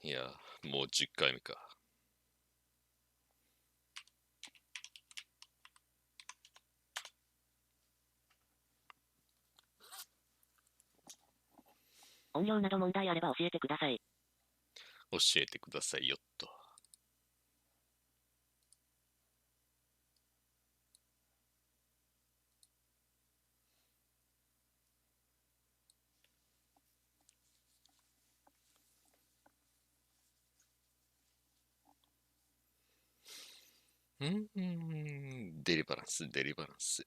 いや、もう10回目か。音量など問題あれば教えてください。教えてくださいよっと。デリバランス、デリバランス。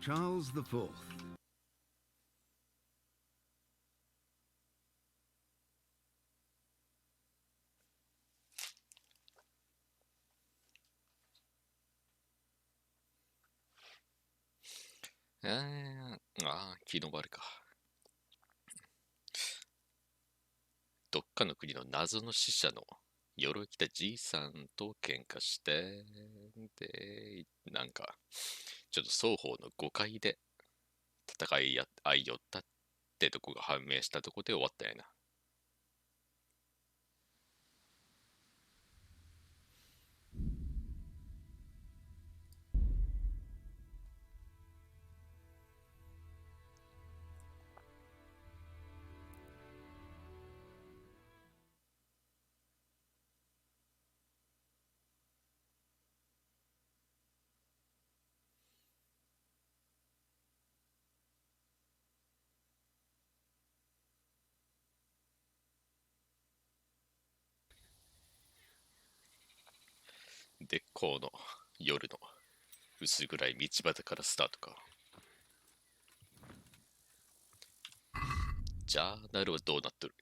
Charles IV. 昨日もあるか。どっかの国の謎の死者の鎧着たじいさんと喧嘩して、で、なんか、ちょっと双方の誤解で戦い合いよったってとこが判明したとこで終わったやな。で、この夜の薄暗い道端からスタートか。ジャーナルはどうなっとる？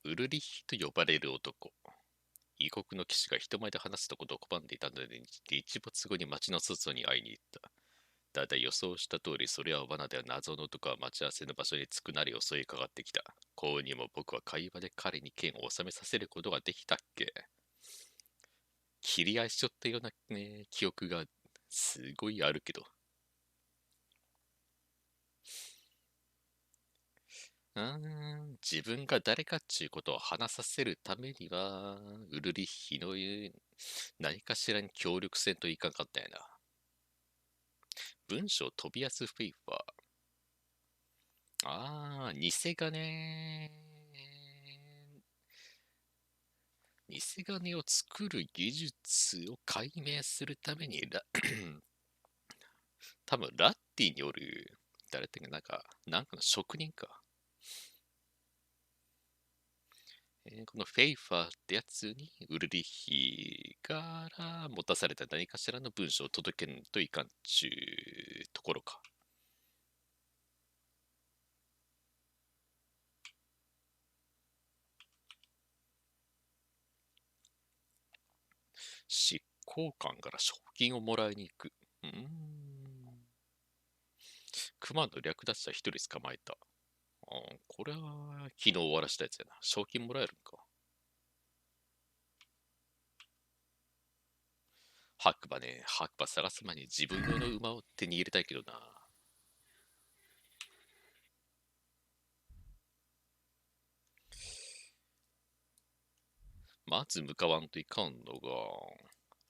ウルリヒと呼ばれる男。異国の騎士が人前で話すことを拒んでいたので、日没後に町の外に会いに行った。だいたい予想した通り、それは罠では謎の男は待ち合わせの場所に着くなり襲いかかってきた。幸運にも僕は会話で彼に剣を収めさせることができたっけ。切り合いしちょったような、ね、記憶がすごいあるけど。自分が誰かっちゅうことを話させるためには、ウルリッヒの言う何かしらに協力せんといかんかったやな。文章飛びやすフェイファー。偽金。偽金を作る技術を解明するために多分ラッティによる、誰ってなんかの職人か。このフェイファーってやつにウルリッヒから持たされた何かしらの文章を届けんといかんちゅうところか。執行官から賞金をもらいに行く。熊の略奪者一人捕まえた。これは昨日終わらしたやつやな。賞金もらえるんか。白馬ね、白馬探す前に自分用の馬を手に入れたいけどな。まず向かわんといかんのが、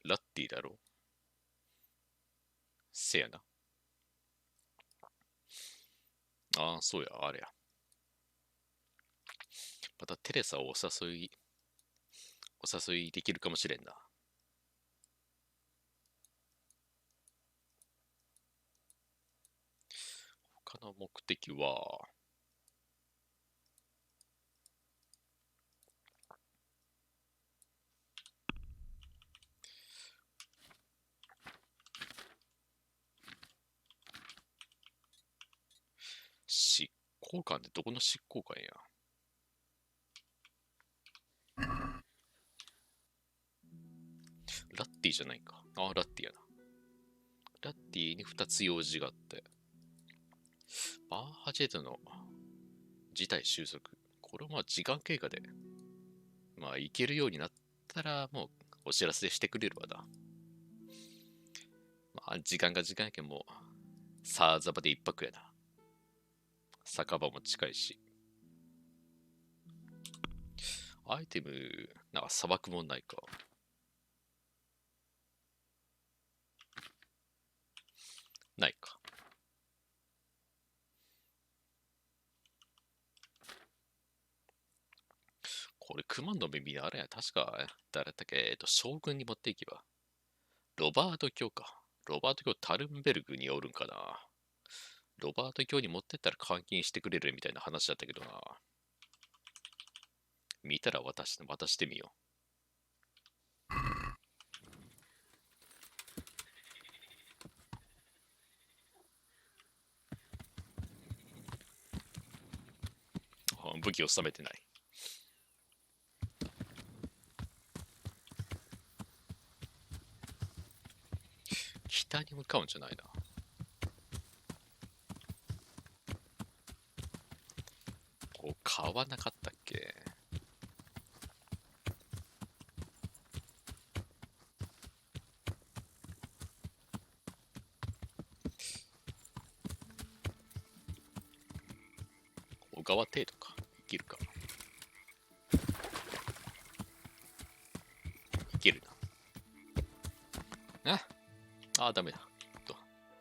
ラッティだろ。せやな。そうや、あれや。またテレサをお誘いできるかもしれんな。他の目的は、交換ってどこの執行官や。ラッティじゃないか。ああ、ラッティやな。ラッティに2つ用事があって、バーハジェドの事態収束。これはまあ時間経過で、まあ行けるようになったらもうお知らせしてくれるわな。まあ時間が時間やけんもう、サーザバで一泊やな。酒場も近いし。アイテム、なんか砂漠もないか。ないか。これ、クマの耳あれや。確か、誰だっけ、将軍に持っていけば。ロバート教か。ロバート教タルンベルグにおるんかな。ロバート教に持ってったら監禁してくれるみたいな話だったけどな。見たら渡してみよう。武器を収めてない。北に向かうんじゃないな。こう川なかったっけ。小川程度か。いけるか。いけるな。あ、ダメだ。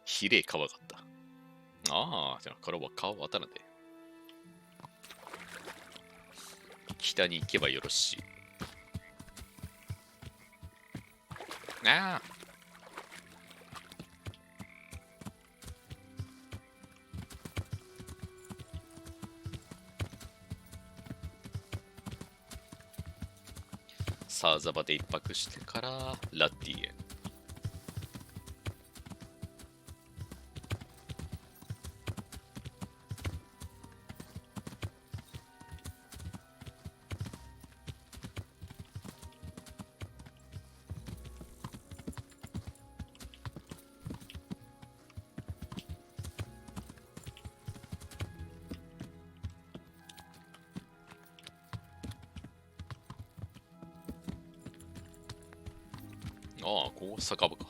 ひれえ川があった。ああ、じゃあ、これは川渡らんで。北に行けばよろしい。ああ。サーザバで一泊してからラッティへ。ああ、ここ酒場か。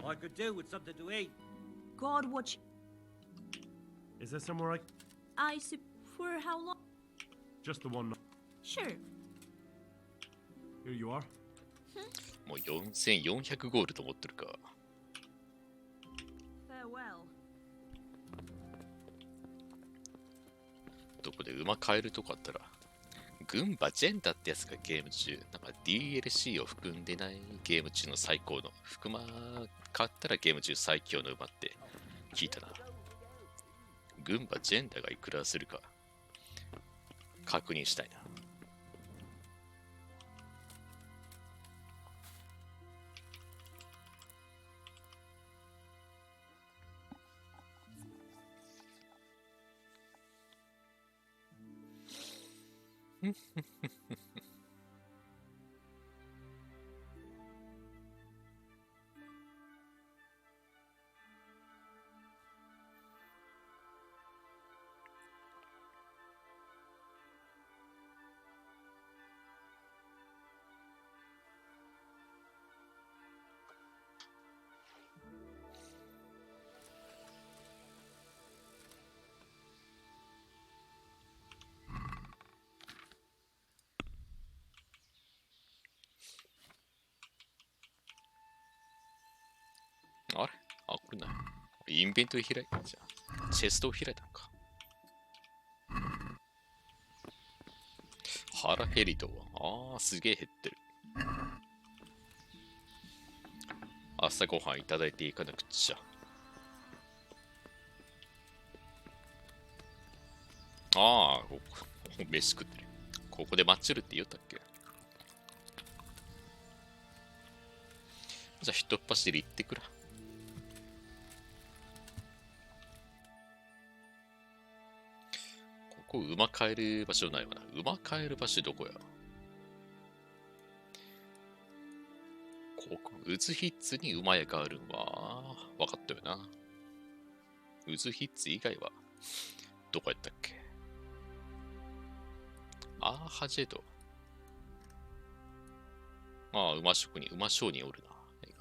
I could do with something to eat. God, watch. Is there somewhere I see. For how long? just the one? Sure. Here you are. もう4400ゴールド持ってるか。Farewell. どこで馬買えるとこあったら。群馬ジェンダってやつがゲーム中。なんか DLC を含んでないゲーム中の最高の。買ったらゲーム中最強の馬って聞いたな。群馬ジェンダがいくらするか確認したいな。あれあ、これない。インベントリ開いたじゃん。チェストを開いたのか。腹減りとは。ああ、すげえ減ってる。朝ごはんいただいていかなくちゃ。ああ、飯食ってる。ここで待ちるって言ったっけ。じゃあ一っ走り行ってくら。ここ馬飼える場所ないわな。馬飼える場所どこや。ここ、ウズヒッツに馬屋があるんは、わかったよな。ウズヒッツ以外は、どこやったっけ。ハジェド。馬商人おるな。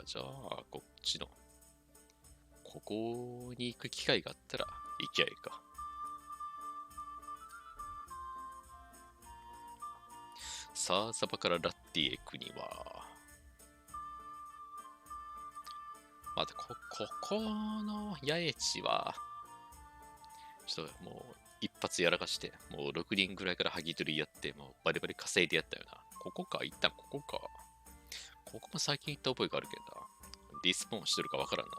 じゃあ、こっちの。ここに行く機会があったら、行きゃいいか。さあ、ザバからラッティへ行くには、またここの八重地は、ちょっともう一発やらかして、もう6人ぐらいからハギ取りやって、もうバリバリ稼いでやったよな。ここか、一旦ここか。ここも最近行った覚えがあるけどな。リスポーンしてるかわからんな。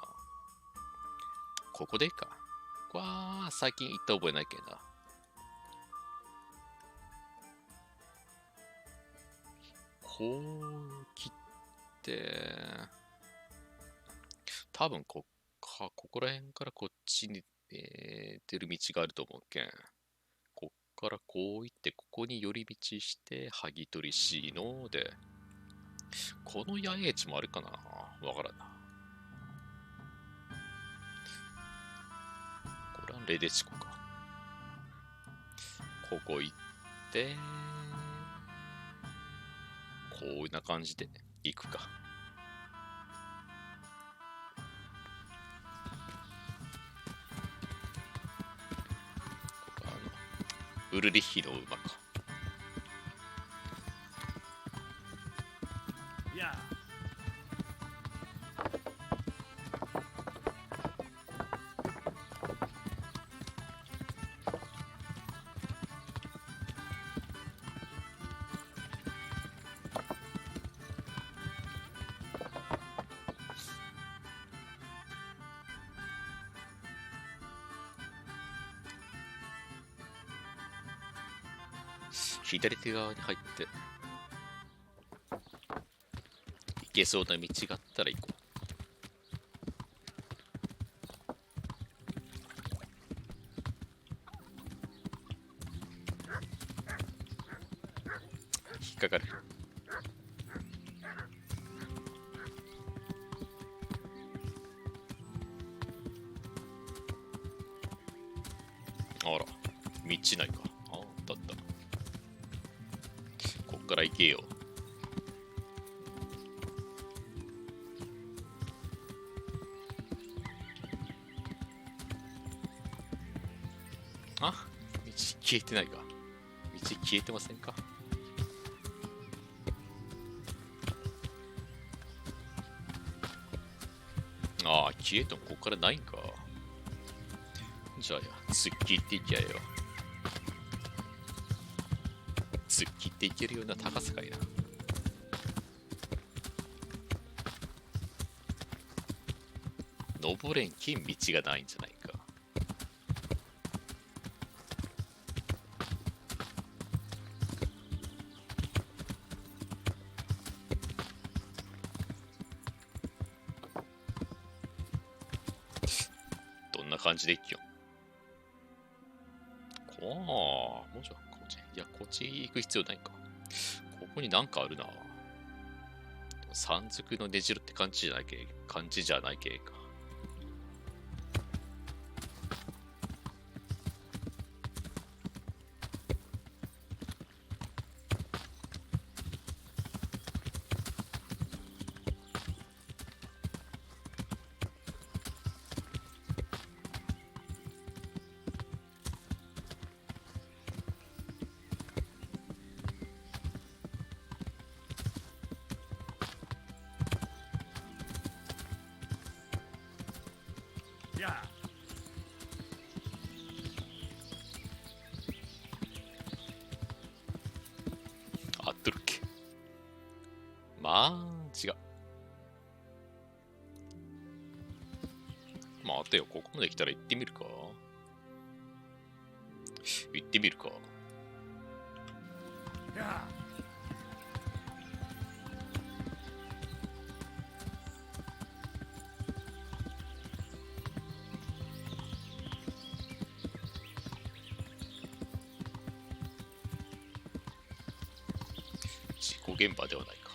ここでか。わー、最近行った覚えないけどな。こう切って、多分ここら辺からこっちに、出る道があると思うけん。こっからこう行って、ここに寄り道して、萩取りしので、この野営地もあるかなわからんな。これはレデチコか。ここ行って、こういうな感じで行くか。ウルリッヒの馬か。Yeah. 左手側に入って、行けそうな道があったら行こう。引っかかる。あら、道ないか。だった。こっから行けよ。道消えてないか。道消えてませんか。消えてもここからないんか。じゃあ突っ切っていきゃよ。突っ切っていけるような高さかいな。登れんけん道がないんじゃないか。どんな感じで行きよ。もうちょ、こっち。いや、こっち行く必要ないか。ここになんかあるな。山賊のねじるって感じじゃないけか。Yeah. 合っとるっけ。まあ、違う。待てよ、ここまで来たら行ってみるか。行ってみるか。Yeah. 故現場ではないか。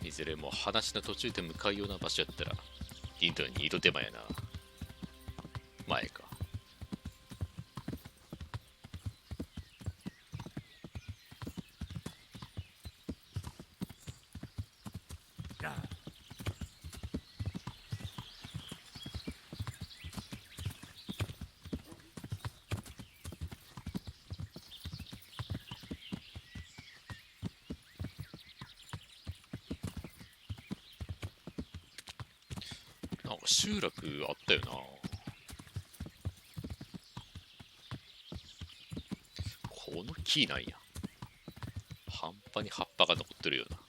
いずれも話の途中で向かうような場所やったら、インドに二度手間やな。前か。Yeah. なんか集落あったよな。この木なんや。半端に葉っぱが残ってるよな。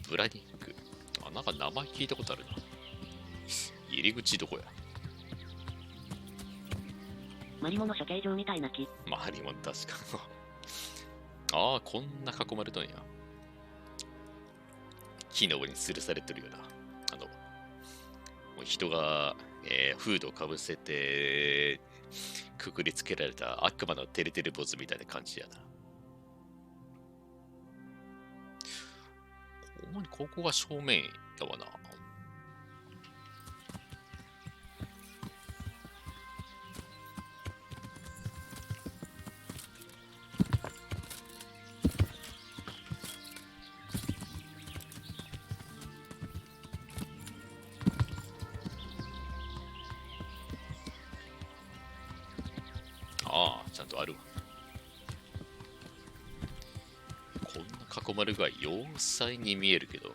ブラディング。あ、なんか名前聞いたことあるな。入り口どこや。マリモの処刑場みたいな木。まあ、リモン確か。ああ、こんな囲まれとんや。木の上に吊るされてるよな。もう人が、フードをかぶせて、くくりつけられた悪魔のてるてる坊主みたいな感じやな。主にここが正面やわな。ああ、ちゃんとあるわ。こんな囲まれ具合、要塞に見えるけど、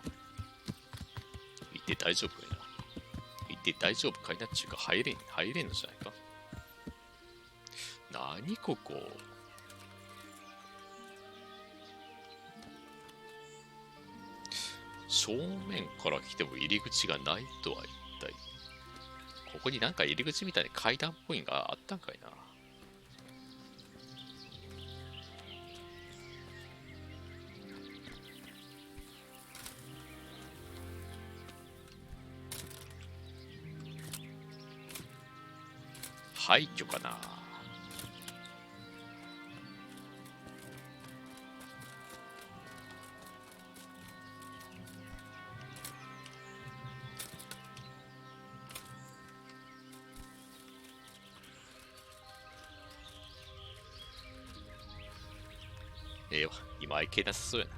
行って大丈夫かいな。行って大丈夫かいなっちゅうか、入れんのじゃないか。何ここ。正面から来ても入り口がないとは一体。ここになんか入り口みたいな階段っぽいのがあったんかいな。廃墟かな。ええわ、今いけなさそうやな。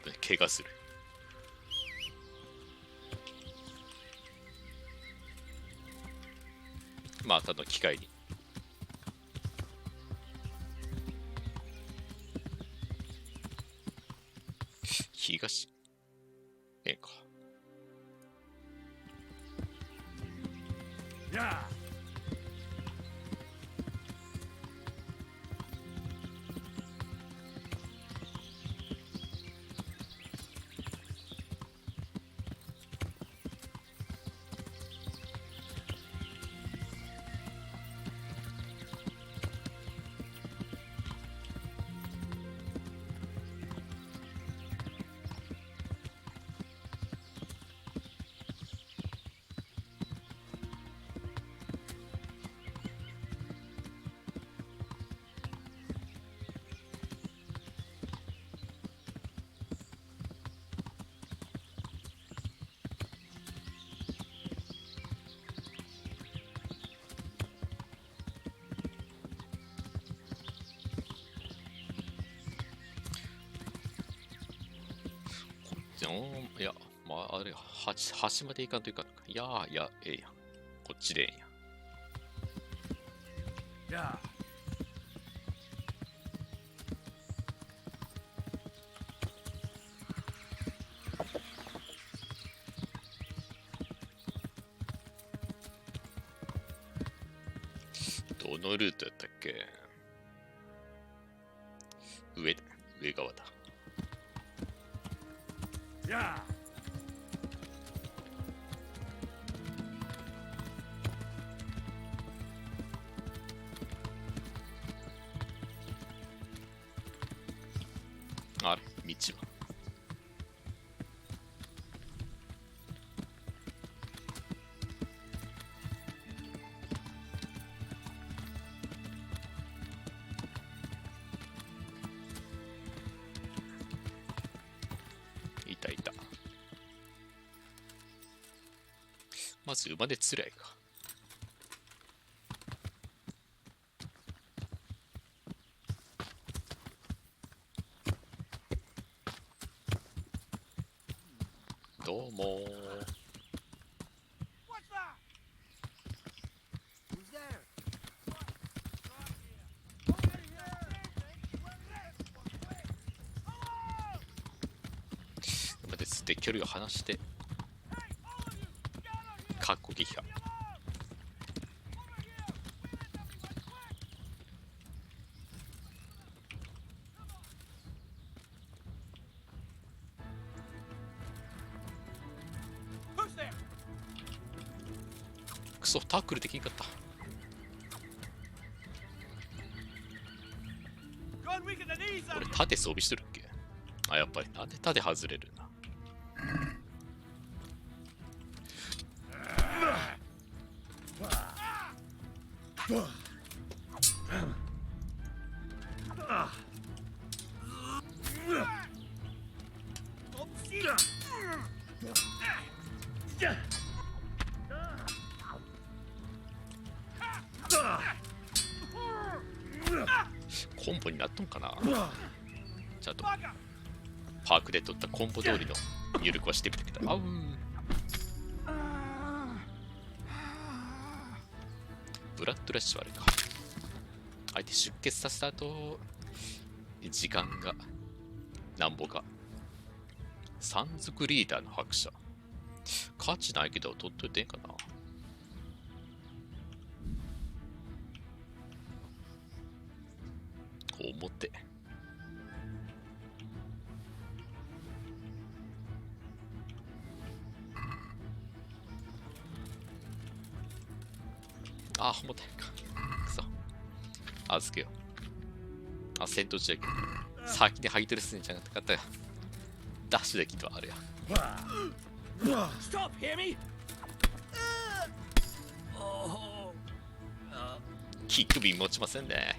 危ね、怪我する。またの機会に。東面か。Yeah. いや、まあ、あれ、端まで行かんといかんのか。いやー、いや、ええやん。こっちでええんや。Yeah. どのルートやったっけ。上側だ。Yeah. あれ、道は。いたいた。まず馬でつらいか。どうもー。馬でつって距離を離して、かっこ撃破。クソ、タックルできんかった。俺盾装備してるっけ。あ、やっぱりなんで盾外れるな。コンボになっとんかな。ちゃんとパークで取ったコンボ通りの入力はしてみたけど、あうー。ブラッドラッシュはあれか。相手出血させた後、時間がなんぼか。山賊リーダーの伯爵。価値ないけど取っといてんかな。表。あ、重たいか。くそ。預けよう。あ、戦闘中やけど。先にハイトレスんじゃなかったよ。ダッシュできるとあるや。Stop, hear me? キックビン持ちませんね。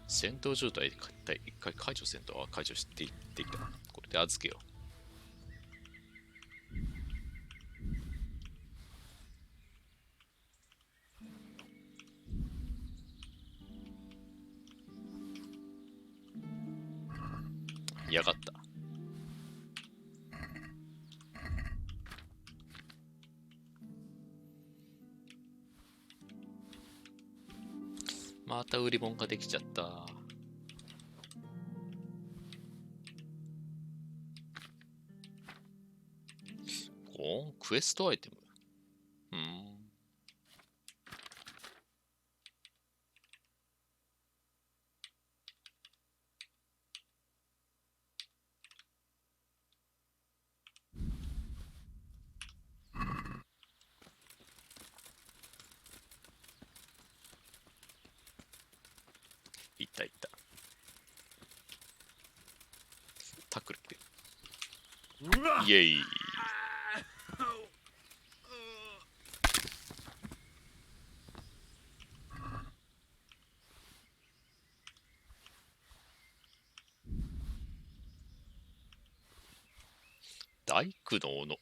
戦闘状態で一回解除せんとは解除していってきた。これで預けよう。嫌がった。また売り物ができちゃった。クエストアイテム。いったいった。タックルってイエイ。大工の斧。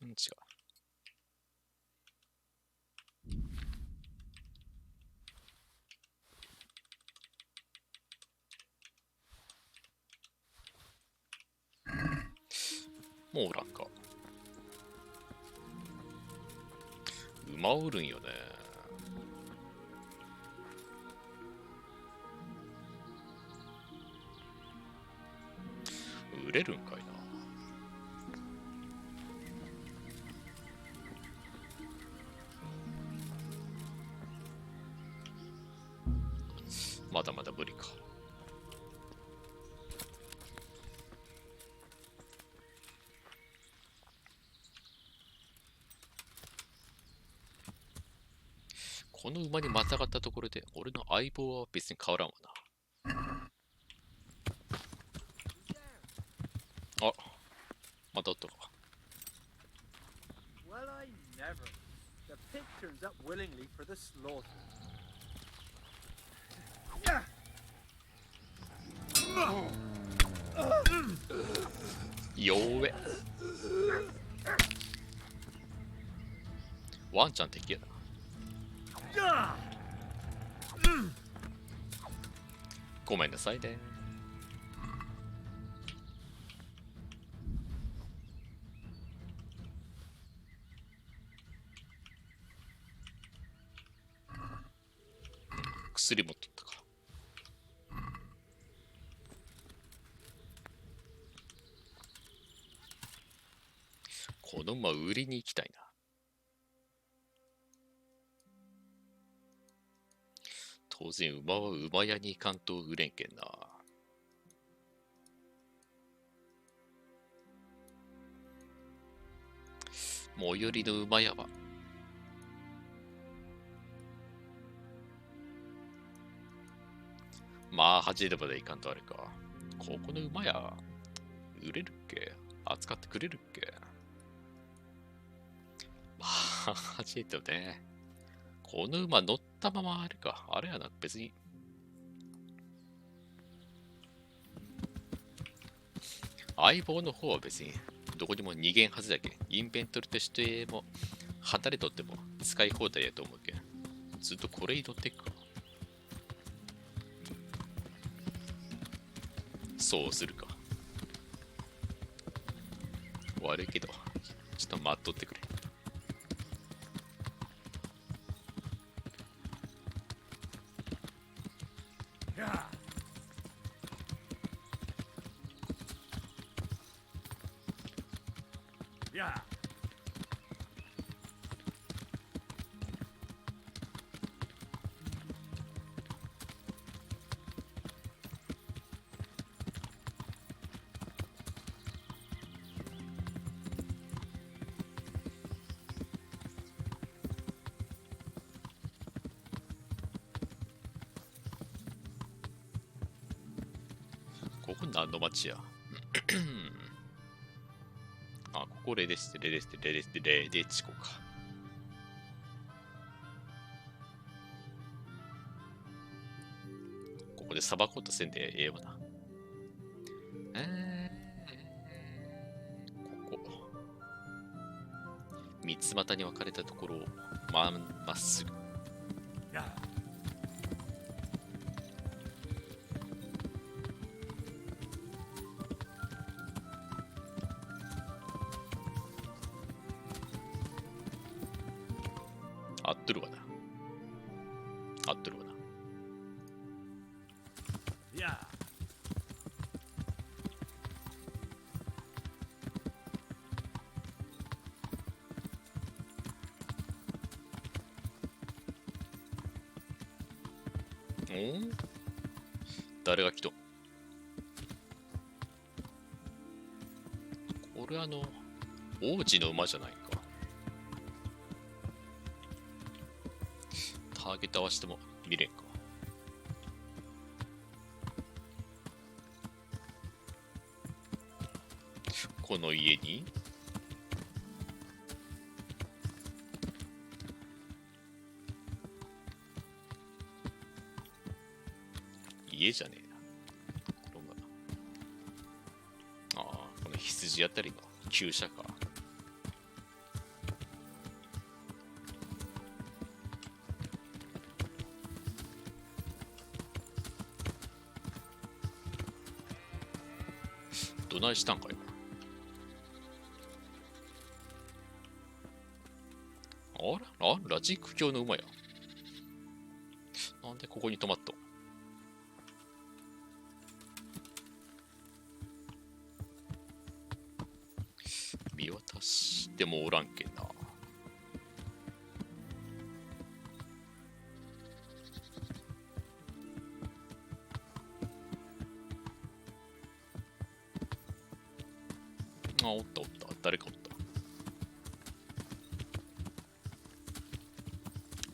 違う。もうおらんか。馬おるんよね。売れるんかいな。まだまだ無理か。この馬にまたがったところで、俺の相棒は別に変わらんわな。あ、またおったか。Well, I never. The pig turns up willingly for the slaughter. 弱え。ワンちゃん敵やな。ごめんなさいね。薬持っとったか。この馬売りに行きたいな。当然馬は馬屋に行かんと売れんけんな。最寄りの馬屋はまあ8でまで行かんとあれか。ここの馬屋売れるっけ？扱ってくれるっけ？まあ8とね。この馬乗ったままあれか。あれやな、別に。相棒の方は別にどこにも逃げんはずだけん。インベントリとしても、旗でとっても使い放題やと思うけん。ずっとこれに乗っていくか。そうするか。悪いけど、ちょっと待っとってくれ。Yeah. ここ何の町やあ、ここレデチコか。ここでさばこうとせんでええわな。ここ。三つ股に分かれたところをまっすぐ。Yeah. 合っとるわな。合っとるわな。Yeah. ん？誰が来とん？これ王子の馬じゃないか。ターゲット合わせても見れんか。この家に家じゃねえな。このああ、この羊あたりの厩舎か。どないしたんかいな。ラジック教の馬や。なんでここに止まっとん？でもおらんけんな。あ、おったおった。誰かおった。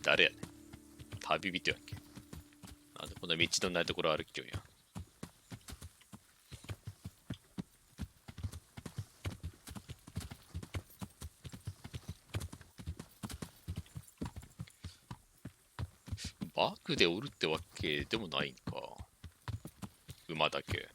誰やねん。旅人やっけ。なんでこんな道のないところ歩きよんや。バグでおるってわけでもないんか。馬だけ。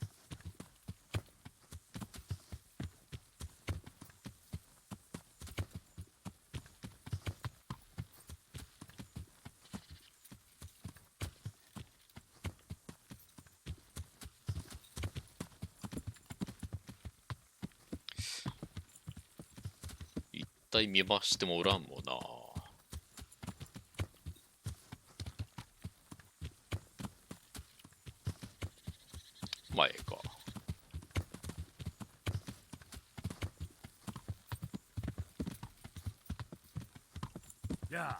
一体見ましてもおらんもんな。前か。Yeah.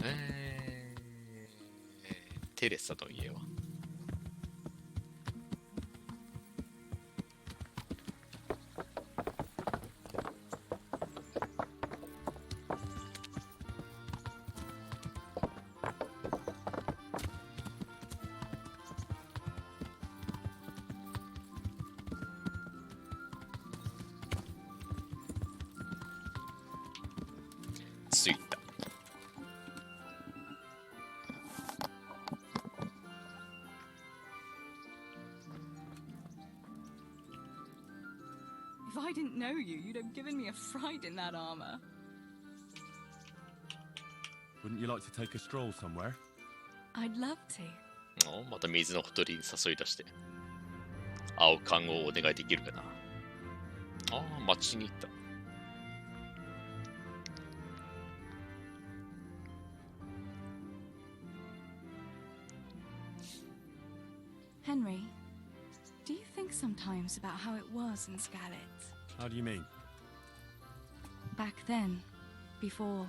Eh, テレサの家は。着いた。If I didn't know you, you'd have given me a fright in that armor. Wouldn't you like to take a stroll somewhere? I'd love to. お、また水のほとりに誘い出して。青缶をお願いできるかな。ああ、町に行った。Henry, do you think sometimes about how it was in Scarlet? How do you mean? Back then, before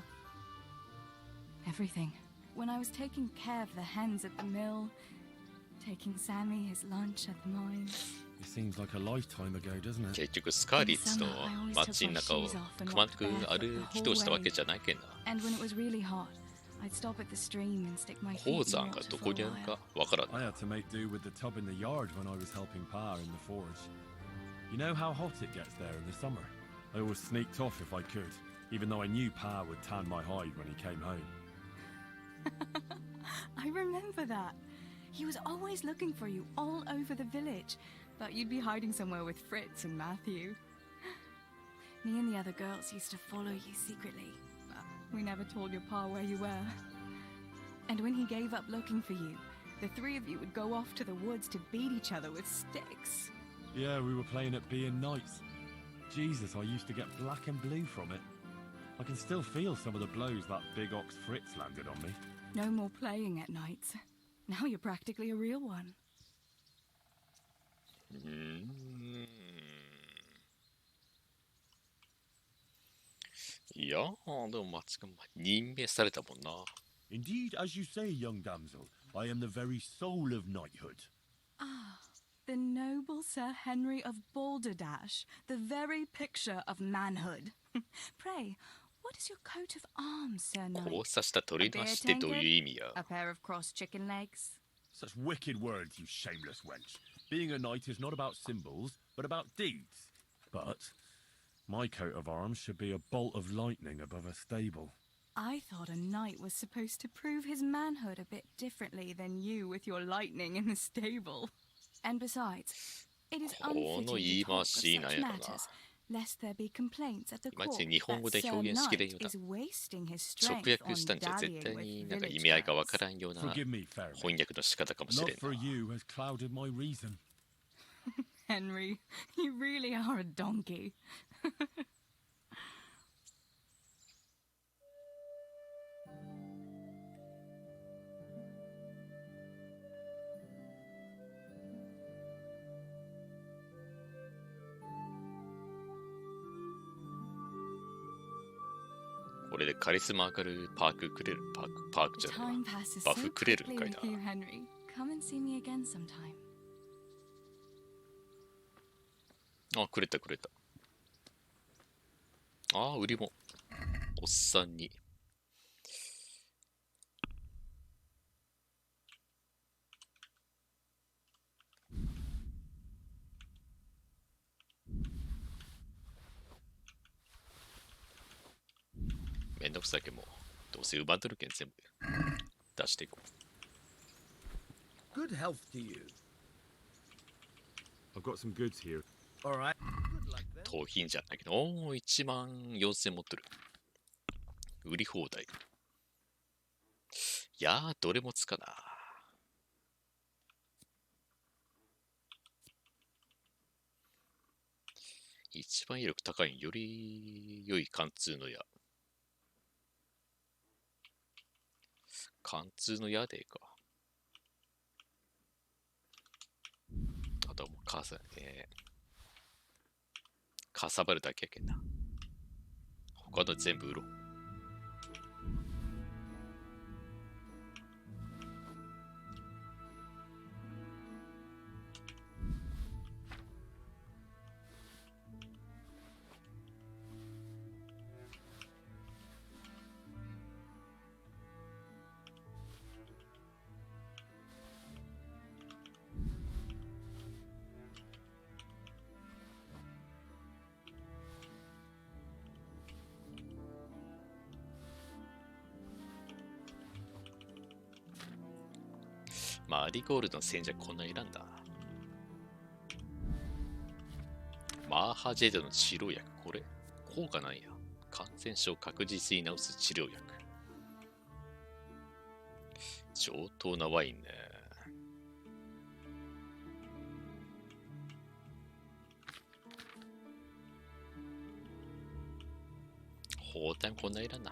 everything. When I was taking care of the hens at the mill, taking Sammy his lunch at the mines. It seems like a lifetime ago, doesn't it? 結局スカーリッツの街の中をくまく歩き通したわけじゃないけんな。 And when it was really hot, I'd stop at the stream and stick my 鉱 feet in 山 the が water ど for こ a にある while. かわからん。 I had to make do with the tub in the yard when I was helping Pa in the forge. You know how hot it gets there in the summer? I always sneaked off if I could, even though I knew Pa would tan my hide when he came home. I remember that. He was always looking for you all over the village, but you'd be hiding somewhere with Fritz and Matthew. Me and the other girls used to follow you secretly, but we never told your pa where you were. And when he gave up looking for you, the three of you would go off to the woods to beat each other with sticks. Yeah, we were playing at being knights. Jesus, I used to get black and blue from it. I can still feel some of the blows that big ox Fritz landed on me. No more playing at nights. Now you're practically a real one. いやー、でも松が任命されたもんな。Indeed, as you say, young damsel, I am the very soul of knighthood. Ah, the noble Sir Henry of Balderdash, the very picture of manhood. Pray, what is your coat of arms, Sir 交 Knight? 差した鳥の足ってどういう意味や。 A pair of crossed chicken legs? Such wicked words, you shameless wench. Being a knight is not about symbols, but about deeds. But my coat of arms should be a bolt of lightning above a stable. I thought a knight was supposed to prove his manhood a bit differently than you with your lightning in the stable. And besides, it is この unfitting 言 to い talk 回 of しなん such やろな。 matters, lest there be complaints at the いまい court ち日本語 that で Sir 表現しきれん Knight ような。 is wasting his 直 strength 訳したん on じゃ絶 dallying 対 with になんか village 意味合いがわ girls. からんような Forgive me, fair 翻 maid. 訳の仕方かもし Love れん for な。 you has clouded my reason. Henry, you really are a donkey. これでカリスマ上がるパークくれるパークじゃない Time わ passes バ so フくれるん quickly かい with な。 you, Henry. Come and see me again sometime. あ、くれたくれた。ああ、売りも。おっさんに。めんどくさいけども、どうせ奪っとるけん全部出していこう。 Good health to you. I've got some goods here. All right. Good luck then. 盗品じゃないけど、おお、1万4000持ってる。売り放題。いやー、どれもつかな。一番威力高いより良い貫通の矢。貫通の矢でか。あとはもうかさばるだけやけんな。他の全部売ろう。マリーゴールドの戦者こんな選んだ。マーハジェドの治療薬、これ効果なんや。感染症を確実に治す治療薬。上等なワインね。包帯もこんな選んだ。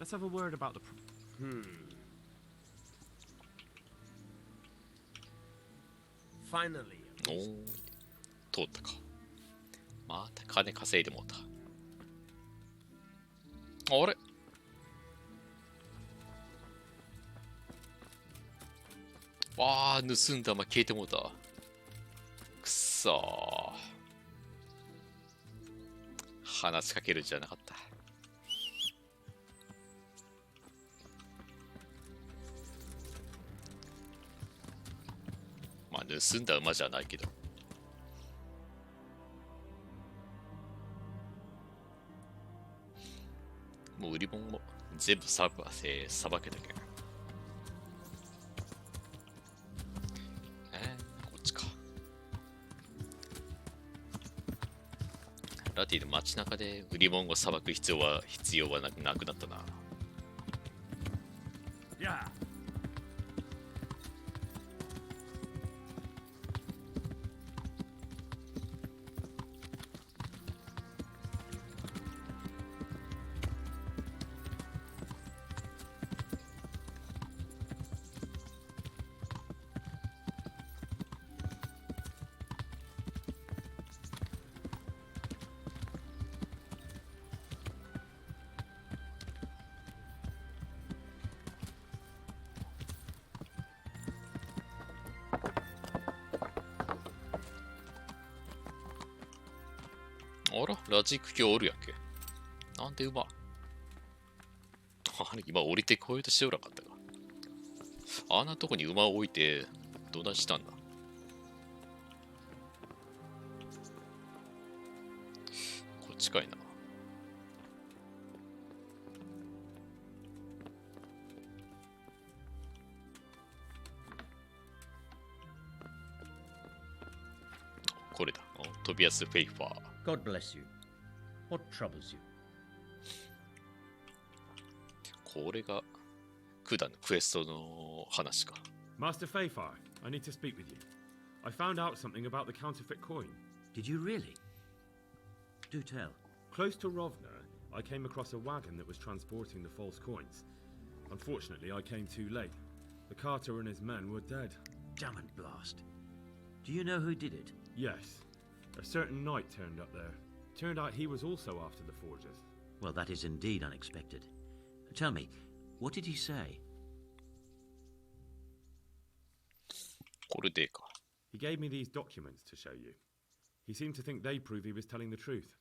Let's have a word about the. Finally. おー、通ったか。また金稼いでもうた。あれわあ、盗んだま消えてもうた。くっそー。話しかけるんじゃなかった。まあ、盗んだ馬じゃないけど。もう売り物も全部さばけたけど。こっちか。ラティの街中で売り物をさばく必要はなくなったな。Yeah. あら、ラジック卿おるやんけ。なんで馬あれ、今降りてこようとしておらんかったか。あんなとこに馬を置いて、どないしたんだ。こっちかいな。トビアス・フェイファー。 God bless you. What troubles you? これが普段のクエストの話か。 Master Fayfar, I need to speak with you. I found out something about the counterfeit coin. Did you really? Do tell. Close to Rovna, I came across a wagon that was transporting the false coins. Unfortunately, I came too late. The carter and his men were dead. Damn and blast. Do you know who did it? Yes, a certain knight turned up there. Turned out he was also after the forgers. Well, that is indeed unexpected. Tell me, what did he say? これでか。 He gave me these documents to show you. He seemed to think they prove he was telling the truth.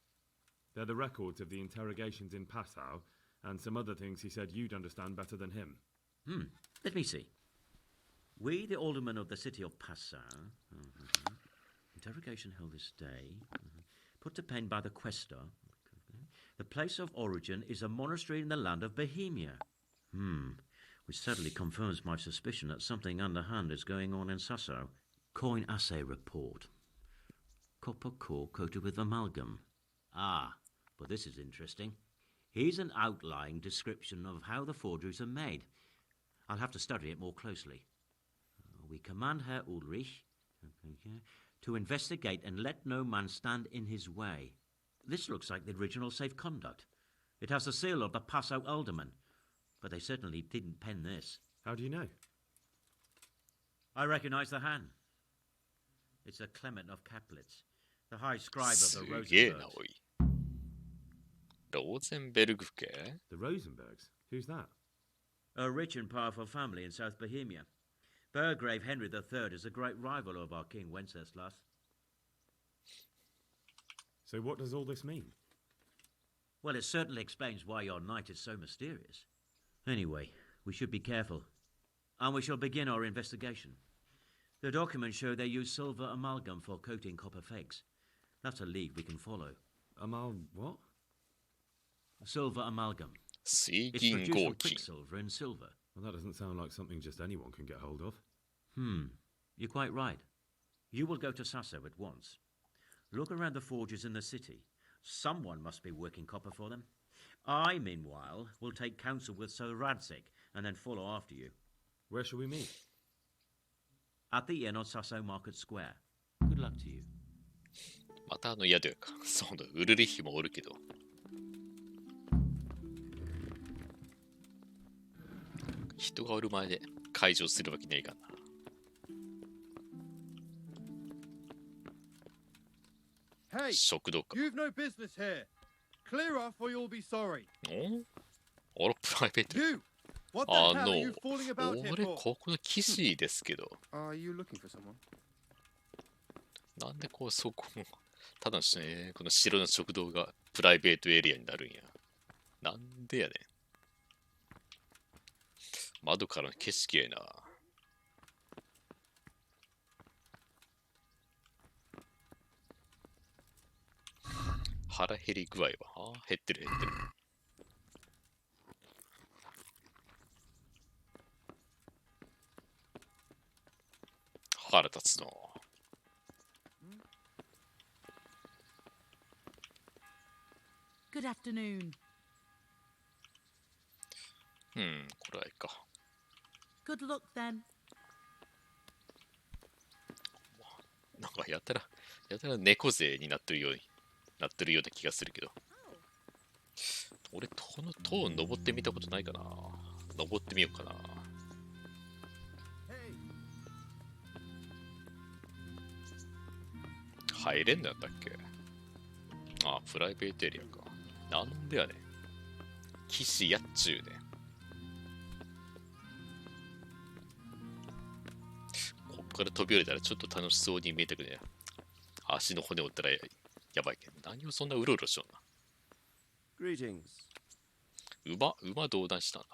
They're the records of the interrogations in Passau, and some other things he said you'd understand better than him. Let me see. We, the aldermen of the city of Passau, interrogation held this day, put to pen by the questor. The place of origin is a monastery in the land of Bohemia. Which certainly confirms my suspicion that something underhand is going on in Sasso. Coin assay report. Copper core coated with amalgam. Ah, but this is interesting. Here's an outline description of how the forgeries are made. I'll have to study it more closely. We command Herr Ulrich to investigate and let no man stand in his way. This looks like the original safe conduct. It has the seal of the Passau alderman, but they certainly didn't pen this. How do you know? I recognize the hand. It's a Clement of Kaplitz, the high scribe of す the げえな、 Rosenbergs. おい。ローゼンベルグ家 The Rosenbergs? Who's that? A rich and powerful family in South Bohemia. Burgrave Henry III is a great rival of our King Wenceslas. So what does all this mean? Well, it certainly explains why your knight is so mysterious. Anyway, we should be careful. And we shall begin our investigation. The documents show they use silver amalgam for coating copper fakes. That's a lead we can follow. What? Silver amalgam. 水 It's 銀 produced 合 from 金。 quicksilver and silver. Well, that doesn't sound like something just anyone can get hold of. You're quite right. You will go to Sasso at once. Look around the forges in the city. Someone must be working copper for them. I, meanwhile, will take counsel with Sir Radzik and then follow after you. Where shall we meet? At the inn on Sasso Market Square. Good luck to you. またあの宿屋か。そうだ、ウルリッヒもおるけど。人がおる前で解錠するわけにはいかんな。Hey, 食堂か。 you've no business here. Clear off or you'll be sorry. おあら、プライベート。 You! What the あ hell の are you fooling about here 俺 for? ここの騎士ですけど、 Are you looking for someone? なんでこうそこもただのね、この城の食堂がプライベートエリアになるんや。なんでやねん。窓からの景色やな。腹減り具合は減ってる減ってる。腹立つの。Good afternoon. これはいいか。Good luck then. なんかやたら猫背になってるような気がするけど。俺、この塔登ってみたことないかな。登ってみようかな。入れんのやったっけ？あ、プライベートエリアか。なんでやねん。騎士やっちゅうね。こっから飛び降りたらちょっと楽しそうに見えたくね。足の骨折ったらやばいけど。何をそんなうろうろしような。Greetings. 馬同談したんだ。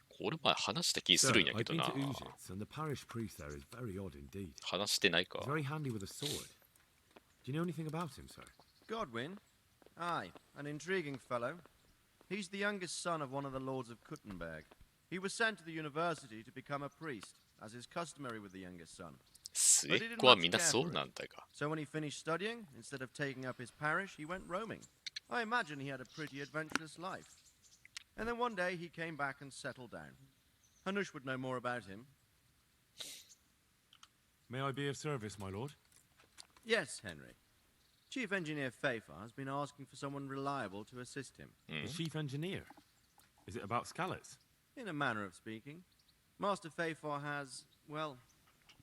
これ前話した気するんやけ I've ど been な。 to Uzhitz, and the parish priest there is very odd indeed. 話してないか He's。very handy with a sword. Do you know anything about him, sir? Godwin? Aye, an intriguing fellow. He's the youngest son of one of the lords of Kuttenberg. He was sent to the university to become a priest, as is customary with the youngest son. 末っ子はみんなそうなんだが。So when he finished studying, instead of taking up his parish, he went roaming. I imagine he had a pretty adventurous life. And then one day he came back and settled down. Hanush would know more about him. May I be of service, my lord? Yes, Henry. Chief Engineer Fafar has been asking for someone reliable to assist him. The chief engineer? Is it about Scallots? In a manner of speaking. Master Fafar has, well,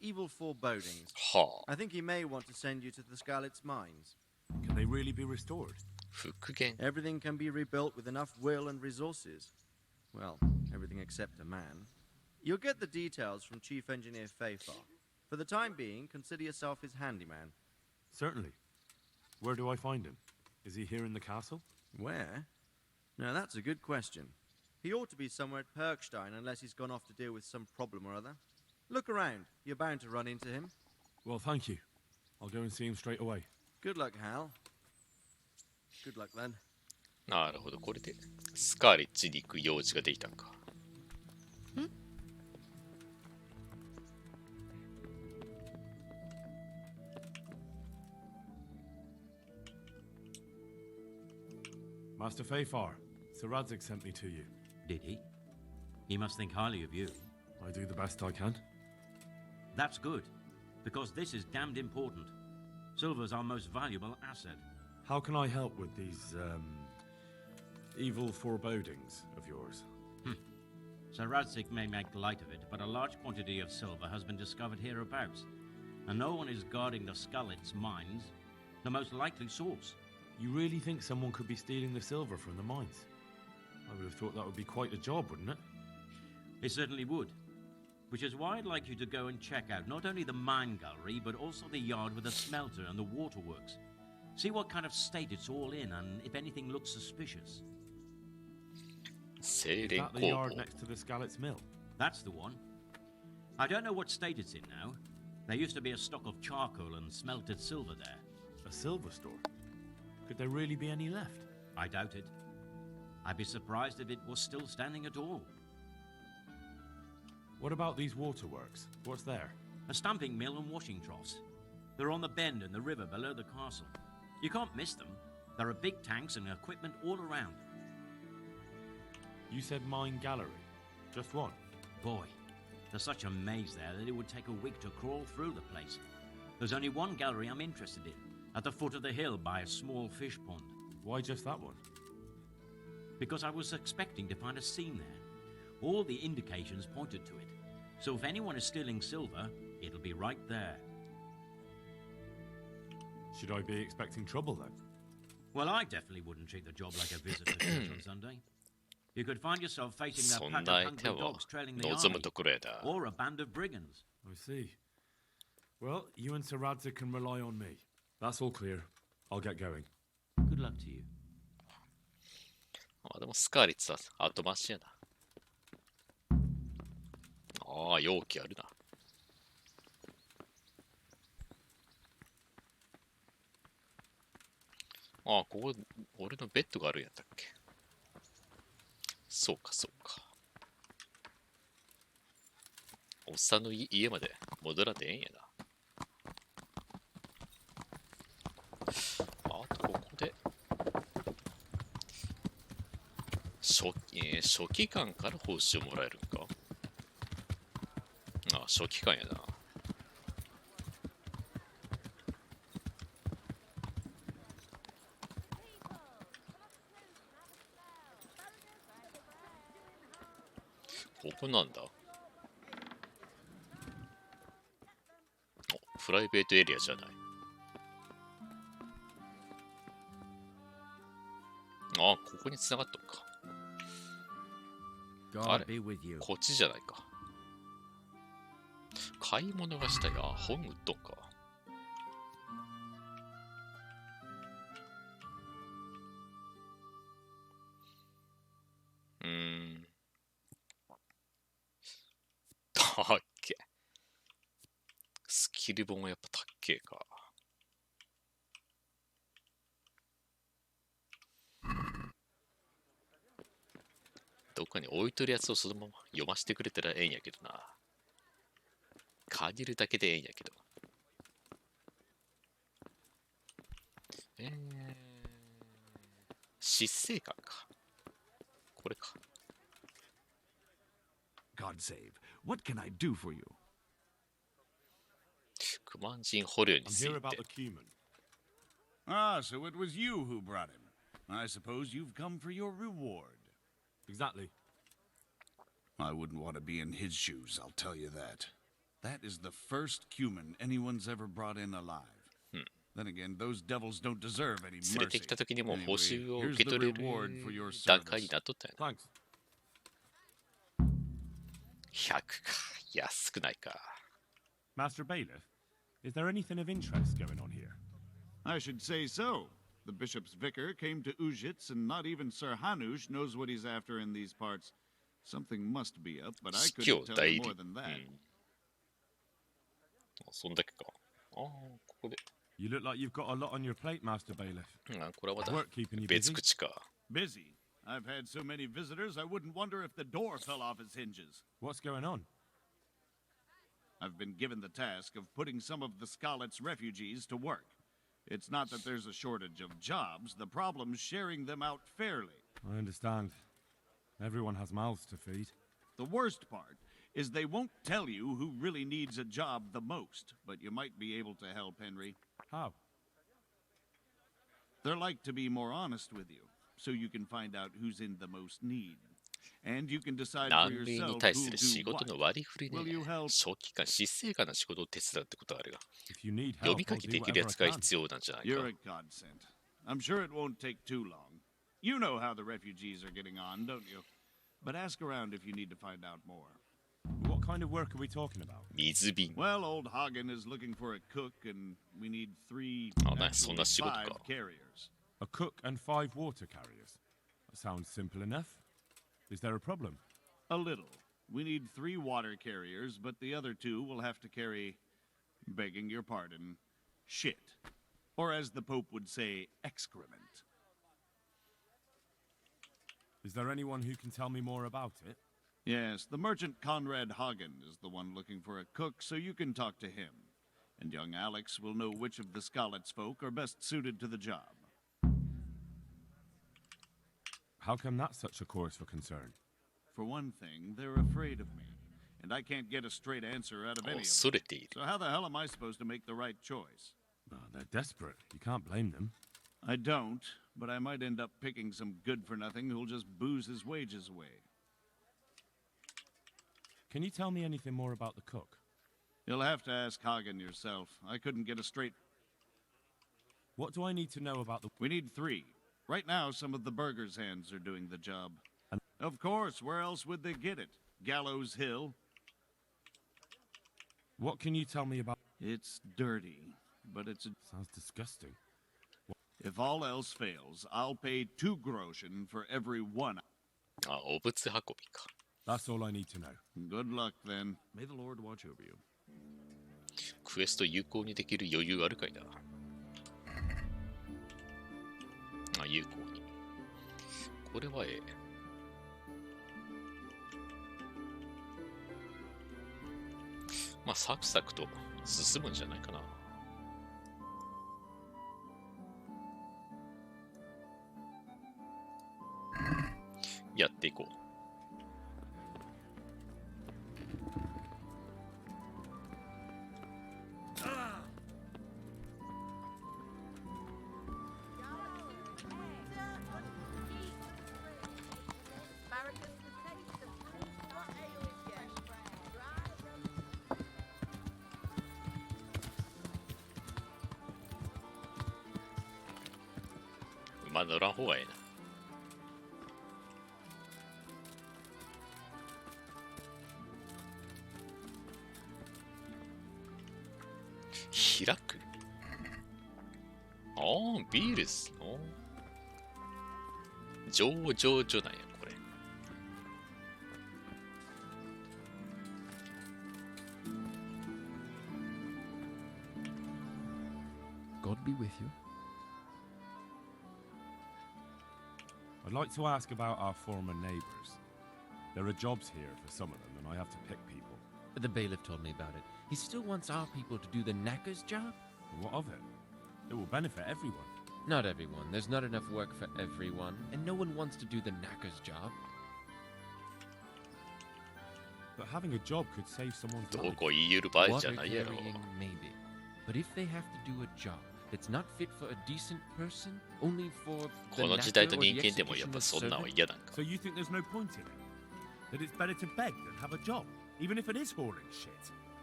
evil forebodings. Ha. I think he may want to send you to the Scallots mines. Can they really be restored? 復元。 Everything can be rebuilt with enough will and resources. Well, everything except a man. You'll get the details from Chief Engineer Fafar. For the time being, consider yourself his handyman. Certainly. Where do I find him? Is he here in the castle? Where? Now, that's a good question. He ought to be somewhere at Perkstein unless he's gone off to deal with some problem or other. Look around. You're bound to run into him. Well, thank you. I'll go and see him straight away. Good luck, Hal. Good luck, then. なるほど、これでスカーレッジに行く用事ができたんか。Master Fafar, Sir Radzig sent me to you. Did he? He must think highly of you. I do the best I can. That's good, because this is damned important. Silver's our most valuable asset. How can I help with these, evil forebodings of yours? Sir Radzig may make light of it, but a large quantity of silver has been discovered hereabouts, and no one is guarding the Scallots mines, the most likely source. You really think someone could be stealing the silver from the mines? I would have thought that would be quite a job, wouldn't it? It certainly would. Which is why I'd like you to go and check out not only the mine gallery, but also the yard with the smelter and the waterworks. See what kind of state it's all in, and if anything looks suspicious.精 Is 錬 that the 工 yard 房。 next to the Scallots mill? That's the one. I don't know what state it's in now. There used to be a stock of charcoal and smelted silver there. A silver store? Could there really be any left? I doubt it. I'd be surprised if it was still standing at all. What about these waterworks? What's there? A stamping mill and washing troughs. They're on the bend in the river below the castle. You can't miss them. There are big tanks and equipment all around. You said mine gallery. Just one? Boy, there's such a maze there that it would take a week to crawl through the place. There's only one gallery I'm interested in, at the foot of the hill by a small fish pond. Why just that one? Because I was expecting to find a scene there. All the indications pointed to it. So if anyone is stealing silver, it'll be right there. Should I be expecting trouble then? Well, I definitely wouldn't treat the job like a visit to church on Sunday. You could find yourself facing そ that ん pack な of 相手 hungry は dogs trailing the 望む army, ところやだ。 or a band of brigands. I see. Well, you and Sir Radzig can rely on me. That's all clear. I'll get going. Good luck to you. あ、でもスカーレッツは後回しやな。ああ、容器あるな。ああ、ここ、俺のベッドがあるんやったっけ。そうか、そうか。おっさんの家まで戻らんでええんやな。あと、ここで、書記官から報酬もらえるんか。ああ、書記官やな。ここなんだ。お、プライベートエリアじゃない。ああ、ここに繋がっとるか。あ God れ be with you. こっちじゃないか。買い物がしたい。あ、本売っとんか。たっけ。スキル本はやっぱたっけか。どっかに置いとるやつをそのまま読ませてくれたらええんやけどな。借りるだけでええんやけど。執政官か。これか。God save. What can I do for you? クマン人捕虜に I'm つい here about て the。cumin. Ah, so it was you who brought him. I suppose you've come for your reward. Exactly. I wouldn't want to be in his shoes, I'll tell you that. That is the first cumin anyone's ever brought in alive. Then again, those devils don't deserve any 連れて mercy. きた時にも報 Anyway, 酬を here's 受け the 取れる reward for your 段階に service. なっとったよな。 Thanks. 100か。安くないか。 Master Bailiff, is there anything of interest going on here? I should say so. The bishop's vicar came to Ujits, and not even Sir Hanush knows what he's after in these parts. Something must be up, but I 司 couldn't 教 tell 代 you 理。 more than that. そんだけか。ああ、ここで。 You look like you've got a lot on your plate, Master Bailiff. これはまだ Work keeping you 別 busy? 口か。 Busy. I've had so many visitors, I wouldn't wonder if the door fell off its hinges. What's going on? I've been given the task of putting some of the Scarlet's refugees to work. It's not that there's a shortage of jobs, the problem's sharing them out fairly. I understand. Everyone has mouths to feed. The worst part is they won't tell you who really needs a job the most, but you might be able to help, Henry. How? They're like to be more honest with you, so you can find out who's in the most need. And you can decide for 南米に yourself 対す who'll る仕 do 事 what. の割り振りね Will you help?。書記官、執政官の仕事を手伝うってことはあるが、 If you need 読 help, みか I'll け do できる whatever や I つが can. 必要なんじゃない You're か a。godsend. I'm sure it won't take too long. You know how the refugees are getting on, don't you? But ask around if you need to find out more. What kind of work are we talking about? 水瓶。 Well, old Hagen is looking for a cook, and we need 3, Oh, nice. So actually that's good 5 call. carriers. A cook and 5 water carriers. That sounds simple enough. Is there a problem? A little. We need 3 water carriers, but the other 2 will have to carry, begging your pardon, shit. Or as the Pope would say, excrement. Is there anyone who can tell me more about it? Yes, the merchant Conrad Hagen is the one looking for a cook, so you can talk to him. And young Alex will know which of the Scarlet's folk are best suited to the job. How come that's such a cause for concern? For one thing, they're afraid of me, and I can't get a straight answer out of any of them. 恐れている。 So how the hell am I supposed to make the right choice? Oh, they're desperate. You can't blame them. I don't, but I might end up picking some good-for-nothing who'll just booze his wages away. Can you tell me anything more about the cook? You'll have to ask Hagen yourself. I couldn't get a straight... What do I need to know about the... We need 3. Right now, some of the burgers' hands are doing the job. And- Of course, where else would they get it? Gallows Hill? What can you tell me about... It's dirty, but it's... Sounds disgusting. If all else fails, I'll pay 2 groschen for every 1. あ、お物運びか。 That's all I need to know. Good luck, then. May the Lord watch over you. クエスト有効にできる余裕あるかいな。あ、有効に。これはまあ、サクサクと進むんじゃないかな。やっていこう。馬乗らん方がええな。開く。ああ、ビールスの。上々所なんや、これ。God be with you. I'd like to ask about our former neighbours. There are jobs here for some of them, and I have to pick people. The bailiff told me about it. He still wants our people to do the knacker's job? What of it? It will benefit everyone. Not everyone. There's not enough work for everyone, and no one wants to do the knacker's job. But having a job could save someone's ど life. こ言いゆる場合じゃ Water ないやろ。 carrying, maybe. But if they have to do a job that's not fit for a decent person, only for こ the の時代 knacker と or the 人間でもやっ execution ぱ of そんなんは servant, 嫌なんか。 So you think there's no point in it? That it's better to beg than have a job, even if it is hauling shit?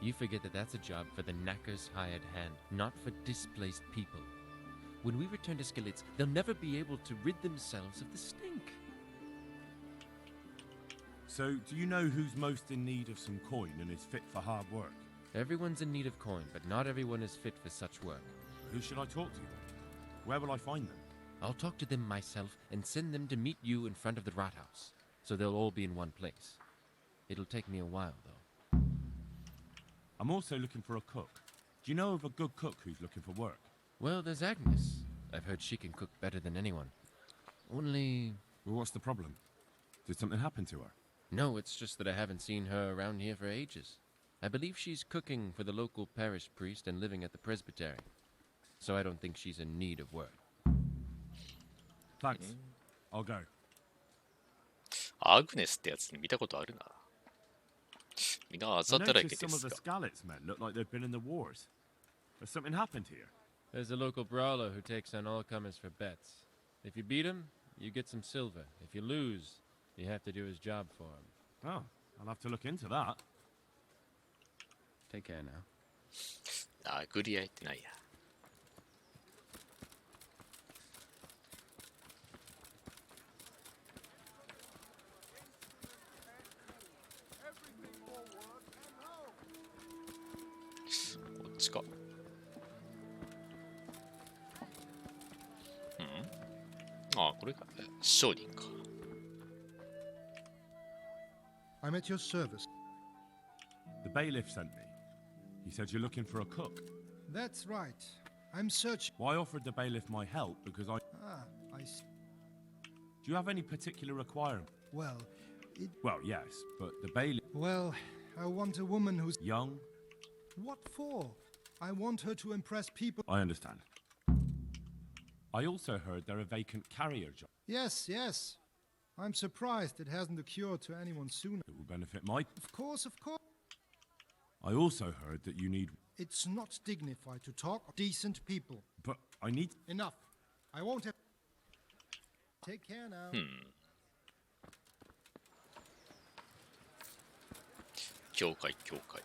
you forget that that's a job for the knacker's hired hand, not for displaced people. When we return to Skillets, they'll never be able to rid themselves of the stink. So, do you know who's most in need of some coin and is fit for hard work? Everyone's in need of coin, but not everyone is fit for such work. Who should I talk to then? Where will I find them? I'll talk to them myself and send them to meet you in front of the rat house, so they'll all be in one place. It'll take me a while, though. I'm also looking for a cook. Do you know of a good cook who's looking for work? Well, there's Agnes. I've heard she can cook better than anyone. Only... Well, what's the problem? Did something happen to her? No, it's just that I haven't seen her around here for ages. I believe she's cooking for the local parish priest and living at the presbytery. So I don't think she's in need of work. Thanks. I'll go. アグネスってやつ見たことあるな。みんなあざ I だらけ noticed で some of す the が。 Skalitz men look like they've been in the wars. Has something happened here? There's a local brawler who takes on all comers for bets. If you beat him, you get some silver. If you lose, you have to do his job for him. Oh, I'll have to look into that. Take care now. 殴り合いってないや。こっちか。ああ、これか。商人か。I'm at your service. The bailiff sent me. He said you're looking for a cook. That's right. I'm searching. Well, I offered the bailiff my help because I... Ah, I see. Do you have any particular requirement? Well, Well, yes, but the bailiff... Well, I want a woman who's... Young? What for? I want her to impress people. I understand. I also heard there are vacant carrier jobs. Yes, yes. I'm surprised it hasn't occurred to anyone sooner. That will benefit my... Of course, of course. I also heard that you need... It's not dignified to talk decent people. But I need... Enough. I won't have... Take care now. 教会、教会。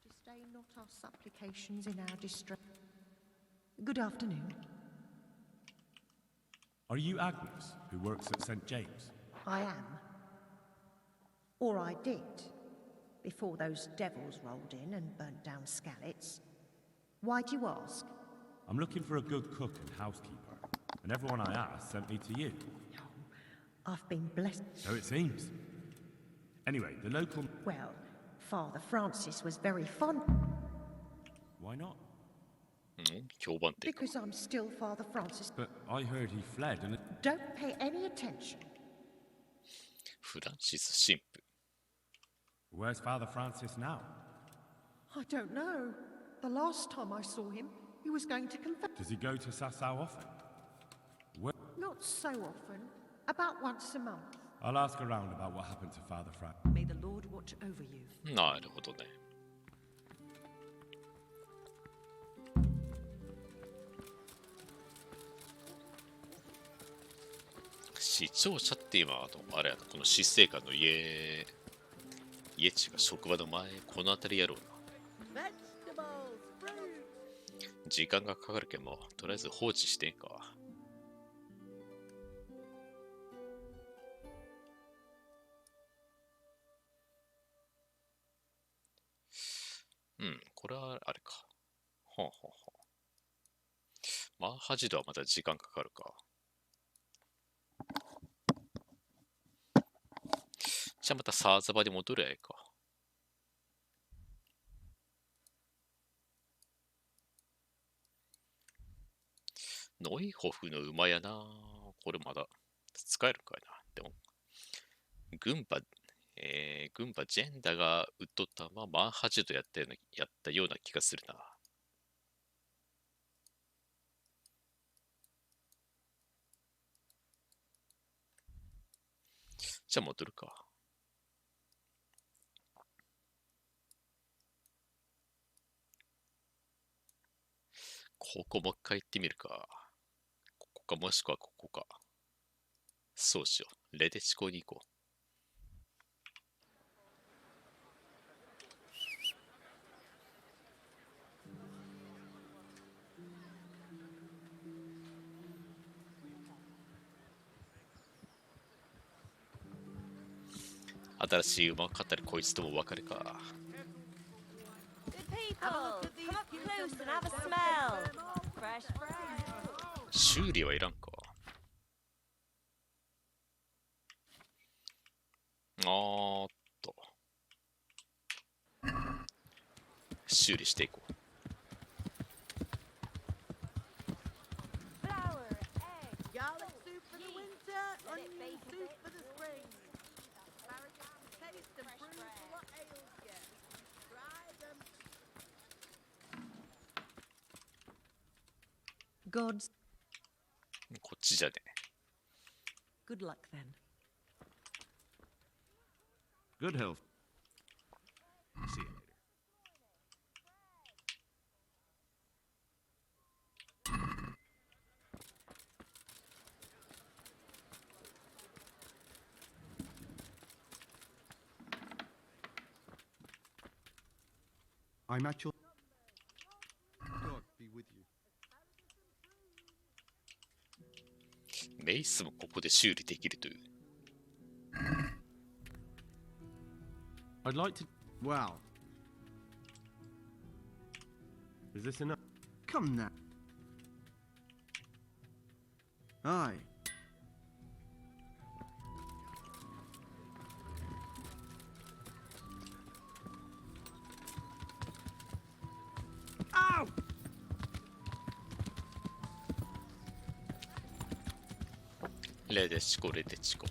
Disdain not our supplications in our distress. Good afternoon. Are you Agnes, who works at St. James? I am. Or I did, before those devils rolled in and burnt down Skalitz. Why do you ask? I'm looking for a good cook and housekeeper, and everyone I asked sent me to you. I've been blessed. So it seems. Anyway, the local... Well, Father Francis was very fond. Why not? 評判って。 Because I'm still Father Francis. But I heard he fled and... Don't pay any attention. フランシス神父。 Where's Father Francis now? I don't know. The last time I saw him, he was going to confess. Does he go to Sasau often? Where... Not so often. About once a month. I'll ask around about what happened to Father Francis. May the Lord watch over you. なるほどね。視聴者って今、あれやな、この死生館の家地が職場の前、この辺りやろうな。時間がかかるけんも、とりあえず放置してんか。これはあれか。ほんほんほん。マーハジドはまた時間かかるか。じゃあまたサーザバに戻るやいか。ノイホフの馬やな。これまだ使えるかいな。でも、軍馬、軍馬ジェンダが売っとったままマンハジドやったような気がするな。じゃあ戻るか。ここもう一回行ってみるか。ここかもしくはここか。そうしよう。レデチコに行こう。新しい馬を買ったりこいつともお別れか。修理はいらんか。修理していこう。Gods. こっちじゃね。Good luck then. Good health. See you later. I'm at your... God be with you. メイスもここで修理できるという。I'd like to... Wow. Is this enough? Come now. Aye. Ow! レデチコレデチコ。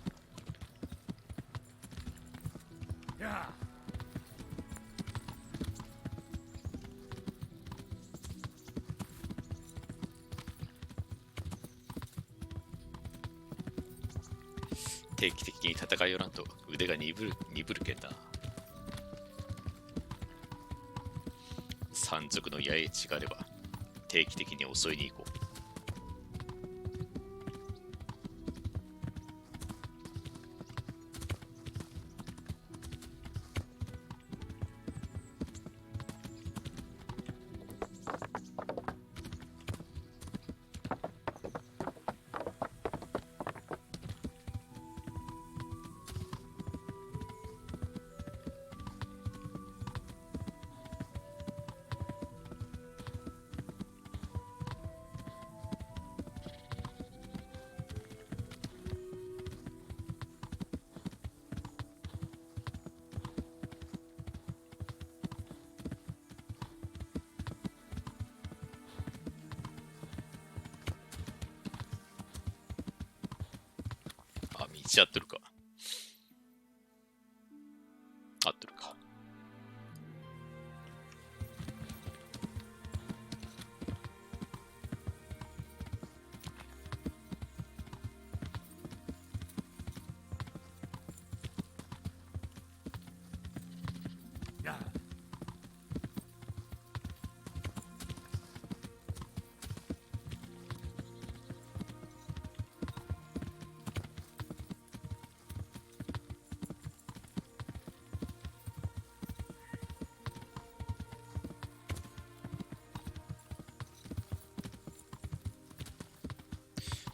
定期的に戦いよらんと腕が鈍るけんな。山賊の野営地があれば定期的に襲いに行こう。道合っとるか。合っとるか。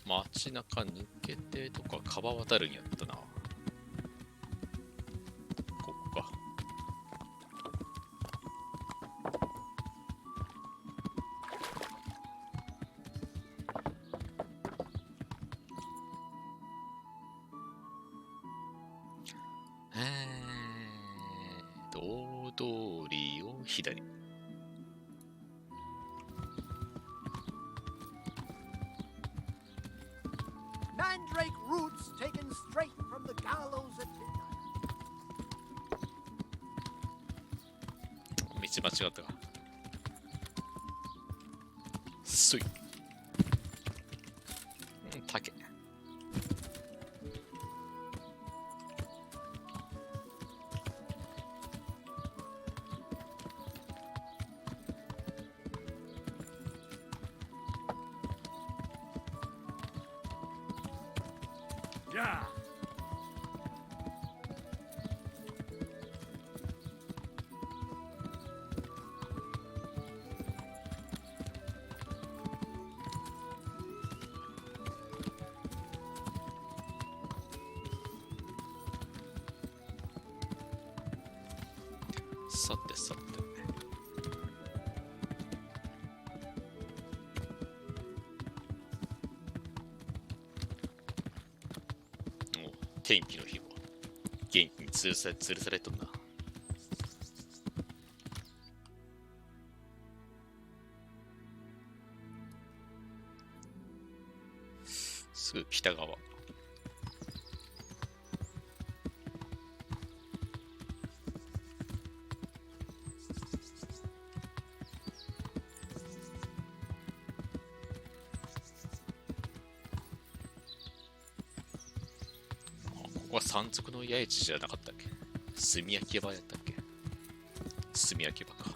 街中抜けてとか川渡るんやったな。ここか。大通りを左。間違ったか。すい。竹。Yeah. さてさて。お、天気の日も元気に吊るされとんな。すぐ北側。ここは山賊の八重地じゃなかったっけ？炭焼き場やったっけ？炭焼き場か。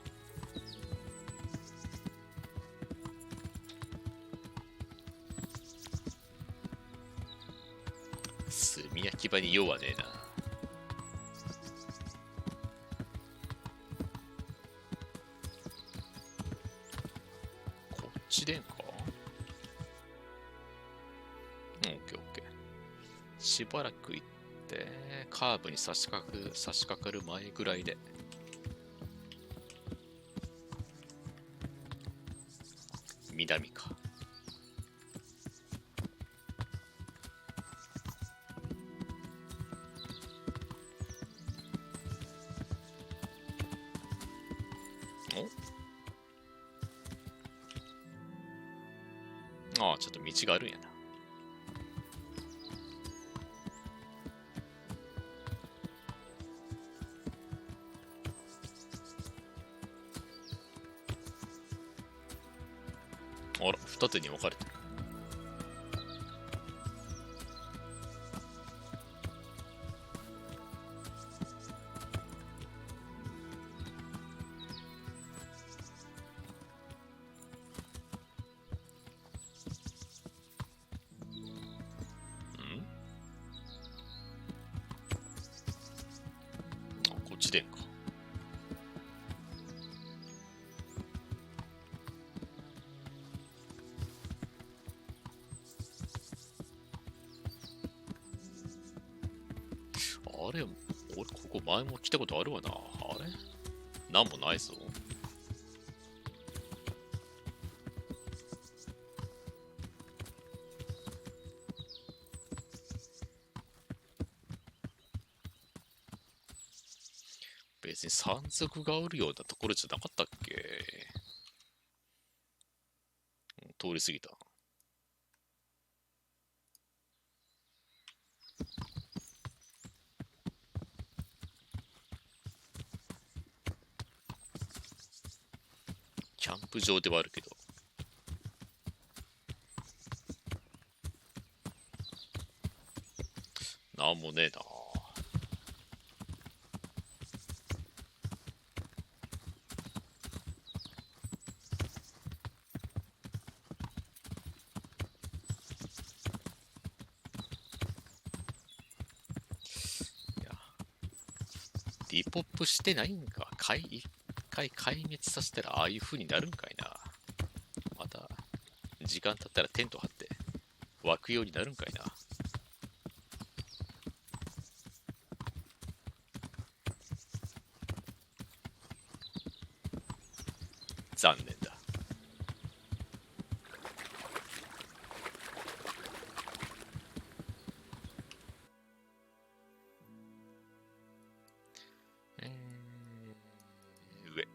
炭焼き場に用はねえな。こっちでんか？オッケーオッケー。しばらく行ってカーブに差し掛かる前ぐらいで。南か。ああ、ちょっと道があるんやな。あら、二手に分かれてる。こっちでんか。あれ、俺ここ前も来たことあるわな。あれなんもないぞ。別に山賊がおるようなところじゃなかったっけ？通り過ぎた。キャンプ場ではあるけど。なんもねえな。リポップしてないんか。一回壊滅させたらああいう風になるんかいな。また時間経ったらテント張って湧くようになるんかいな。残念だ。上。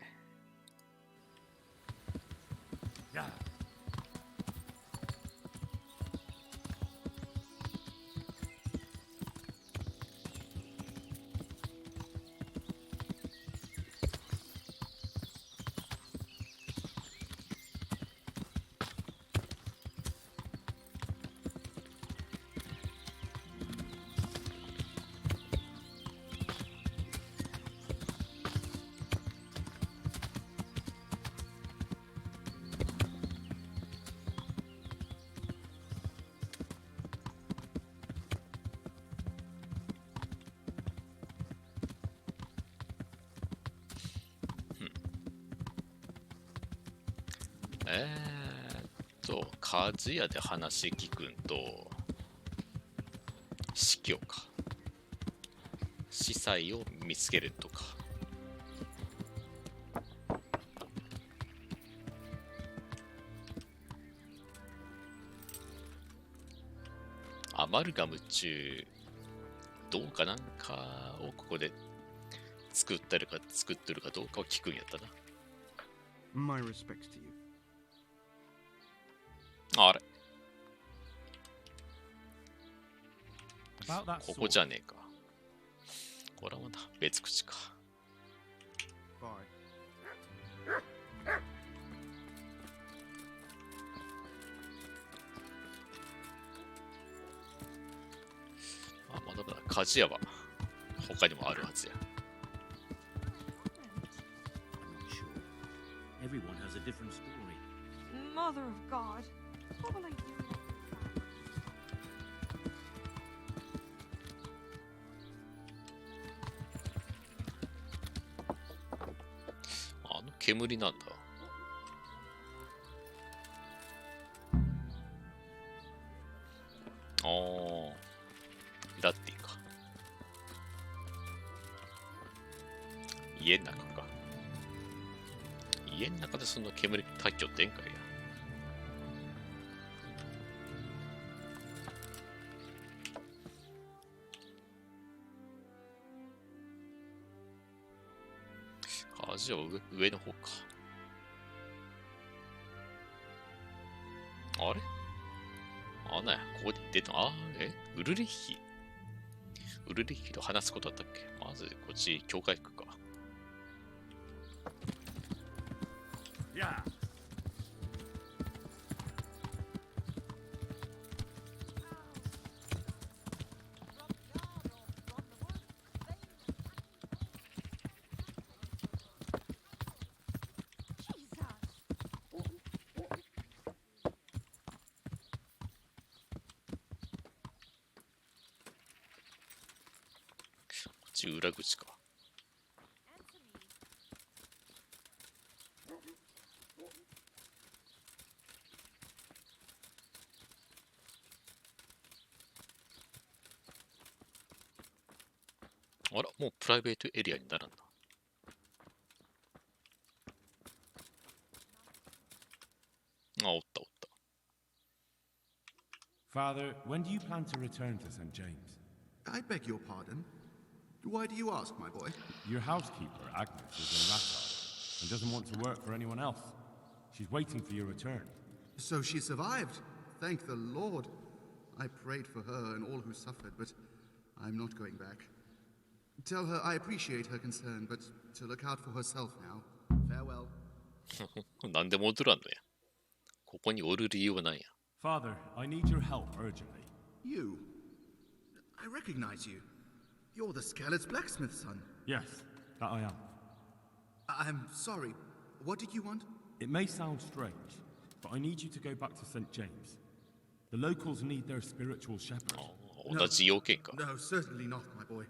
鍛冶屋で話聞くんと、司教か。司祭を見つけるとか。アマルガム中、どうかなんかをここで作ってるかどうかを聞くんやったな。My respects to you. あれ About that ここじゃねえか。これはまた別口か。Bye. あ、まだまだ鍛冶屋は他にもあるはずや。Everyone has a different story. Mother of God, what will I do? あの煙なんだ。ああ、だっていいか。家の中か。家の中でその煙退去ってんかいや。あ、じゃあ上の方か。あれあ、なんや、ここで出た。ウルリッヒ。ウルリッヒと話すことあったっけ？まず、こっち、教会行くか。裏口か。あら、もうプライベートエリアになるんだ。あ、おったおった。Father, when do you plan to return to St. James? I beg your pardon. Why do you ask, my boy? Your housekeeper, Agnes, is in Rattay and doesn't want to work for anyone else. She's waiting for your return. So she survived. Thank the Lord. I prayed for her and all who suffered, but I'm not going back. Tell her I appreciate her concern, but to look out for herself now. Farewell. なんで戻らんのや。ここにおる理由はないや。Father, I need your help urgently. You? I recognize you. You're the Skalit's blacksmith's son. Yes, that I am. I'm sorry. What did you want? It may sound strange, but I need you to go back to St. James. The locals need their spiritual shepherd. 同じ要件か。No, certainly not, my boy.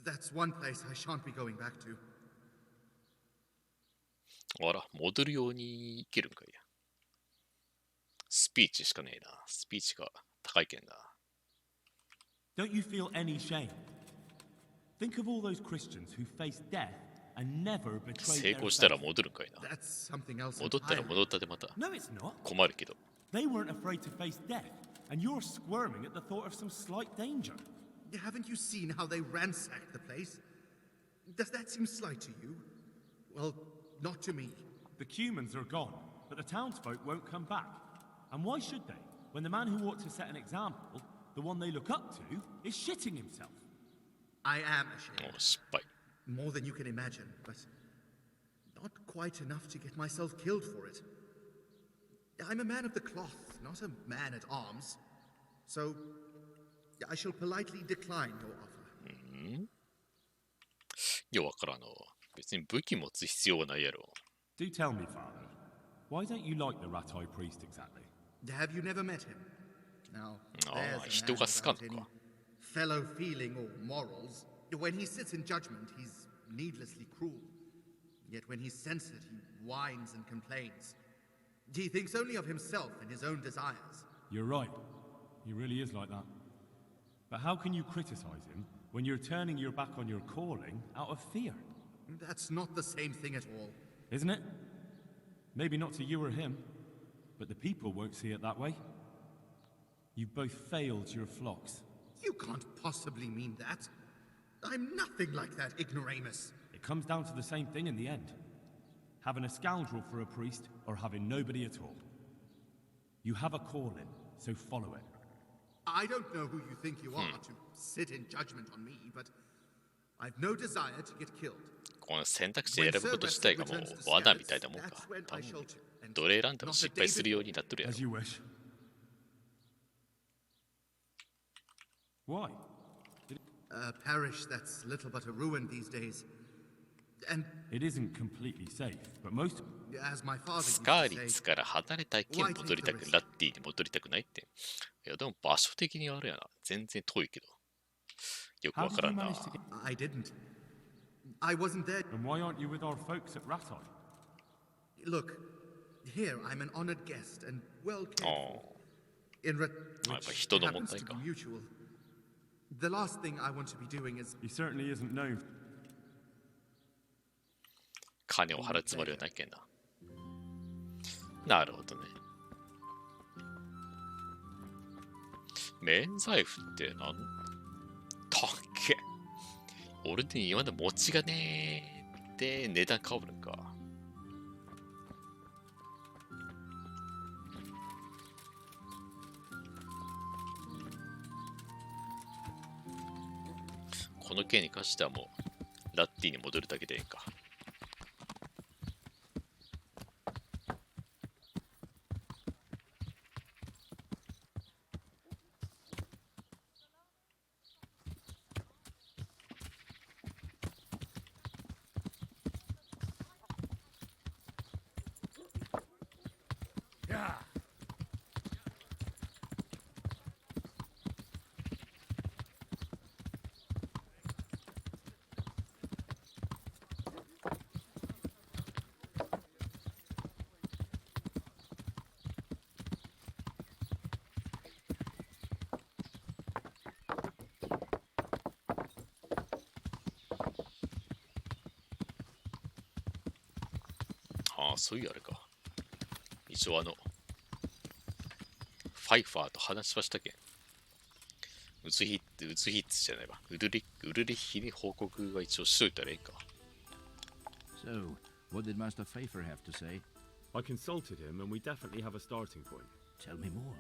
That's one place I shan't be going back to. あら、戻るように行けるんかいや。スピーチしかねえな。スピーチが高いけんな。Don't you feel any shame? Think of all those Christians who faced death and never betrayed 成 their 功したら faith. 戻るんかいな。 That's something else 戻ったら entirely. 戻ったでまた No, it's not. 困るけど。 They weren't afraid to face death, and you're squirming at the thought of some slight danger. Haven't you seen how they ransacked the place? Does that seem slight to you? Well, not to me. The Cumans are gone, but the townsfolk won't come back. And why should they, when the man who ought to set an example, the one they look up to, is shitting himself? I am ashamed. 失敗。 More than you can imagine, but not quite enough to get myself killed for it. I'm a man of the cloth, not a man at arms. So, I shall politely decline your offer. ようわからんの。別に武器持つ必要はないやろ。Do tell me, Father, why don't you like the Rattay priest exactly? Have you never met him? Now, あ there's あ、 a 人 man が好かん without の any か。 fellow feeling or morals. When he sits in judgment, he's needlessly cruel. Yet when he's censored, he whines and complains. He thinks only of himself and his own desires. You're right. He really is like that. But how can you criticize him when you're turning your back on your calling out of fear? That's not the same thing at all. Isn't it? Maybe not to you or him, but the people won't see it that way. You've both failed your flocks. You can't possibly mean that. I'm nothing like that ignoramus. It comes down to the same thing in the end. Having a scoundrel for a priest or having nobody at all. You have a calling, so follow it. I don't know who you think you are to sit in judgment on me, but I've no desire to get killed. この選択肢選ぶこと自体がもう罠みたいなもんか。多分どれ選んでも失敗するようになっとるやろ。As you wish. Why? A parish that's little but a ruin these days. And it isn't completely safe, but most as my father スカーリッツから離れたいけん戻りたくラッティに戻りたくないって。いやでも場所的にあるやな。全然遠いけど。よくわからんな。I didn't. I wasn't there. And why aren't you with our folks at Ratai? Look, here I'm an honored guest and well cared for. In which happens to be mutual. The last thing I want to be doing is. He certainly isn't known. 金を払うつもりはないけんな。なるほどね。免罪符ってなんたっけ俺で今まで持ちがねーって値段変わるんか。この件に関してはもうラッティに戻るだけでいいか。ああ、そういうあれか。一応ファイファーと話しましたけん。ウツヒッツじゃないわ。ウルリッヒに報告は一応しといたらいいか。So, what did Master Pfeiffer have to say? I consulted him and we definitely have a starting point. Tell me more.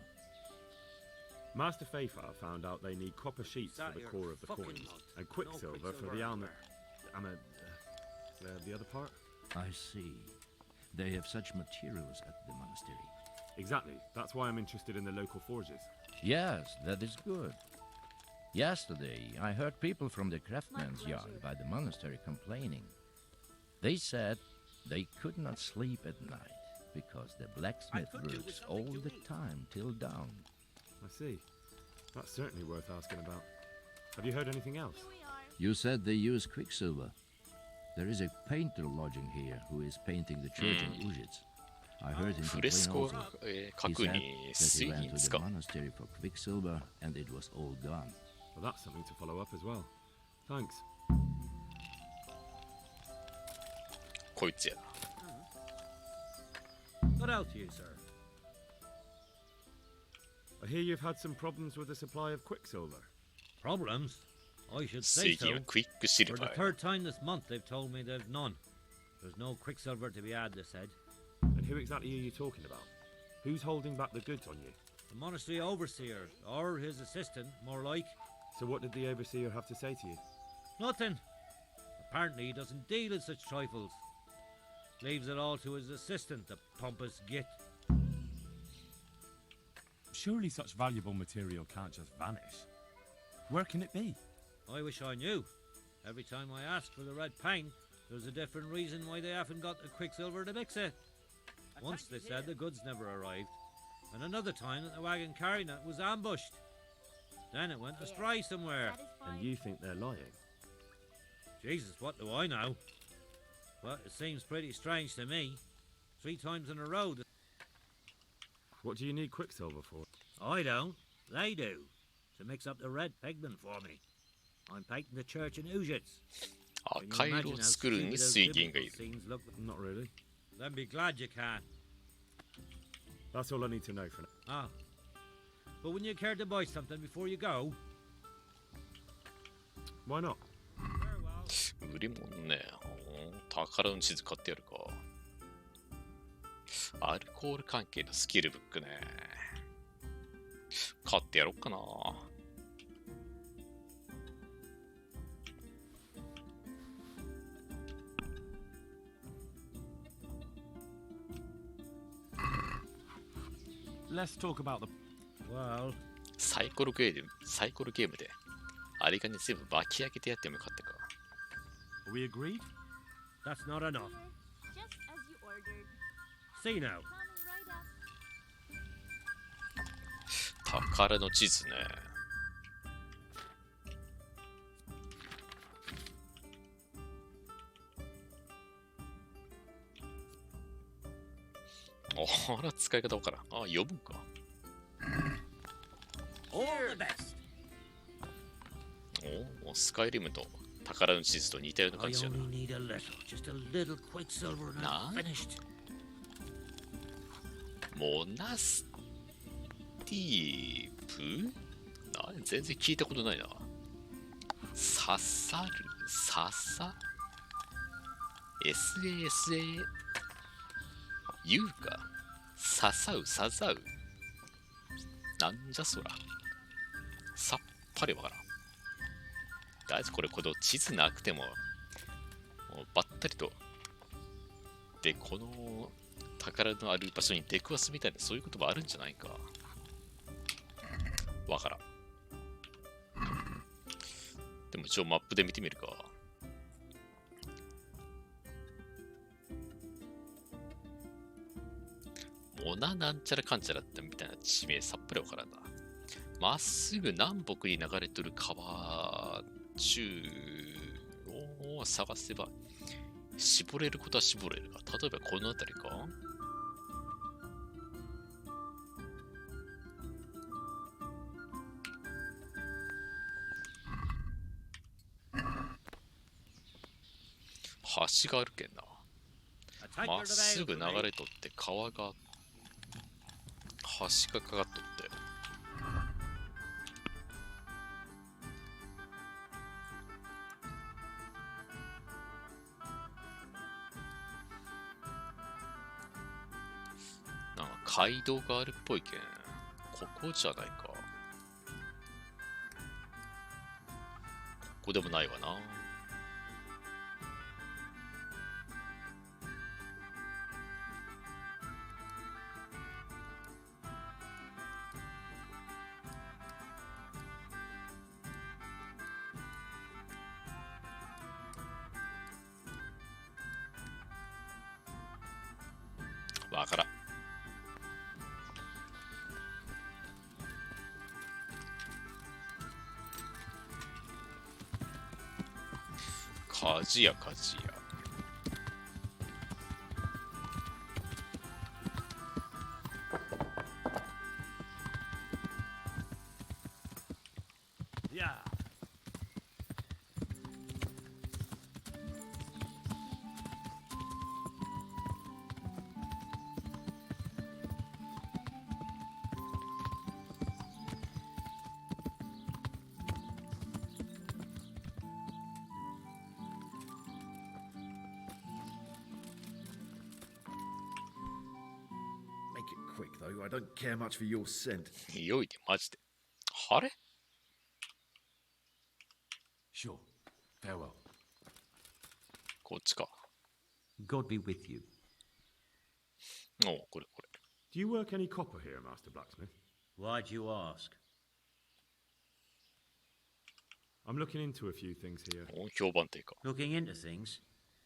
Master Pfeiffer found out they need copper sheets for the core of the coins and quicksilver for the the other part? I see. They have such materials at the monastery. Exactly. That's why I'm interested in the local forges. Yes, that is good. Yesterday, I heard people from the craftsman's yard by the monastery complaining. They said they could not sleep at night because the blacksmith works all the time till dawn. I see. That's certainly worth asking about. Have you heard anything else? You said they use quicksilver. There is a painter lodging here who is painting the church in Ujits. I heard him complain also. He said that he went to the monastery for quicksilver and it was all gone. Well, that's something to follow up as well. Thanks. こいつやな。What else you, sir? I hear you've had some problems with the supply of quicksilver. Problems? I should say so. For the third time this month they've told me they've none. There's no quicksilver to be had, they said. And who exactly are you talking about? Who's holding back the goods on you? The monastery overseer, or his assistant, more like. So what did the overseer have to say to you? Nothing. Apparently he doesn't deal in such trifles. Leaves it all to his assistant, the pompous git. Surely such valuable material can't just vanish. Where can it be? I wish I knew. Every time I ask for the red paint, there's a different reason why they haven't got the quicksilver to mix it. Once they said the goods never arrived, and another time that the wagon carrying it was ambushed. Then it went astray somewhere. And you think they're lying? Jesus, what do I know? But it seems pretty strange to me. 3 times in a row. What do you need quicksilver for? I don't. They do. To mix up the red pigment for me. I'm painting the church in Ujits. 赤色を作るに水銀がいる。 Not really. Then be glad you can. That's all I need to know for now. Ah. But wouldn't you care to buy something before you go? Why not? 売り物ね。宝の地図買ってやるか。アルコール関係のスキルブックね。買ってやろっかな。Let's talk about the... Well... サイコロゲームで、あれがね全部巻き上げてやってもよかったか。We agreed? That's not enough. Just as you ordered. See now. 宝の地図ね。あら、使い方わからん。あ、読むんか。お、スカイリムと宝の地図と似たような感じだな。モナスティープ？全然聞いたことないな。刺さる？刺さ？ SASA？ 言うか？刺さう？刺さう？なんじゃそら。さっぱりわからん。だいたいこの地図なくても、もうばったりと。で、この宝のある場所に出くわすみたいな、そういうこともあるんじゃないか。わからん。でも一応マップで見てみるか。モナなんちゃらかんちゃらってみたいな地名さっぱりわからんな。まっすぐ南北に流れてる川中を探せば絞れることは絞れるが、例えばこの辺りか。橋があるけんな。まっすぐ流れとって川が橋がかかっとって。なんか街道があるっぽいけん。ここじゃないか。ここでもないわな。わからん。鍛冶屋鍛冶屋。Quick though, I don't care much for your scent. 匂いでマジで。あれ？ Sure. Farewell. こっちか。God be with you. おう、これこれ。Do you work any copper here, Master Blacksmith? Why'd you ask? I'm looking into a few things here. お、評判低下。Looking into things?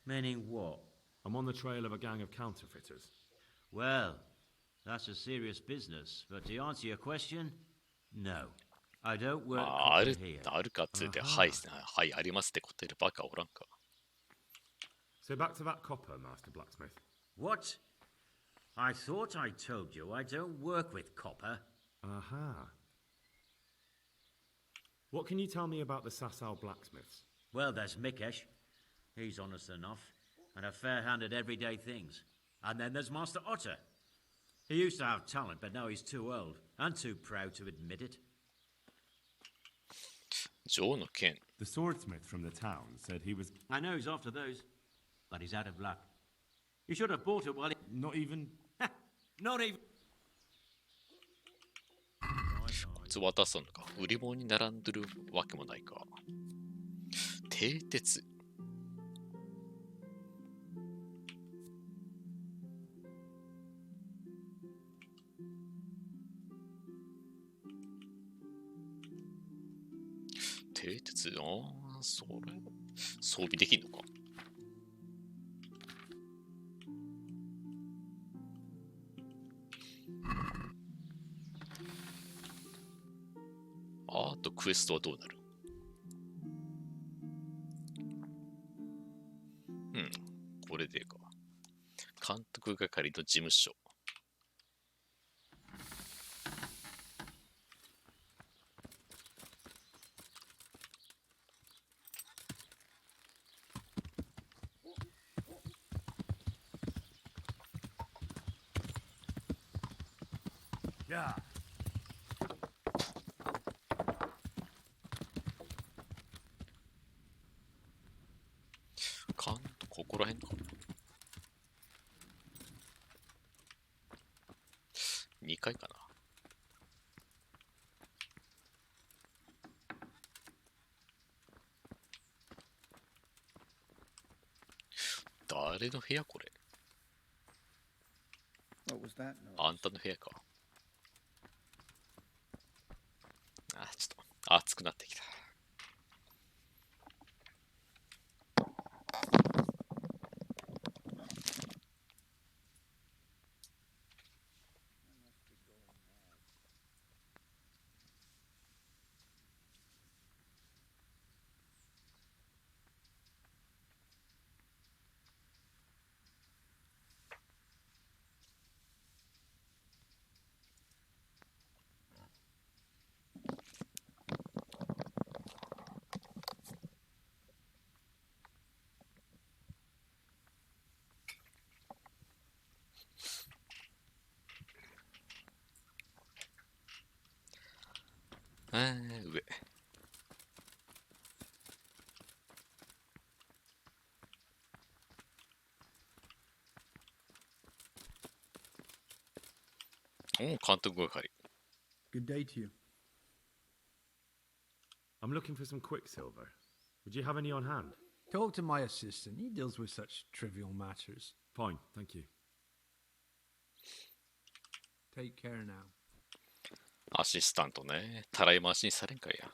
Meaning what? I'm on the trail of a gang of counterfeiters. Well, that's a serious business, but to answer your question, no. I don't work あ copper る here. あるかっつうて、はい、はい、ありますって答えるバカおらんか。So back to that copper, Master Blacksmith. What? I thought I told you I don't work with copper. Aha. What can you tell me about the Sasau blacksmiths? Well, there's Mikesh. He's honest enough, and a fair hand at everyday things. And then there's Master Otter. He used to have talent, but now he's too old, and too proud to admit it. ジョーの剣。 The swordsmith from the town said he was... I know he's after those, but he's out of luck. You should have bought it while he... Not even... Not even... こいつ渡すのか。売り物に並んでるわけもないか。蹄鉄。蹄鉄、ああ、それ、装備できんのか。あとクエストはどうなる？うん、これでか。監督係の事務所。Yeah. ここら辺かな。2階かな。誰の部屋これ？ What was that noise? あんたの部屋か。あ、ちょっと暑くなってきた。上。おお、監督係。Good day to you. I'm looking for some quicksilver. Would you have any on hand? Talk to my assistant. He deals with such trivial matters. Fine, thank you. Take care now. アシスタントね。たらい回しにされんかいや。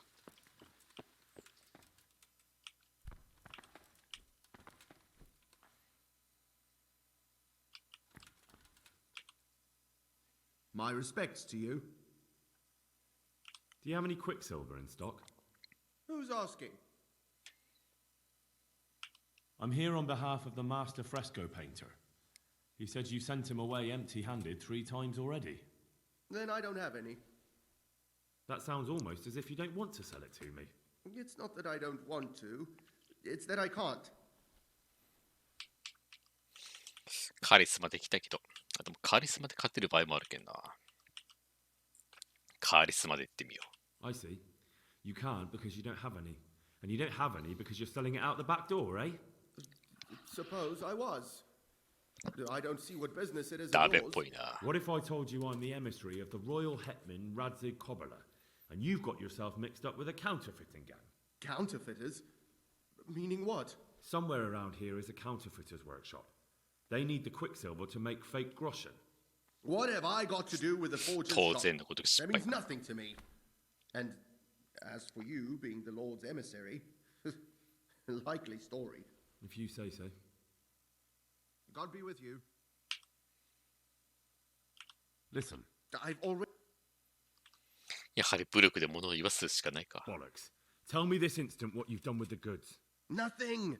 My respects to you. Do you have any quicksilver in stock? Who's asking? I'm here on behalf of the master fresco painter. He said you sent him away empty-handed 3 times already. Then I don't have any. That sounds almost as if you don't want to sell it to me. It's not that I don't want to. It's that I can't. カリスマできたけど。あ、でもカリスマで勝てる場合もあるけんな。カリスマで言ってみよう。I see. You can't because you don't have any. And you don't have any because you're selling it out the back door, eh? Suppose I was. I don't see what business it is of yours. What if I told you I'm the emissary of the royal hetman Radzig Kobyla, and you've got yourself mixed up with a counterfeiting gang? Counterfeiters? Meaning what? Somewhere around here is a counterfeiter's workshop. They need the quicksilver to make fake groschen. What have I got to do with the forged shop? That means nothing to me. And as for you being the Lord's emissary, likely story. If you say so. God be with you. Listen. I've already... やはり武力で物を言わすしかないか。 Bollocks. Tell me this instant what you've done with the goods. Nothing.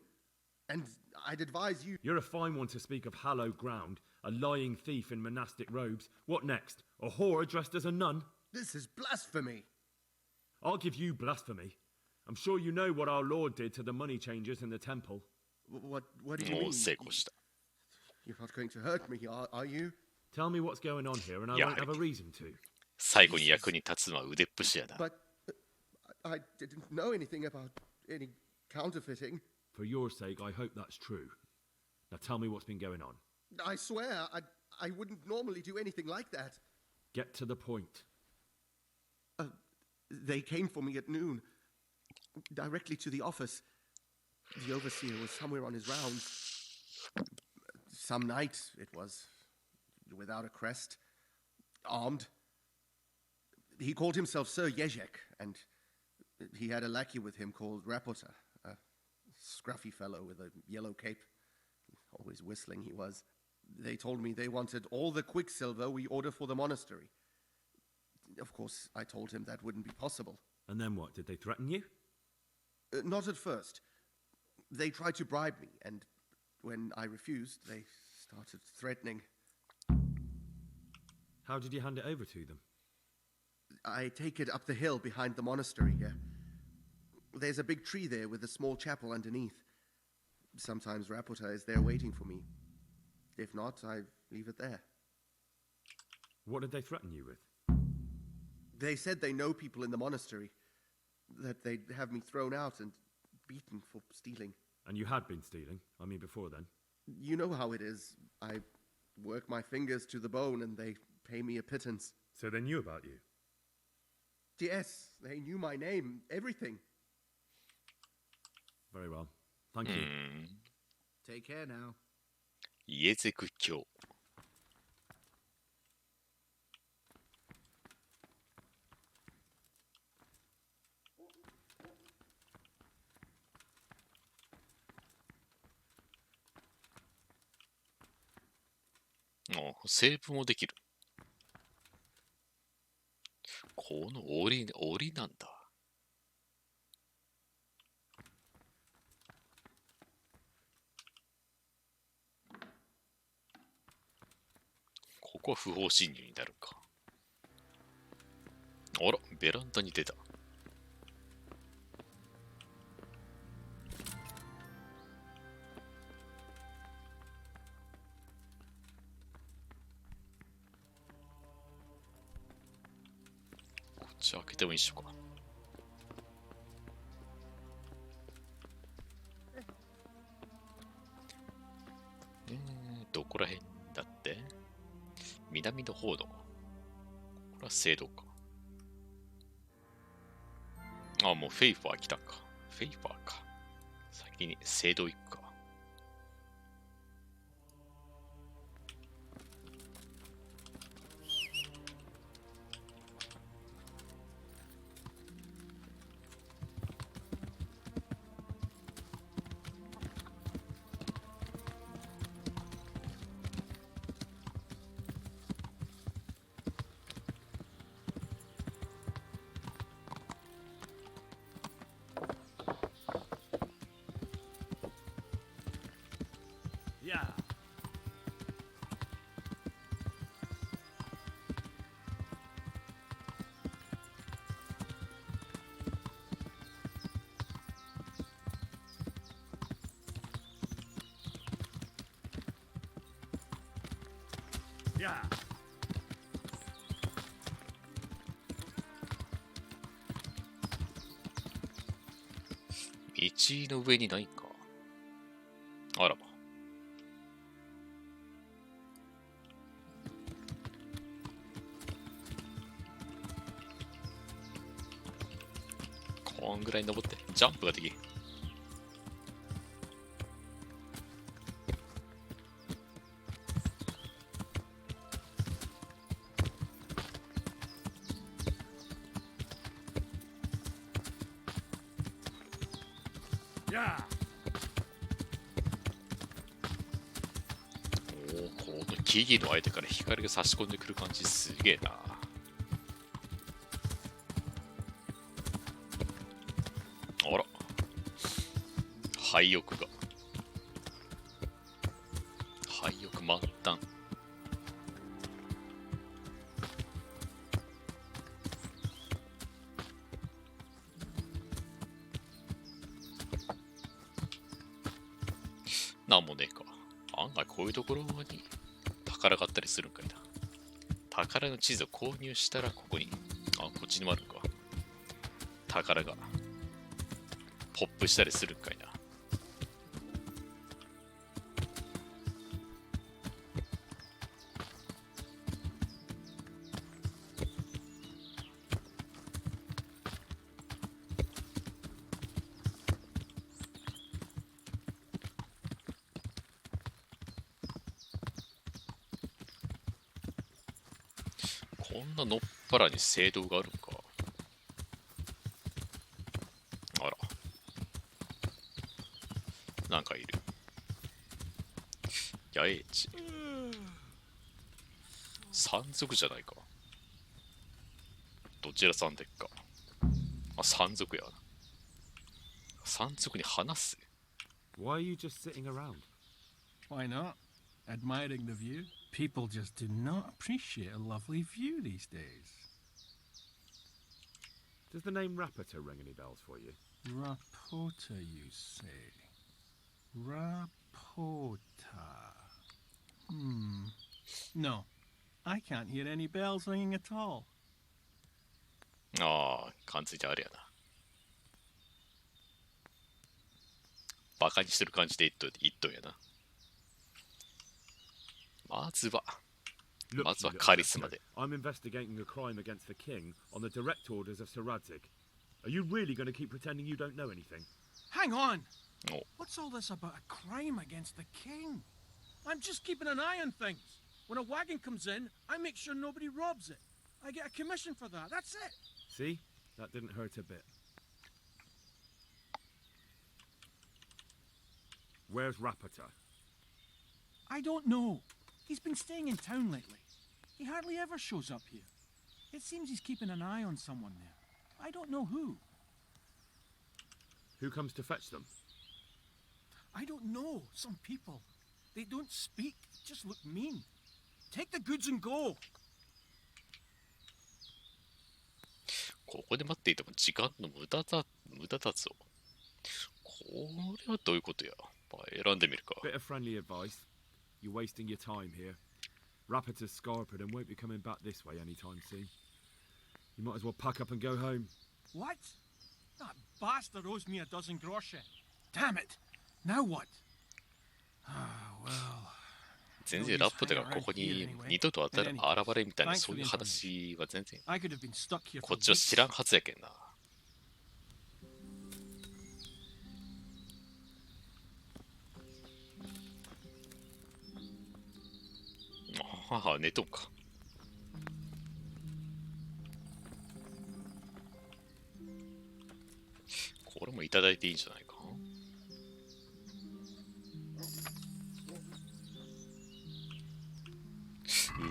And I'd advise you. You're a fine one to speak of hallowed ground, a lying thief in monastic robes. What next? A whore dressed as a nun? This is blasphemy. I'll give you blasphemy. I'm sure you know what our Lord did to the money changers in the temple. What do you mean? You're not going to hurt me, are you? Tell me what's going on here and I won't have a reason to. 最後に役に立つのは腕っぷしやな。But I didn't know anything about any counterfeiting. For your sake, I hope that's true. Now tell me what's been going on. I swear, I wouldn't normally do anything like that. Get to the point. They came for me at noon, directly to the office. The overseer was somewhere on his rounds. Some night, it was, without a crest, armed. He called himself Sir Jezek, and he had a lackey with him called Rapota, a scruffy fellow with a yellow cape. Always whistling he was. They told me they wanted all the quicksilver we order for the monastery. Of course, I told him that wouldn't be possible. And then what? Did they threaten you? Not at first. They tried to bribe me, and when I refused, they started threatening. How did you hand it over to them? I take it up the hill behind the monastery here. There's a big tree there with a small chapel underneath. Sometimes Rapota is there waiting for me. If not, I leave it there. What did they threaten you with? They said they know people in the monastery, that they'd have me thrown out and beaten for stealing. And you had been stealing? I mean, before then? You know how it is. I work my fingers to the bone and they pay me a pittance. So they knew about you? Yes, they knew my name, everything. Very well. Thank you. Take care now. イエゼク教。セーブもできる。この檻なんだ。ここは不法侵入になるか。あら、ベランダに出た。こっち開けても一緒か。どこら辺だって？南の方の。これは聖堂か。あ、もうフェイファー来たか。フェイファーか。先に聖堂行くか。道の上にないか。あらば。こんぐらい登ってジャンプができる。木々の間から光が差し込んでくる感じすげえな。あら、廃屋が。廃屋満タン。なんもねえか。案外こういうところに宝があったりするんかいな。宝の地図を購入したらここに、あ、こっちにもあるんか。宝がポップしたりするんかいな。こんなのっぱらに聖堂があるんか。あら。なんかいる。野営地。山賊じゃないか。どちらさんでっか。あ、山賊やな。山賊に話す。 Why are you just sitting around? Why not? Admiring the view? People just do not appreciate a lovely view these days. Does the name Rapita ring any bells for you? Rapota, you say? Rapota. No, I can't hear any bells ringing at all. ああ、感じてあれやな。バカにしてる感じで言っとんやな。まずはカリスマで。I'm investigating a crime against the king on the direct orders of Sir Radzig. Are you really going to keep pretending you don't know anything? Hang on! Oh. What's all this about a crime against the king? I'm just keeping an eye on things. When a wagon comes in, I make sure nobody robs it. I get a commission for that. That's it. See? That didn't hurt a bit. Where's Rapita? I don't know. He's been staying in town lately. He hardly ever shows up here. It seems he's keeping an eye on someone there. I don't know who. Who comes to fetch them? I don't know. Some people. They don't speak, just look mean. Take the goods and go. ここで待っていても時間の無駄だぞ。これはどういうことや。まあ、選んでみるか。Bit of friendly advice. You're wasting your time here. Rapita's scarpered and won't be coming back this way anytime soon. You might as well pack up and go home. What? That bastard owes me a dozen groschen. Damn it. Now what? Well. 全然ラップテがここに二度と現れみたいなそういう話は全然こっちは知らんはずやけんな。ああ、寝とんか。これもいただいていいんじゃないか。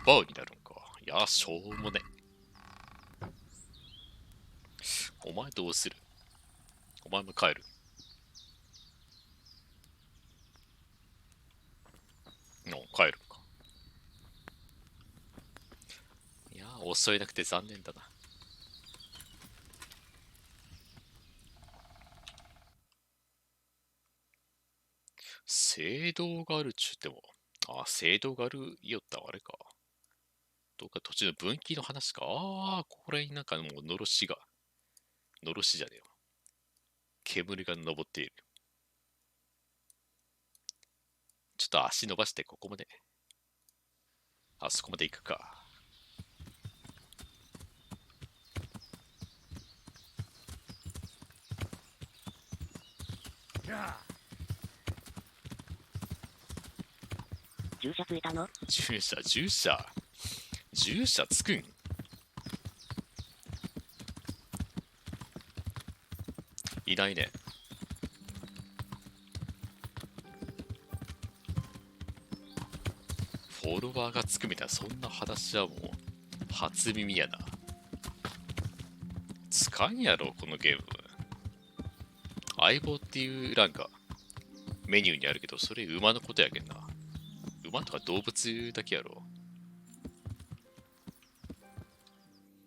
奪うになるんか。いや、しょうもね。お前どうする？お前も帰る。帰るか。いや、襲えなくて残念だな。聖堂があるっちゅっても、ああ、聖堂があるよったあれか。どうか途中の分岐の話か。ああ、これになんかもうのろしじゃねえわ。煙が昇っている。ちょっと足伸ばしてここまで。あそこまで行くか。駐車ついたの？駐車つくん？いないね。フォロワーがつくみたいなそんな話はもう初耳やな。つかんやろこのゲーム。相棒っていう欄がメニューにあるけどそれ馬のことやけんな。馬とか動物だけやろ。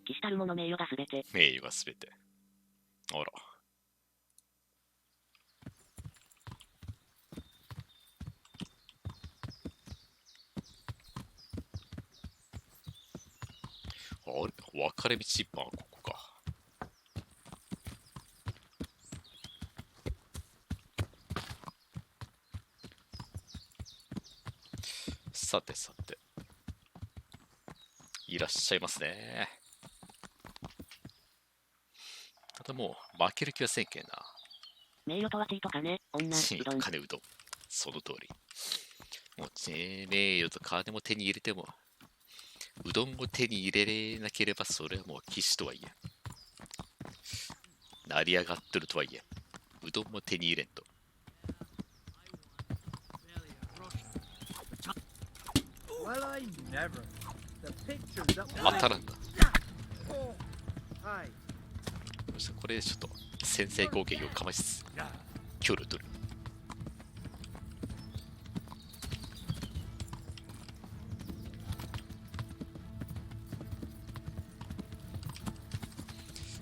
騎士たる者名誉がすべて。名誉がすべて。あら。あれ、分かれ道一本はここか。さてさて。いらっしゃいますね。ただもう負ける気はせんけんな。名誉とは地位と金、女、地位うどん。金うどん。その通り。もう名誉と金も手に入れても、うどんも手に入れなければそれはもう騎士とはいえ。成り上がってるとはいえ。うどんも手に入れんと。Well, I never. The pictures that 当たらんだ。 Oh, hi. そしてこれでちょっと先制攻撃をかましつつ、距離を取る。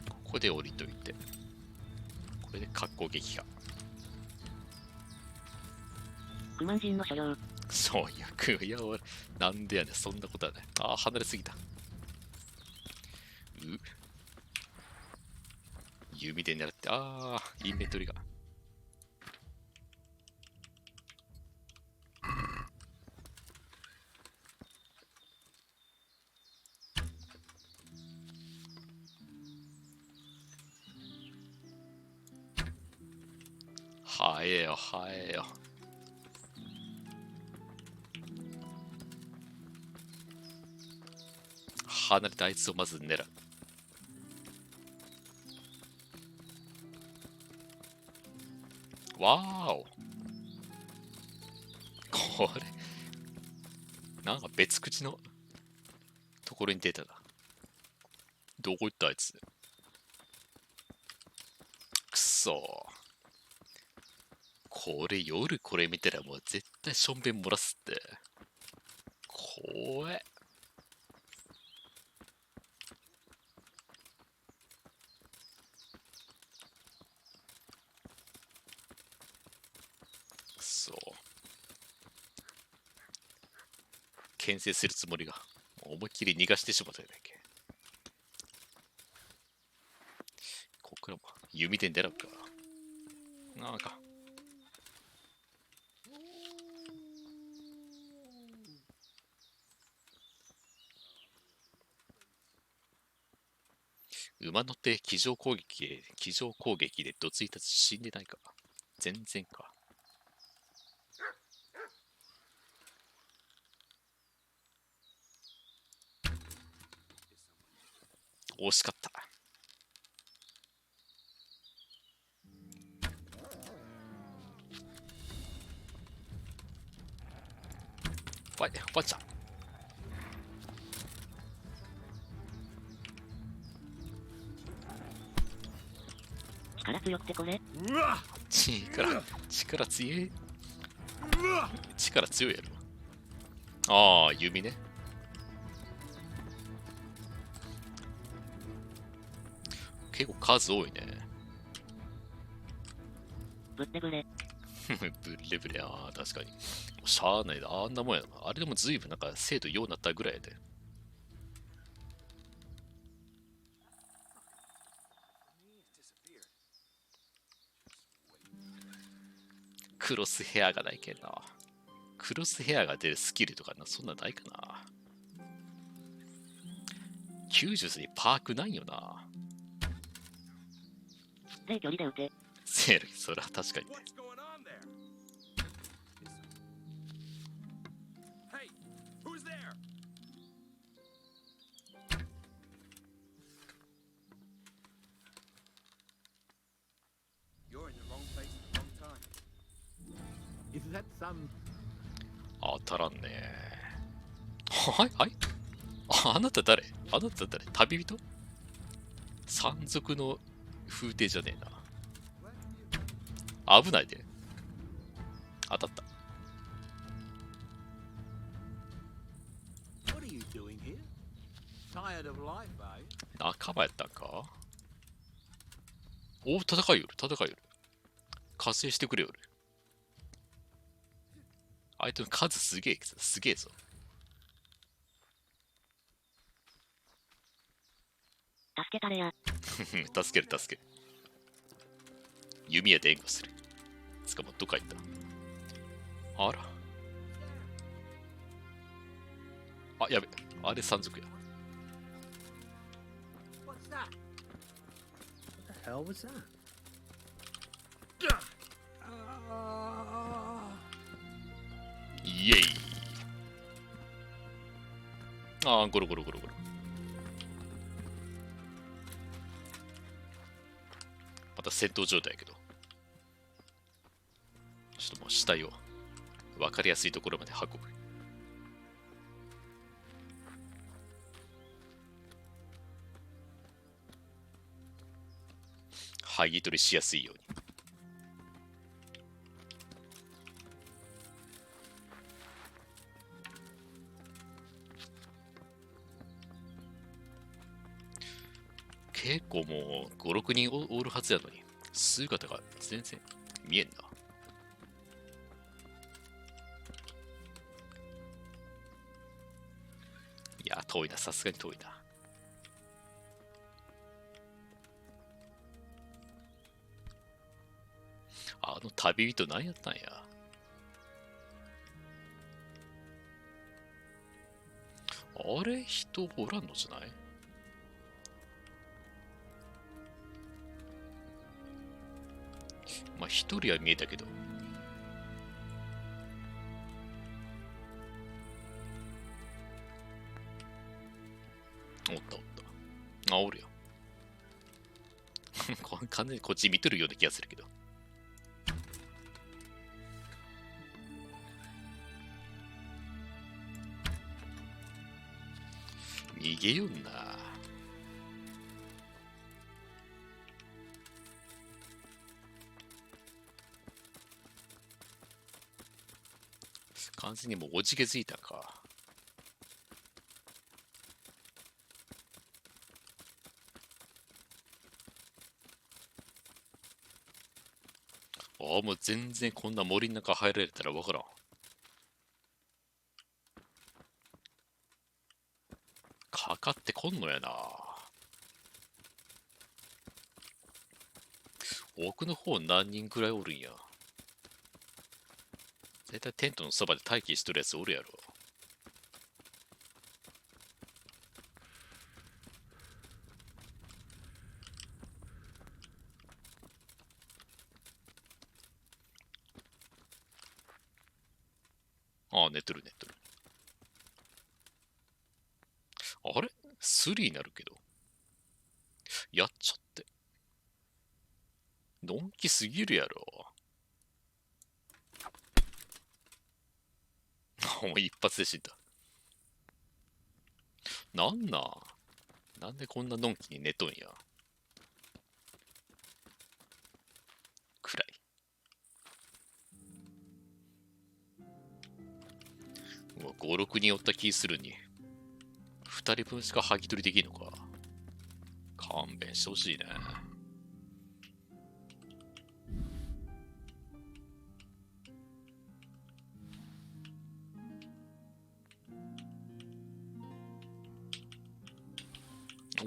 ここで降りといて、これで格好撃破。不満人の所領。そういう、いや、俺、なんでやねん、そんなことはない。ああ、離れすぎた。弓で狙って、ああ、インベントリが。はえよ、はえよ。離れたあいつをまず狙う。わーお。これ、なんか別口のところに出たな。どこ行ったあいつ。くそー。これ夜これ見たらもう絶対しょんべん漏らすって。怖え。くそ。牽制するつもりが思いっきり逃がしてしまったやないけ。ここからも弓で狙うか。なんか。馬乗って机上攻撃でどついたつ死んでないか。全然か。惜しかった。わっちゃん。力強くてこれ。力強い。力強いやろ。ああ、弓ね。結構数多いね。ブッレブレ。ブッレブレ、ああ、確かに。しゃあないな、あんなもんやな。あれでも随分なんか精度ようなったぐらいやで。クロスヘアがないけんな。クロスヘアが出るスキルとかな、そんなないかな。90にパークないよな。低距離で撃て。それは確かにね。当たらんね。はいはい。あなた誰？あなた誰？旅人？山賊の風景じゃねえな。危ないで。当たった。tired of life, are you? 仲間やったんか。おお、戦いよる、戦いよる。加勢してくれよる。相手の数すげえ、すげえぞ。助けたれや。助ける、助ける。弓矢で援護する。つかもどっか行った。あら。あ、やべ。あれ山賊や。What's that? What the hell was that? イエイ。ああ、ゴロゴロゴロゴロ。また戦闘状態やけど。ちょっともう死体を分かりやすいところまで運ぶ。剥ぎ取りしやすいように。結構もう5、6人おるはずやのに、姿が全然見えんな。いや、遠いな、さすがに遠いな。あの旅人何やったんや。あれ、人おらんのじゃない？まあ、一人は見えたけど。おったおった。あ、おるよ。完全にこっち見とるような気がするけど。逃げよんな。完全にもうおじけづいたんか。ああ、もう全然こんな森の中入られたらわからん。かかってこんのやな。奥の方何人くらいおるんや。絶対テントのそばで待機しとるやつおるやろ。ああ、寝とる寝とる。あれ ?3 になるけど。やっちゃって。のんきすぎるやろ。もう一発で死んだ。なんでこんなのんきに寝とんや。くらい。うわ、5、6人おった気するに。2人分しか剥ぎ取りできんのか。勘弁してほしいね。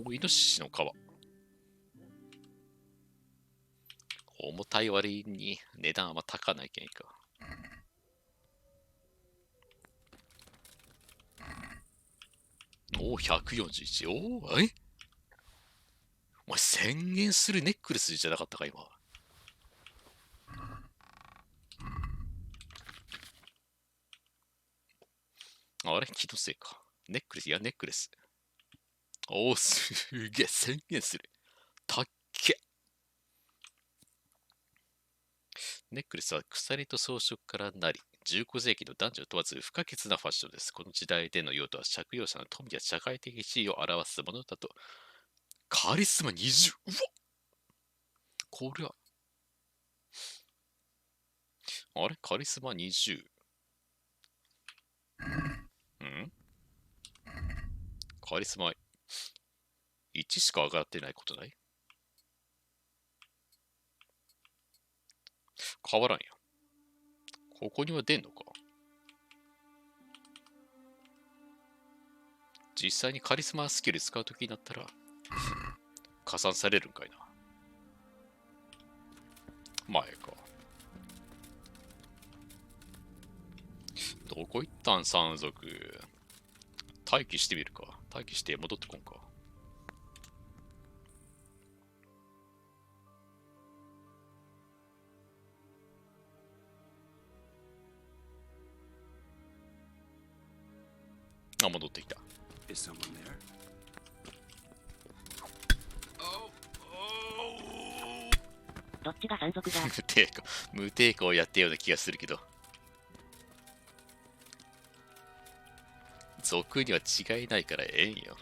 お、イノシシの皮。重たい割に値段あんま高ないけんか。お、141。おお、お前1000円するネックレスじゃなかったか、今。あれ気のせいか。ネックレス、いや、ネックレス。おお、すげえ、1000円する。たっけ。ネックレスは鎖と装飾からなり、15世紀の男女問わず不可欠なファッションです。この時代での用途は着用者の富や社会的地位を表すものだと。カリスマ20。うわこれは。あれカリスマ20。カリスマ1しか上がってないことない？変わらんや。ここには出んのか。実際にカリスマスキル使うときになったら加算されるんかいな。前か。どこ行ったん山賊。待機してみるか。待機して戻ってこんか。あ、戻ってきた。Is someone there? どっちが山賊だ？無抵抗をやったような気がするけど。賊には違いないからええんよ。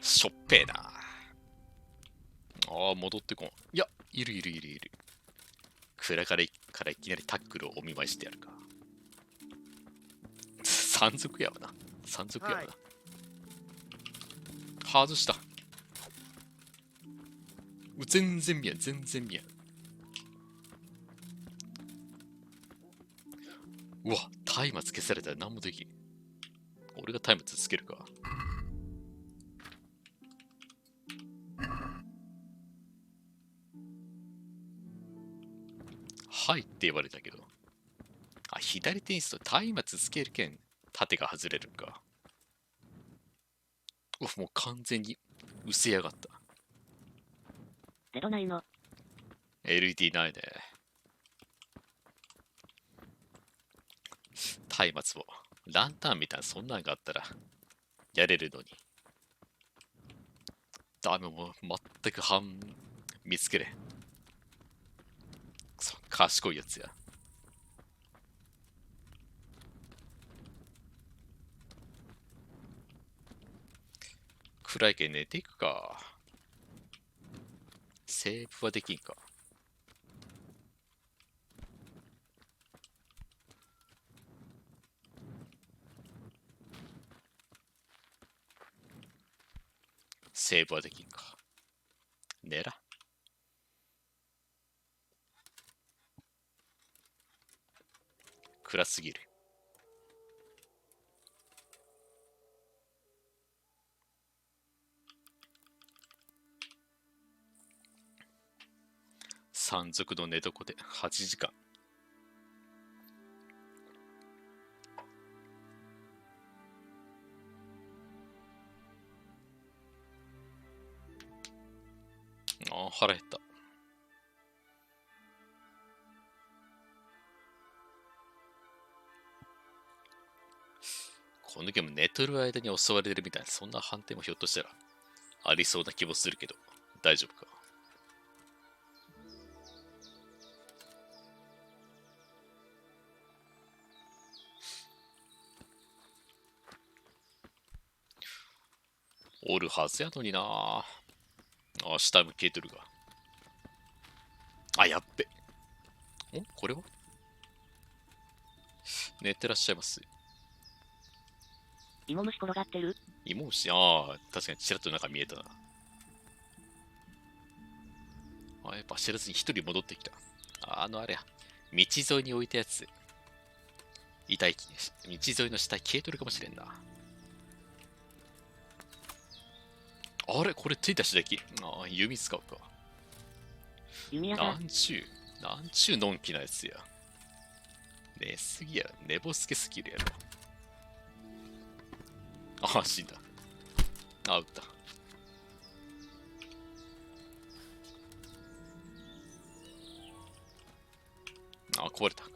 しょっぺーな。ああ、戻ってこん。いや、いる。蔵からいきなりタックルをお見舞いしてやるか。山賊やわな。外した。全然見えん。うわ、松明消されたら何もできん。俺が松明つけるか。はいって言われたけど。あ、左手にすると松明つけるけん、縦が外れるか。もう完全に薄やがった。出どないの？ LED ないね。松明をランタンみたいなそんなんがあったらやれるのに。ダメ、もう全く見つけれ。賢いやつや。暗いけん寝ていくか。セーブはできんか。セーブはできんか。寝ら。暗すぎる。山賊の寝床で8時間。ああ、腹減った。このゲーム寝とる間に襲われるみたいな、そんな判定もひょっとしたらありそうな気もするけど、大丈夫か。おるはずやのにな。あ、下向けとるが。あ、やっべ。これは寝てらっしゃいます。芋虫転がってる？芋虫、ああ、確かにちらっとなんか見えたな。あ、やっぱ知らずに一人戻ってきた。あれや。道沿いに置いたやつ。道沿いの下消えとるかもしれんな。あれこれ手出しだけ。弓使うか。弓矢だ。なんちゅうのんきなやつや。寝すぎや。寝ぼすけすぎるやろ。死んだ。撃った。壊れたか。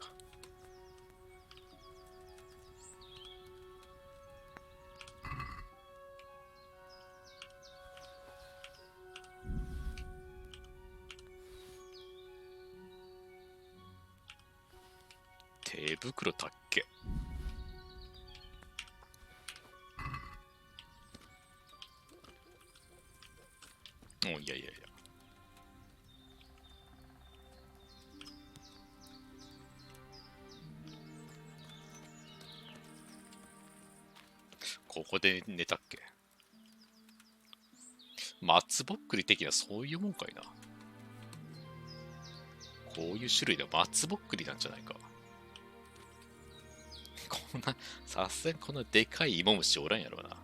手袋たっけ。いや。ここで寝たっけ？松ぼっくり的なそういうもんかいな。こういう種類で松ぼっくりなんじゃないか。こんな、さすがにこのでかい芋虫おらんやろな。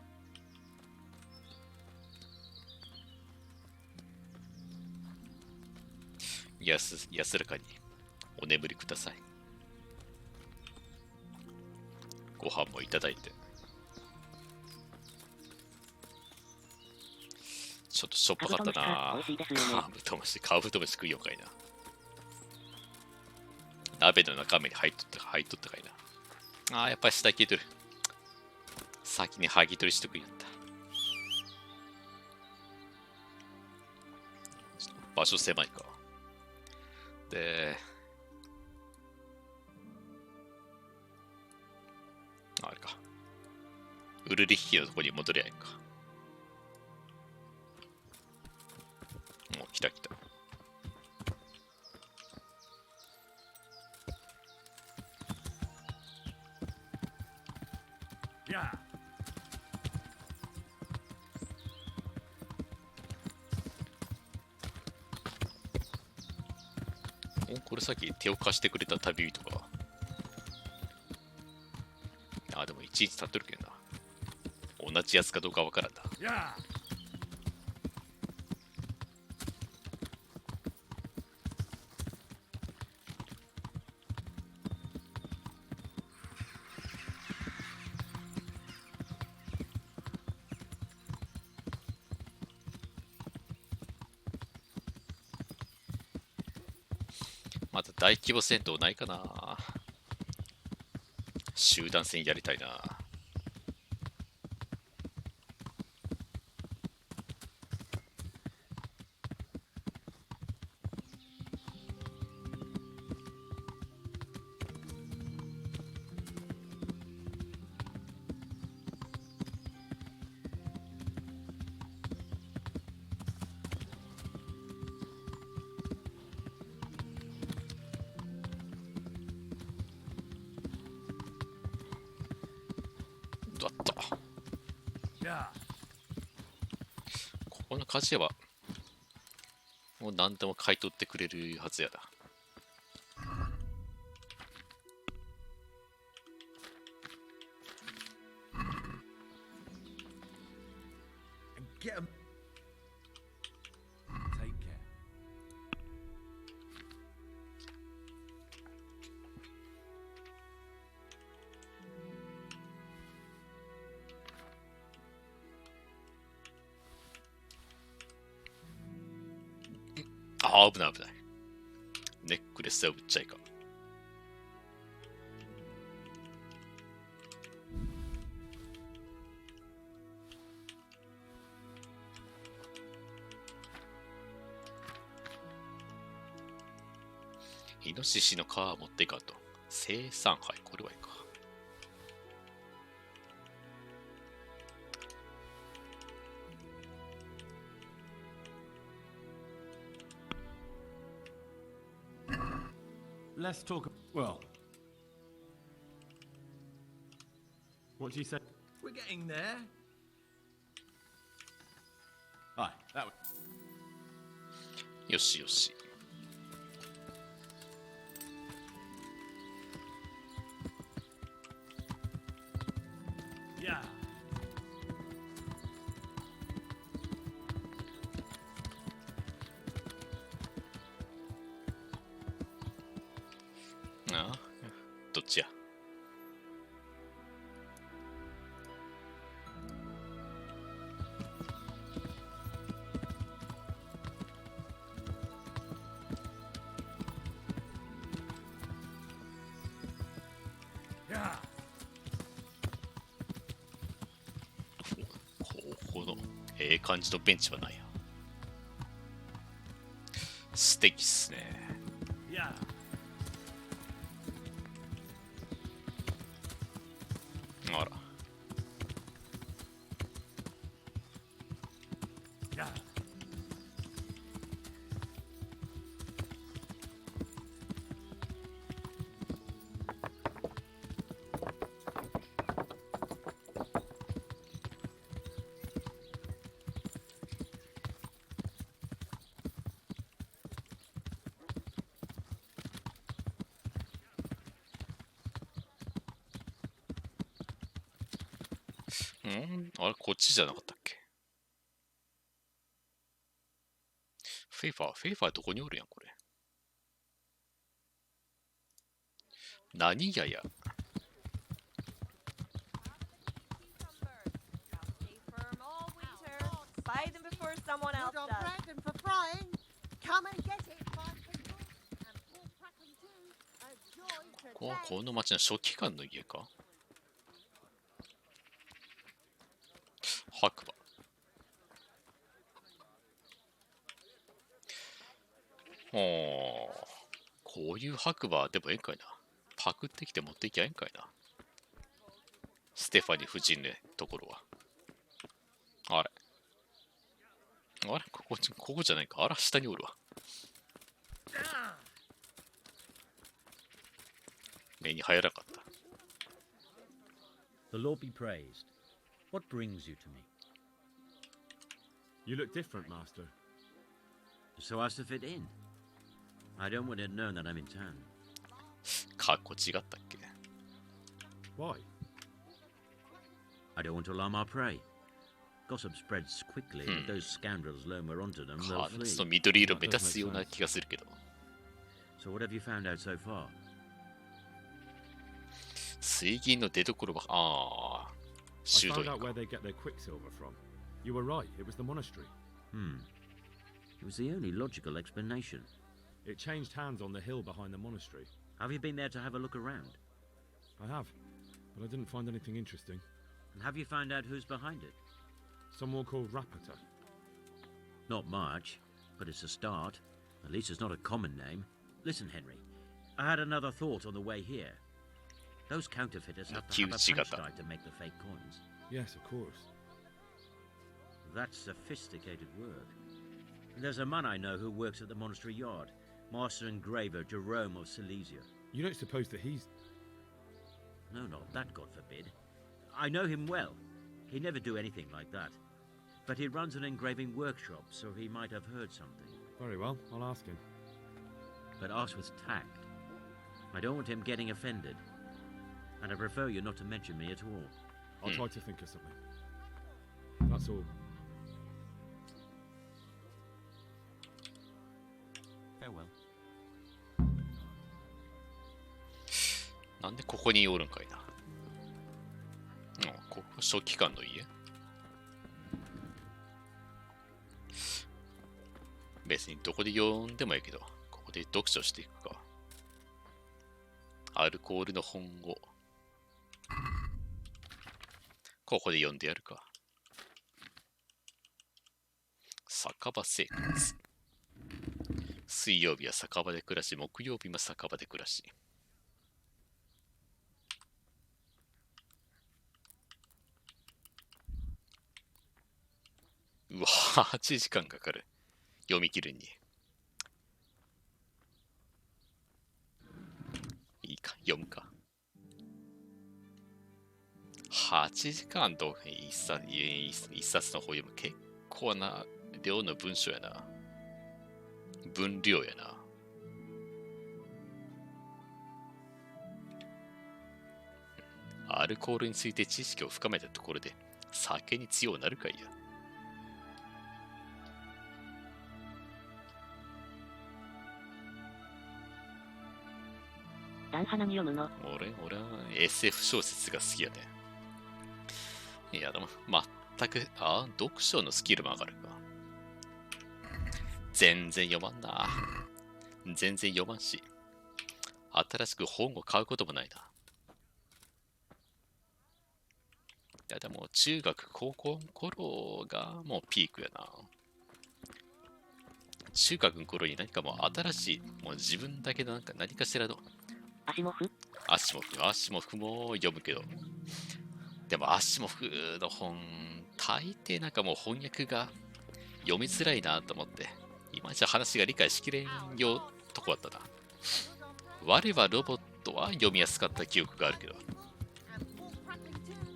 安らかにお眠りください。ご飯もいただいて。ちょっとしょっぱかったな。カブトムシ食いようかいな。鍋の中身に入っとったかいな。あー、やっぱり下消えとる。先に剥ぎ取りしとくんやった。場所狭いか。で、あれか。ウルリッヒのとこに戻りゃいいか。もう来た。これさっき手を貸してくれた旅人か。あ、でもいちいち立ってるけどな。同じやつかどうかわからんな。また大規模戦闘ないかな。集団戦やりたいな。だった。ここの鍛冶屋はもう何でも買い取ってくれるはずやな。Get him. Take care. あ、危ない。ネックレスは売っちゃいかん。イノシシの皮持っていかんと。生産杯、これはいいか。Let's talk. Well, what do you say? We're getting there. Aye, that way. よし。Yeah. ああ、どっちや。この感じのベンチはないや。素敵っすね。Yeah. あら。Yeah. こあれ、こっちじゃなかったっけ？フェイファーどこにおるやん、これ。何やや。Buy them before someone else Good old does. Brandon for frying. Come and get it, my people. And Paul Packham too. A joy to この町の書記官の家か？白馬。こういう白馬でもええんかいな。パクってきて持っていきゃええんかいな。ステファニー夫人のところは。あれここじゃないか。あら、下におるわ。目に入らなかった。The Lord be praised. What brings you to me? You look different, Master. So as to fit in. I don't want it known that I'm in town. かっこ違ったっけ？ Why? I don't want to alarm our prey. Gossip spreads quickly, and if those scoundrels learn we're onto them, they'll カヌ flee. スの緑色目立つような気がするけど。So what have you found out so far? 水銀の出所は、I 修道 found 院 out か。 where they get their quicksilver from. You were right, it was the monastery. It was the only logical explanation. It changed hands on the hill behind the monastery. Have you been there to have a look around? I have, but I didn't find anything interesting. And have you found out who's behind it? Someone called Rapata. Not much, but it's a start. At least it's not a common name. Listen, Henry, I had another thought on the way here. Those counterfeiters have to have a punch die to make the fake coins. Yes, of course. That's sophisticated work. And there's a man I know who works at the monastery yard, Master Engraver Jerome of Silesia. You don't suppose that he's... No, not that, God forbid. I know him well. He'd never do anything like that. But he runs an engraving workshop, so he might have heard something. Very well, I'll ask him. But ask with tact. I don't want him getting offended. And I prefer you not to mention me at all. I'll try to think of something. That's all. Farewell. なんでここにおるんかいな。ここ書記官の家？別にどこで読んでもいいけど、ここで読書していくか。アルコールの本をここで読んでやるか。酒場生活。水曜日は酒場で暮らし、木曜日も酒場で暮らし。うわ、8時間かかる。読み切るに。いいか、読むか。8時間と一冊の本読む。結構な量の文章やな。分量やな。アルコールについて知識を深めたところで酒に強くなるかいや。ダンハナに読むの？俺は SF 小説が好きやね。いやでも全く読書のスキルも上がるか。全然読まんな。全然読まんし、新しく本を買うこともないな。いやでも中学高校の頃がもうピークやな。中学の頃に何かもう新しい、もう自分だけの何かしらのアシモフも読むけど、でもアシモフの本大抵なんかもう翻訳が読みづらいなと思って、今じゃ話が理解しきれんよとこだったな。我はロボットは読みやすかった記憶があるけど、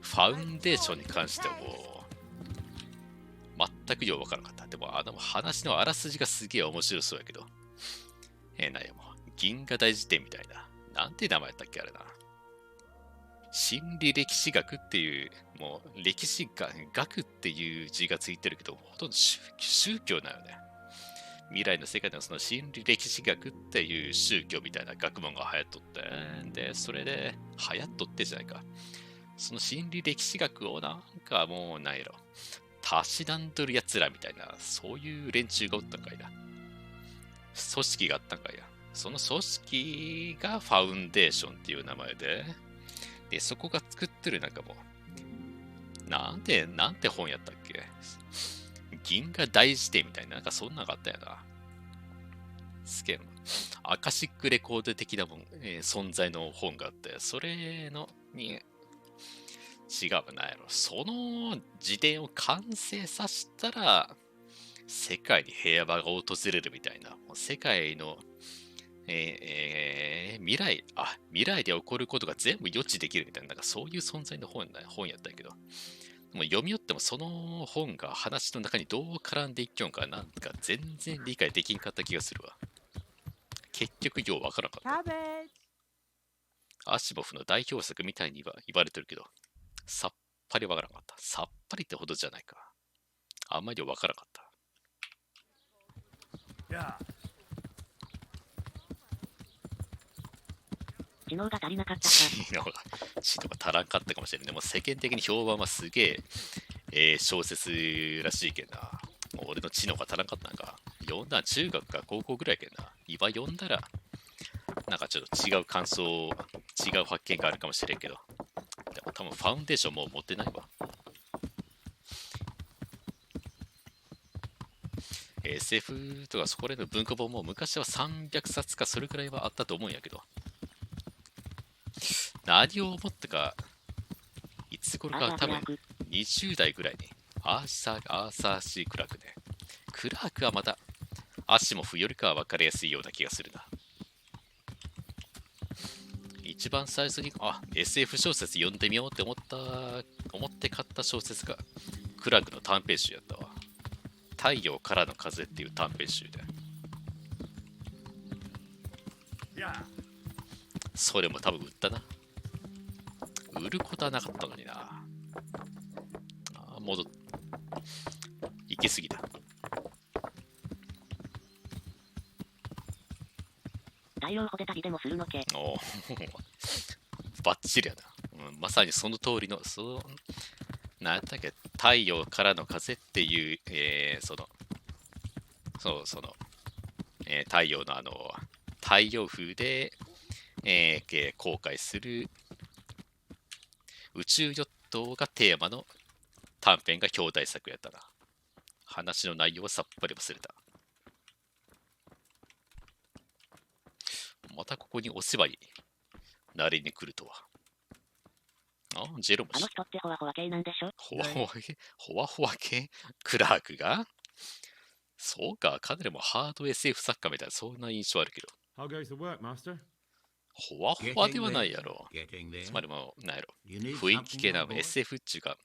ファウンデーションに関してはもう全くよう分からなかった。でも話のあらすじがすげえ面白そうやけど、なんやもう銀河大辞典みたいな、なんて名前やったっけあれな。心理歴史学っていう、もう歴史学っていう字がついてるけど、ほとんど宗教なよね。未来の世界のその心理歴史学っていう宗教みたいな学問が流行っとって、で、それで流行っとってじゃないか。その心理歴史学をなんかもうないやろ。たしなんどるやつらみたいな、そういう連中がおったんかいな。組織があったんかいや。その組織がファウンデーションっていう名前で、で、そこが作ってるなんかもう、なんて本やったっけ？銀河大辞典みたいな、なんかそんなのがあったよな。すげえ。アカシックレコード的なもん、存在の本があって、それのに、違うなやろ。その辞典を完成させたら、世界に平和が訪れるみたいな、もう世界の、未来で起こることが全部予知できるみたいな、なんかそういう存在の本やったんやけど、もう読み寄ってもその本が話の中にどう絡んでいっきょんかなんか全然理解できんかった気がするわ。結局ようわからんかった。アシモフの代表作みたいには言われてるけど、さっぱりわからんかった。さっぱりってほどじゃないか。あんまりわからんかった。知能が足りなかったか。知能が足らんかったかもしれない。でも世間的に評判はすげえ、小説らしいけんな。もう俺の知能が足らんかったんか。読んだん中学か高校ぐらいけんな。今読んだら、なんかちょっと違う感想、違う発見があるかもしれんけど。でも多分ファウンデーションもう持ってないわ。SF とかそこら辺の文庫本も昔は300冊かそれくらいはあったと思うんやけど。何を思ったか、いつ頃か多分20代ぐらいに、アーサーシー・クラークね。クラークはまた、アシモフよりかは分かりやすいような気がするな。一番最初に、SF 小説読んでみようって思って買った小説が、クラークの短編集やったわ。太陽からの風っていう短編集で。それも多分売ったな。売ることはなかったのにな。行き過ぎた。太陽ほでたりでもするのけ。おお、バッチリやな。まさにその通りの、なんだっけ、太陽からの風っていう、太陽の太陽風で、航海する宇宙ヨットがテーマの短編が表題作やったな。話の内容はさっぱり忘れた。またここにお芝居慣れに来るとは。ジェロム氏。あの人ってホワホワ系なんでしょ？ホワホワ系クラークがそうか、かなりもハード SF 作家みたいな、そんな印象あるけど。How goes the work, master? ホワホワではないやろ。つまりもう、なんやろ。雰囲気系な SF っていうか、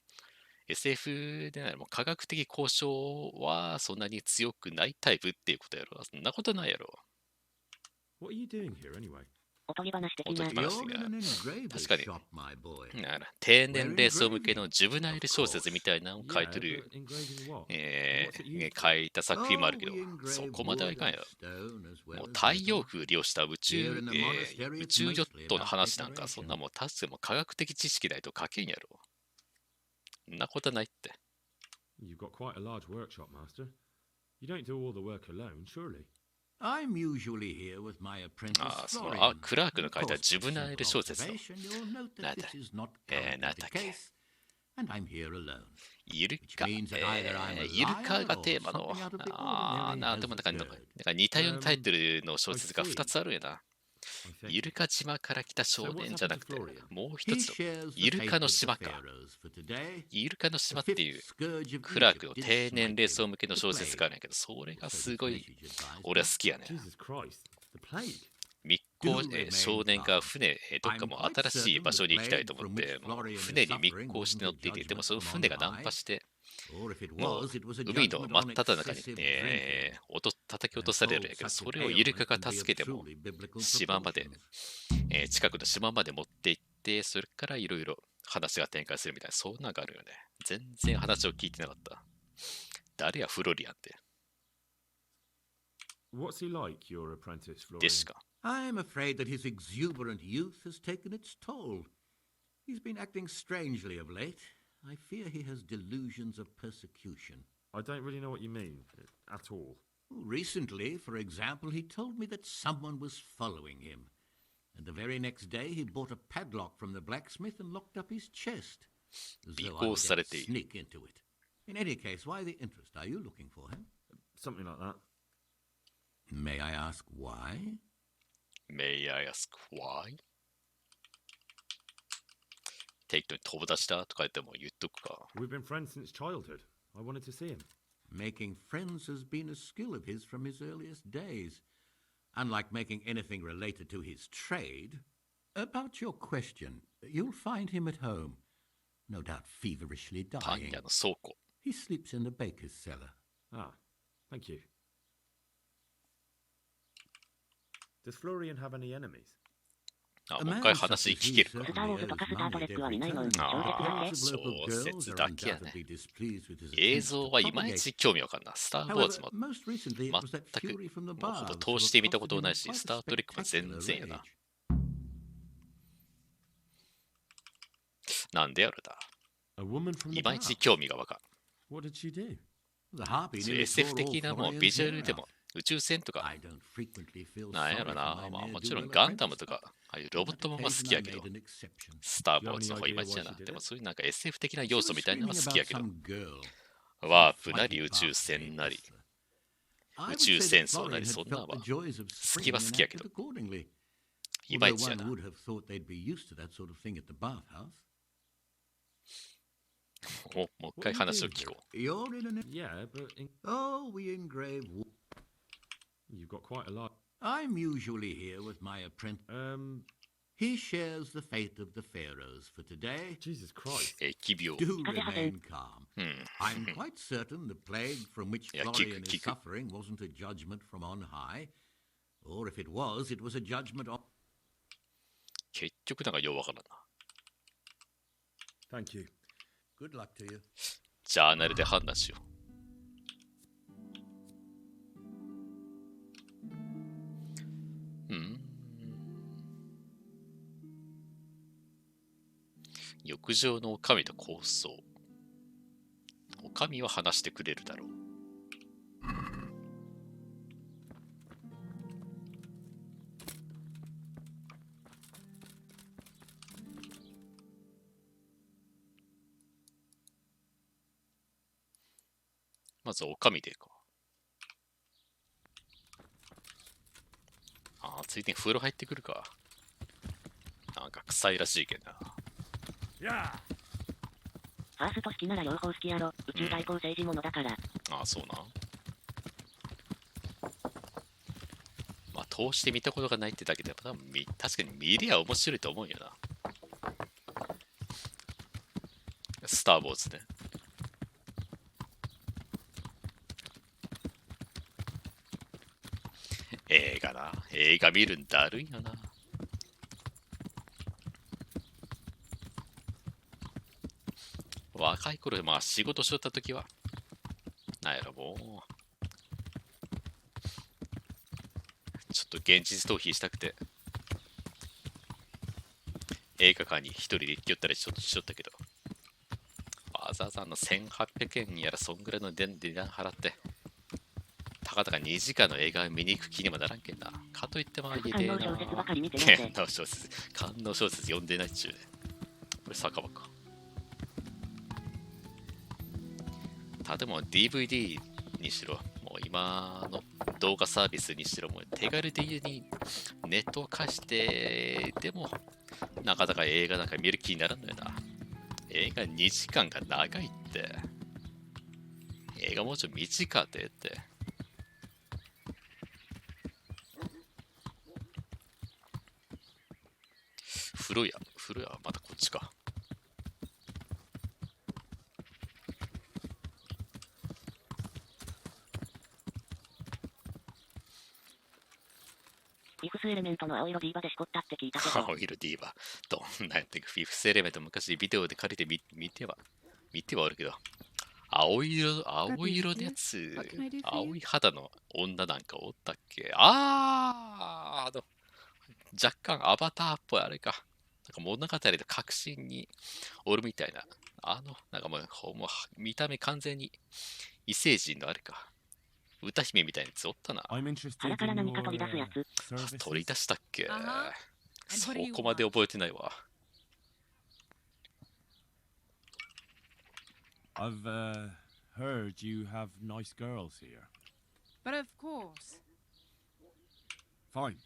SF でないもう科学的交渉はそんなに強くないタイプっていうことやろ。そんなことないやろ。What are you doing here anyway? おとぎ話的な。確かに、低年齢層向けのジュブナイル小説みたいなのを書いてる、書いた作品もあるけど、そこまではいかんよ。もう太陽風を利用した宇宙ヨットの話なんか、そんなもう確かに科学的知識ないと書けんやろ。そんなことないって。You've got quite a large workshop, master. You don't do all the work alone, surely? I'm usually here with my apprentice クラークの書いたジュブナイル小説のなんだっけイルカがテーマのでもなんか似たようなタイトルの小説が2つあるんやな。イルカ島から来た少年じゃなくて、もう一つのイルカの島か。イルカの島っていうクラークの低年齢層向けの小説があるんやけど、それがすごい俺は好きやね。密航、少年が船、どっかも新しい場所に行きたいと思って、船に密航して乗っていて、でもその船が難破して、もう海の真っ只中に、叩き落とされるんやけど、それをイルカが助けても、島まで、近くの島まで持って行っ、それからいろいろ話が展開するみたいな、そんなのがあるよね。全然話を聞いてなかった。誰やフロリアンって。What's he like, your apprentice, Florian? ですか。I'm afraid that his exuberant youth has taken its toll. He's been acting strangely of late. I fear he has delusions of persecution. I don't really know what you mean, at all. Recently, for example, he told me that someone was following him. And the very next day, he bought a padlock from the blacksmith and locked up his chest. As though I would sneak into it. In any case, why the interest? Are you looking for him? Something like that. May I ask why? May I ask why? 適当に友達だとか言っても言っとくか。We've been friends since childhood. I wanted to see him. Making friends has been a skill of his from his earliest days. Unlike making anything related to his trade. About your question, you'll find him at home. No doubt feverishly dying. He sleeps in the baker's cellar. Ah, thank you. Does Florian have any enemies? あ、もう一回話聞けるか。ああ、小説だけやね。映像はいまいち興味わかんない。スター・ウォーズも全く、もうほぼ通して見たことないし、スター・トレックも全然やな。なんでやろだ。いまいち興味がわかん。SF 的なもうビジュアルでも宇宙船とか、なんやろな、まあもちろんガンダムとか、ああいうロボットも好きやけど、スター・ウォーズの方いまいちやな。でもそういうなんか SF 的な要素みたいなのは好きやけど、ワープなり宇宙船なり、宇宙戦争なりそんなのは好きは好きやけど、いまいちやな。もう一回話を聞こう。Yeah, but Oh, we engrave. You've got quite a lot. I'm usually here with my apprentice. He shares the fate of the pharaohs for today. Jesus Christ. Do remain calm. I'm quite certain the plague from which Florian is suffering wasn't a judgment from on high. Or if it was a judgment on... 結局なんかようわからんな。Thank you. Good luck to you. ジャーナルで判断しよう。浴場の女将と構想。女将は話してくれるだろう。まず、おかみでか。ああ、ついでに風呂入ってくるか。なんか臭いらしいけどな。ファースト好きなら両方好きやろ。宇宙対抗政治ものだから。ああ、そうな。まあ、通して見たことがないってだけで、多分確かに見りゃ面白いと思うよな。スター・ウォーズね。映画な。映画見るんだるいよな。若い頃、まあ仕事しとったときは、なんやろもう、ちょっと現実逃避したくて、映画館に一人で行きよったりしとったけど、わざわざ1800円やらそんぐらいの値段払って、たかだか2時間の映画見に行く気にもならんけんな。かといってまあ家でな。観音小説読んでないっちゅうね。これ酒場か。でも DVD にしろ、もう今の動画サービスにしろ、もう手軽で家にネットを貸して、でもなかなか映画なんか見る気にならんのよな。映画2時間が長いって。映画もうちょっと短って言って。風呂屋はまだこっちか。フィフスエレメントの青色ディーバでしこったって聞いたけど。青色ディーバ。どんなやってフィフスエレメント昔ビデオで借りて見てはあるけど。青色のやつ、青い肌の女なんかおったっけ。若干アバターっぽいあれか。なんか物語の核心におるみたいな。なんかもう見た目完全に異星人のあれか。歌姫みたいなやつおったな。腹から何か取り出すやつ。取り出したっけ、そこまで覚えてないわ。I've heard you have nice girls here. But of course. Fine.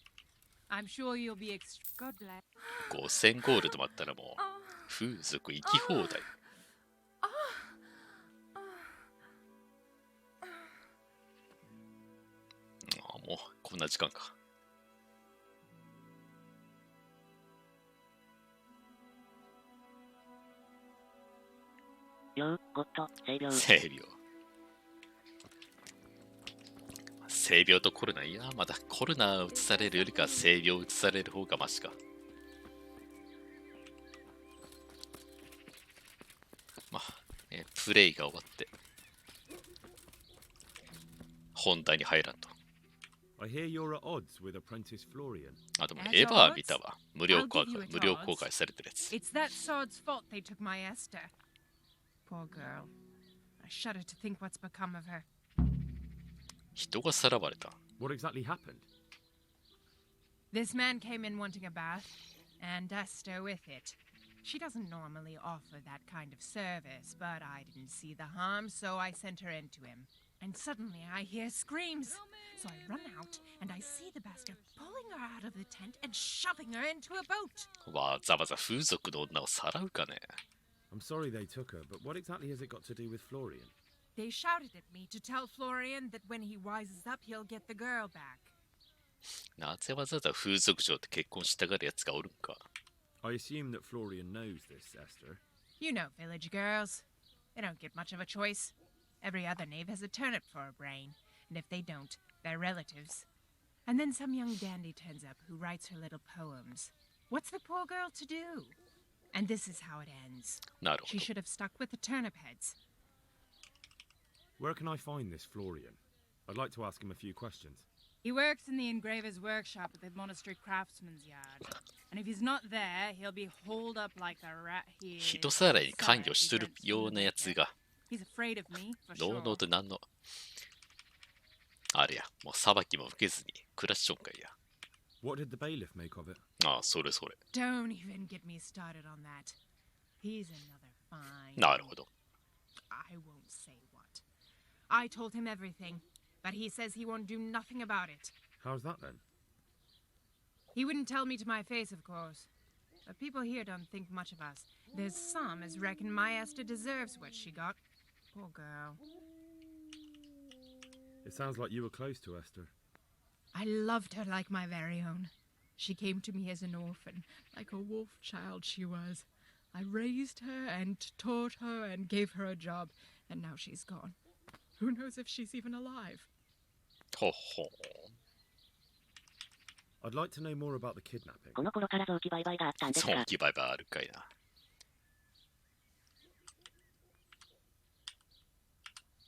I'm sure you'll be God bless. 5000ゴールドもあったらもう風俗行き放題。もうこんな時間か。性病とコロナ、いやまだコロナ移されるよりか性病移される方がマシか。まあ、プレイが終わって本題に入らんと。I hear you're at odds with Apprentice Florian. でもエヴァー見たわ。無料公開されてるやつ。It's that sod's fault they took my Esther. Poor girl. I shudder to think what's become of her. 人がさらわれた。What exactly happened? This man came in wanting a bath, and Esther with it. She doesn't normally offer that kind of service, but I didn't see the harm, so I sent her in to him. And suddenly I hear screams. So I run out, and I see the bastard pulling her out of the tent and shoving her into a boat. わざわざ風俗の女をさらうかね。I'm sorry they took her, but what exactly has it got to do with Florian? They shouted at me to tell Florian that when he wises up, he'll get the girl back. なぜわざわざ風俗嬢と結婚したがるやつがおるんか。I assume that Florian knows this, Esther. You know village girls. They don't get much of a choice. Every other knave has a turnip for a brain, and if they don't, they're relatives. And then some young dandy turns up who writes her little poems. What's the poor girl to do? And this is how it ends. She should have stuck with the turnip heads. Where can I find this Florian? I'd like to ask him a few questions. He works in the engraver's workshop at the monastery craftsman's yard. And if he's not there, he'll be holed up like a rat here. 人さらいに関与しとるようなやつが。He's afraid of me, for ノ sure. ーノーと何のあれや、もう裁きも受けずに暮らしちょんかいや。What did the bailiff make of it? それそれ。 Don't even get me started on that. He's another fine. なるほど。I won't say what. I told him everything, but he says he won't do nothing about it. How's that then? He wouldn't tell me to my face, of course. But people here don't think much of us. There's some as reckon my Esther deserves what she got. Poor girl. It sounds like you were close to Esther. I loved her like my very own. She came to me as an orphan, like a wolf child she was. I raised her and taught her and gave her a job, and now she's gone. Who knows if she's even alive? Ho ho. I'd like to know more about the kidnapping. この頃から臓器売買があったんですか。臓器売買あるかいな。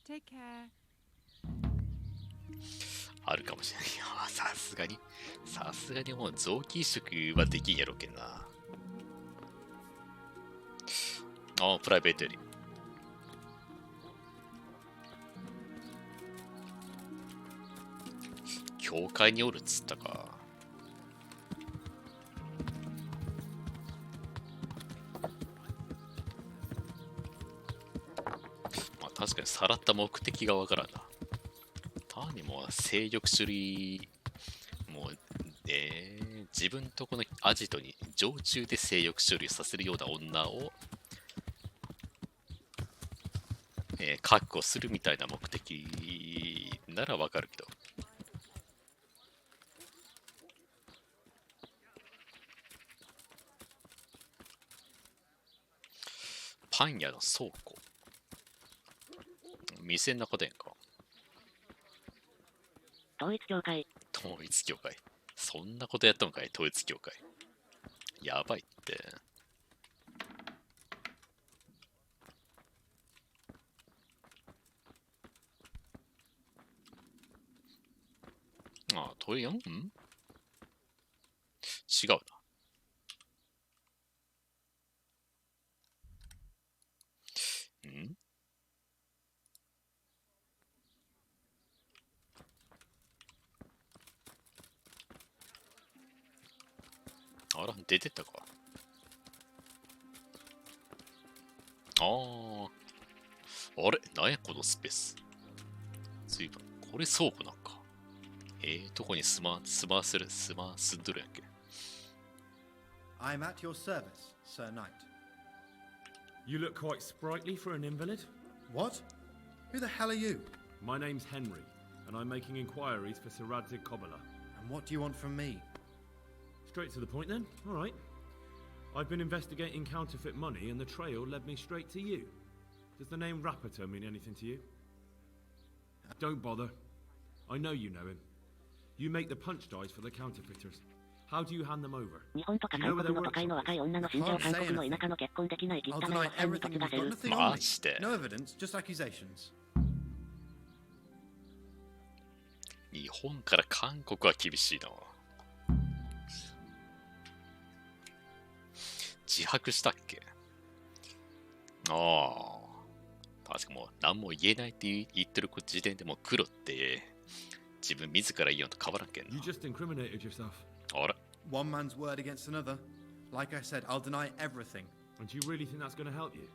Take care. あるかもしれない。さすがにもう臓器移植はできんやろうけんな。プライベートより。教会におるっつったか。確かにさらった目的がわからんな。単にもう性欲処理、もう、自分とこのアジトに常駐で性欲処理させるような女を、確保するみたいな目的ならわかるけど。パン屋の倉庫。店の中でんか。統一教会。統一教会。そんなことやったのかい、統一教会。やばいって。ああ、トイレん違うな。んあら、出てったか。ああ。あれなんやこのスペース。随分、これ倉庫なんか。どこに住んどるやんけ。I'm at your service, Sir Knight. You look quite sprightly for an invalid. What? Who the hell are you? My name's Henry, and I'm making inquiries for Sir Radzig Kobyla. And what do you want from me? Straight to the point then. All right. I've been investigating counterfeit money, and the trail led me straight to you. Does the name Rapiter mean anything to you? Don't bother. I know you know him. You make the punch dice for the counterfeiters. How do you hand them over? 日本とか韓国の都会の若い女の信者を韓国の田舎の結婚できない汚い I'll おっ deny さんに everything 嫁が you've せ got る。 nothing on マ me. ジで。 No evidence, just accusations. 日本から韓国は厳しいな。自白したっけ。ああ。確かもう何も言えないって言ってる時点でもう黒って自分自ら言うのと変わらんけんな。You just incriminated yourself. あら。 One man's word against another. Like I said, I'll deny everything. And do you really think that's going to help you?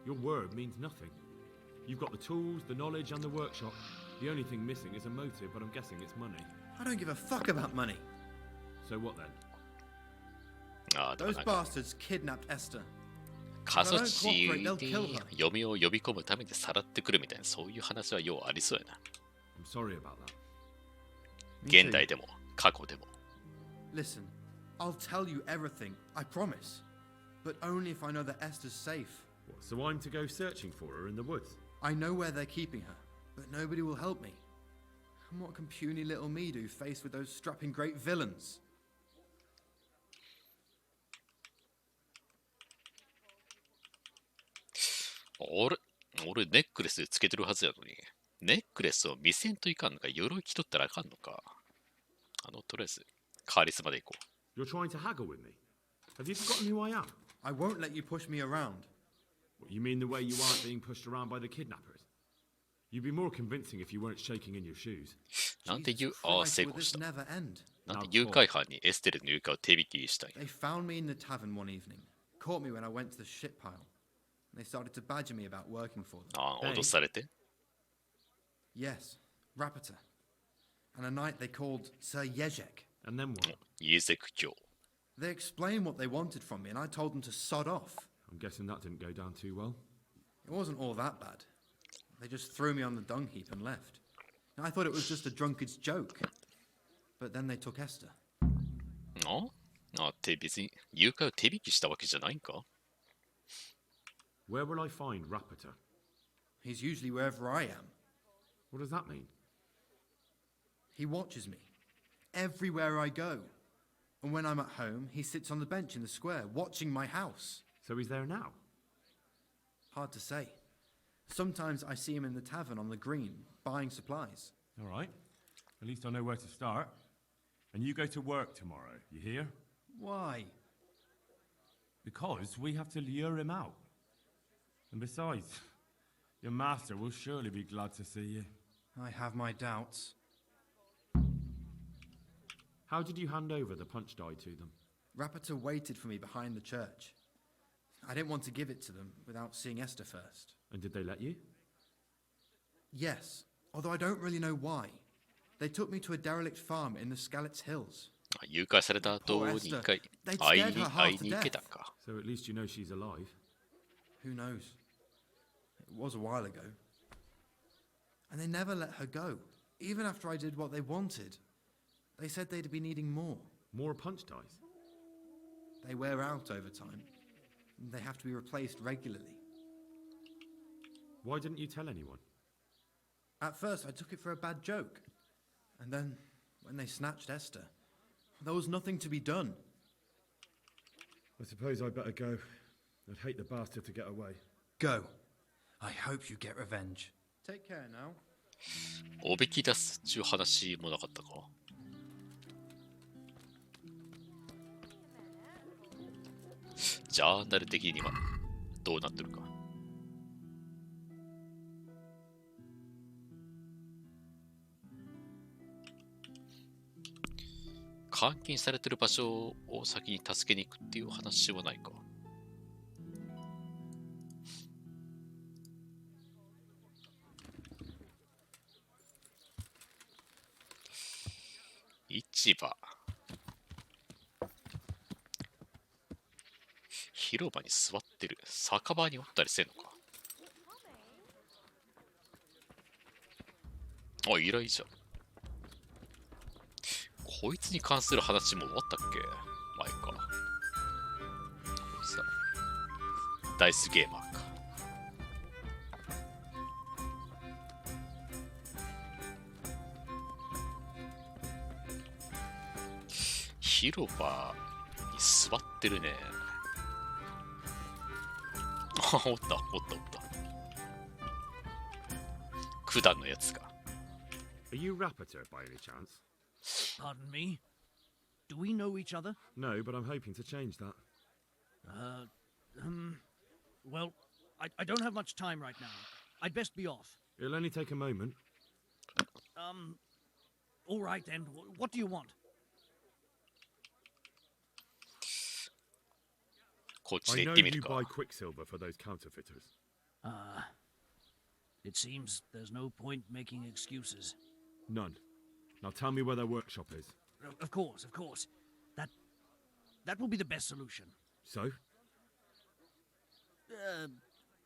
Your word means nothing. You've got the tools, the knowledge, and the workshop. The only thing missing is a motive, but I'm guessing it's money. I don't give a fuck about money. So what then? ああ、でも Those なんか bastards kidnapped Esther. 過疎地に嫁を呼び込むためにさらってくるみたいなそういう話はようありそうやな。I'm sorry about that. 現代でも過去でも。Listen, I'll tell you everything, I promise. But only if I know that Esther's safe. What, so I'm to go searching for her in the woods? I know where they're keeping her, but nobody will help me. And what can puny little me do faced with those strapping great villains? 俺ネックレスつけてるはずやのに、ネックレスを見せんといかんのか、鎧着とったらあかんのか。とりあえず、カリスマでいこう。You're trying to haggle with me? Have you forgotten who I am? I won't let you push me around. What, you mean the way you aren't being pushed around by the kidnappers? You'd be more convincing if you weren't shaking in your shoes. なんで成功した。 never end. なんで誘拐犯にエステルの誘拐を手引きしたんや。They found me in the tavern one evening, caught me when I went to the shit pile. They started to badger me about working for them. ああ、脅されて Yes, Rapiter. And a night they called Sir Yezek. And then what? イエゼク教。They explained what they wanted from me, and I told them to sod off. I'm guessing that didn't go down too well. It wasn't all that bad. They just threw me on the dung heap and left. I thought it was just a drunkard's joke. But then they took Esther. って別に誘拐を手引きしたわけじゃないんか Where will I find Rapiter? He's usually wherever I am. What does that mean? He watches me. Everywhere I go. And when I'm at home, he sits on the bench in the square, watching my house. So he's there now? Hard to say. Sometimes I see him in the tavern on the green, buying supplies. All right. At least I know where to start. And you go to work tomorrow, you hear? Why? Because we have to lure him out. And besides, your master will surely be glad to see you. I have my doubts. How did you hand over the punch die to them? Rapiter waited for me behind the church. I didn't want to give it to them without seeing Esther first. And did they let you? Yes, although I don't really know why. They took me to a derelict farm in the Skalitz Hills. 誘拐された後に一回会いに行けたんか。So at least you know she's alive. Who knows? It was a while ago. And they never let her go, even after I did what they wanted. They said they'd be needing more. More punch dice? They wear out over time. They have to be replaced regularly. Why didn't you tell anyone? At first, I took it for a bad joke. And then, when they snatched Esther, There was nothing to be done. I suppose I'd better go. I'd hate the bastard to get away. Go. I hope you get revenge. Take care now. おびき出すっちゅう話もなかったか。ジャーナル的にはどうなってるか。監禁されてる場所を先に助けに行くっていう話はないか。市場。広場に座ってる。酒場におったりせんのか。あ、依頼じゃん。こいつに関する話も終わったっけ前か。こいつだ。ダイスゲーマーか。広場に座ってるね。あ、おった。九段のやつか。Are you Rapiter by any chance? Pardon me? Do we know each other? No, but I'm hoping to change that. Well, I don't have much time right now. I'd best be off. It'll only take a moment. All right then. What do you want? I know you buy Quicksilver for those counterfeiters. It seems there's no point making excuses. None. Now tell me where their workshop is. Of course. That will be the best solution. So?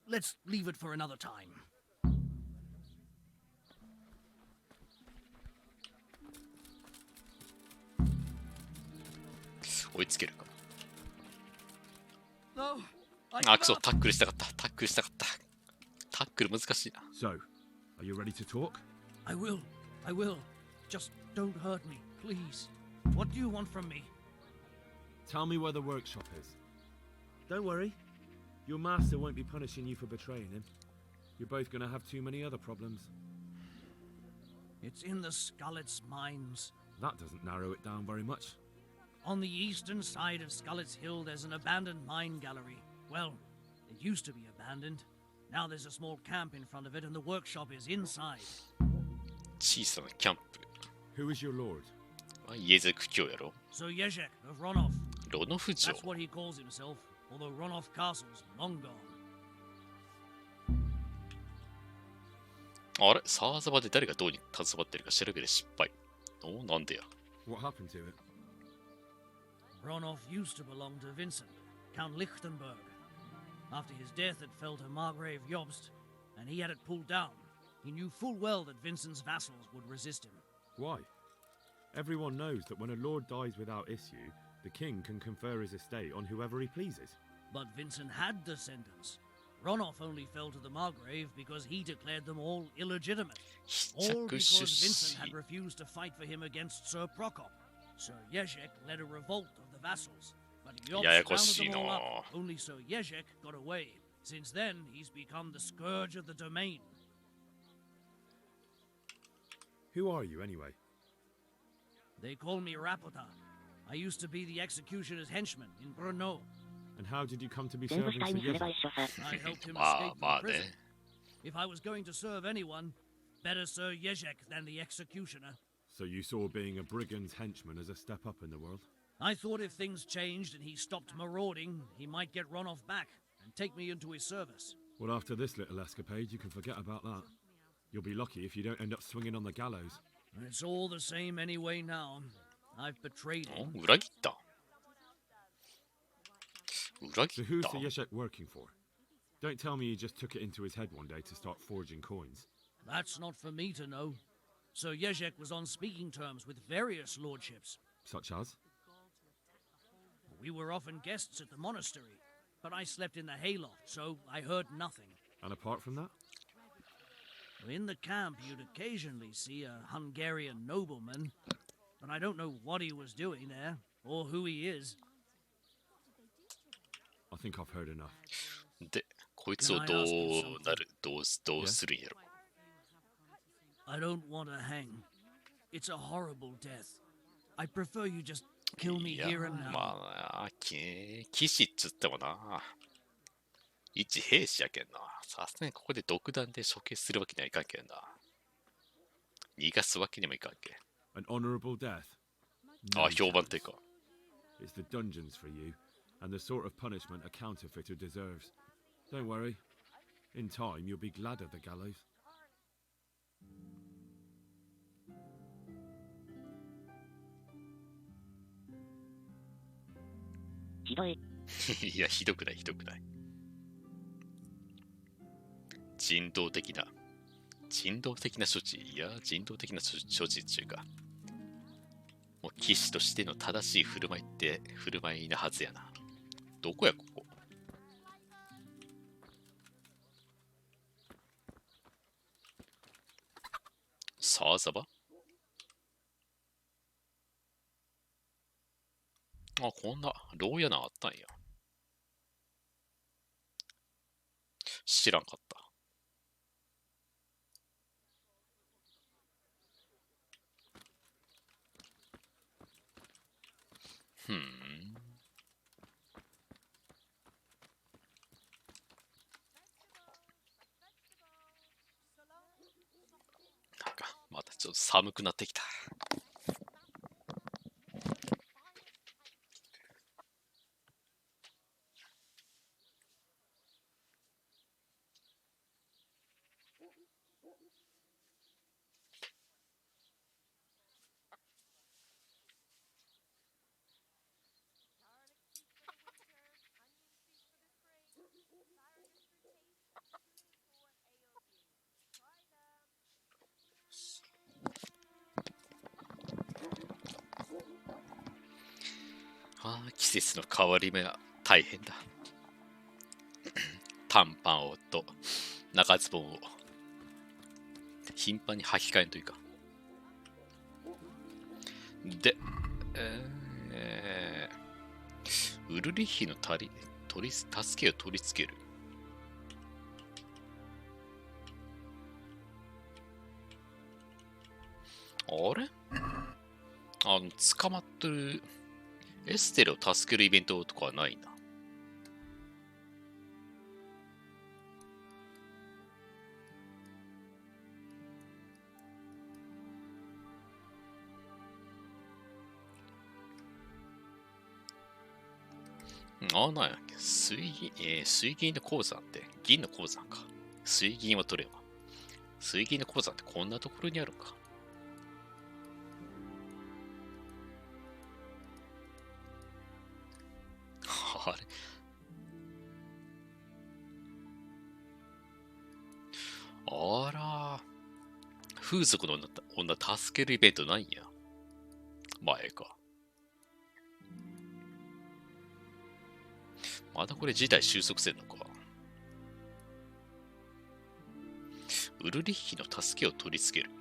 Let's leave it for another time. No, あ、くそ、タックルしたかった。タックル難しいな。So, are you ready to talk? I will. Just don't hurt me, please. What do you want from me? Tell me where the workshop is. Don't worry. Your master won't be punishing you for betraying him. You're both going to have too many other problems. It's in the Skullet's mines. That doesn't narrow it down very much. On the eastern side of Skullet's Hill, there's an abandoned mine gallery. Well, it used to be abandoned. Now there's a small camp in front of it, and the workshop is inside. 小さなキャンプ。 Who is your lord? イエゼク教やろ。 Sir Yezhek of Ronov. ロノフ城。 That's what he calls himself, although Ronov Castle's long gone. あれ、サーザバで誰がどうに携わってるか調べて失敗。お、なんでや。 What happened to it? Ronov used to belong to Vincent, Count Lichtenberg. After his death, it fell to Margrave Jobst, and he had it pulled down. He knew full well that Vincent's vassals would resist him. Why? Everyone knows that when a lord dies without issue, the king can confer his estate on whoever he pleases. But Vincent had descendants. Ronov only fell to the Margrave because he declared them all illegitimate. All because Vincent had refused to fight for him against Sir Prokop. Sir Yezhek led a revolt of the vassals, but Jobst rounded them all up. Only Sir Yezhek got away. Since then, he's become the scourge of the domain. Who are you, anyway? They call me Rapota. I used to be the executioner's henchman in Brno. And how did you come to be serving Sir Yezhek? I helped him escape from prison. If I was going to serve anyone, better Sir Yezhek than the executioner. So you saw being a brigand's henchman as a step up in the world? I thought if things changed and he stopped marauding, he might get Ronov back and take me into his service. Well, after this little escapade, you can forget about that. You'll be lucky if you don't end up swinging on the gallows. It's all the same anyway now. I've betrayed him. So who's Sir Yezhek working for? Don't tell me he just took it into his head one day to start forging coins. That's not for me to know. Sir Yezhek was on speaking terms with various lordships. Such as? We were often guests at the monastery, but I slept in the hayloft, so I heard nothing. And apart from that? In the camp, you'd occasionally see a Hungarian nobleman, but but I don't know what he was doing there, or who he is. I think I've heard enough. で、こいつをどうするんやろ。I don't want to hang. It's a horrible death. I prefer you just kill me here and now. まあ、騎士っつってもな。一兵士やけんな。さすがにここで独断で処刑するわけにはいかんけんな。逃がすわけにもいかんけん。An honorable death? あ、評判ってか。It's the dungeons for you, and the sort of punishment a counterfeiter deserves. Don't worry. In time, you'll be glad of the gallows. ひどい。いや、ひどくない、ひどくない。人道的な処置。いや、人道的な処置っていうか、もう騎士としての正しい振る舞いなはずやな。どこや、ここ。サーザバ？あ、こんな牢屋なんあったんや。知らんかった。なんか、またちょっと寒くなってきた。季節の変わり目は大変だ。短パンをと長ズボンを頻繁に履き替えんというか。で、ウルリッヒの助けを取り付ける。あれ？捕まってるエステルを助けるイベントとかはないな。なんやっけ、水銀の鉱山って、銀の鉱山か。水銀は取れば。水銀の鉱山ってこんなところにあるんか。あれあら、風俗の女助けるイベントないんや。前か。まだこれ事態収束せんのか。ウルリッヒの助けを取り付ける。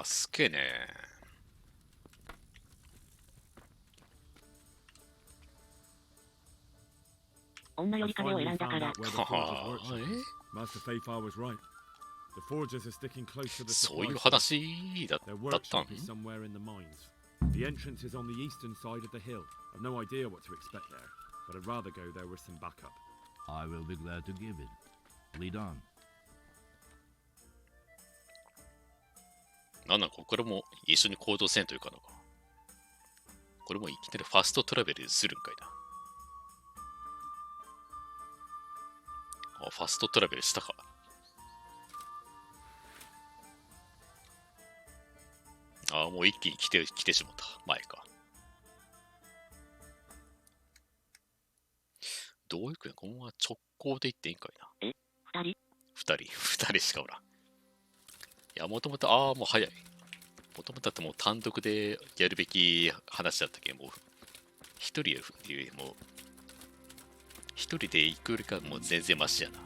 助けね。女より壁を選んだから。そういう話だったん？ The entrance is on the eastern side of the hill. I've no idea what to expect there. but I'd rather go there with some backup. I will be glad to give it. Lead on. なんかこれも一緒に行動せんというかなんか。これもいきなりファストトラベルするんかいな。あ、ファストトラベルしたか。あ、もう一気に来てしまった。前か。どう行くんや、このまま直行で行っていいんかいな。二人しかおらん。いや、もともと、もう早い。もともとだってもう単独でやるべき話だったけん、もう、一人っていうよりも、一人で行くよりかもう全然マシやな。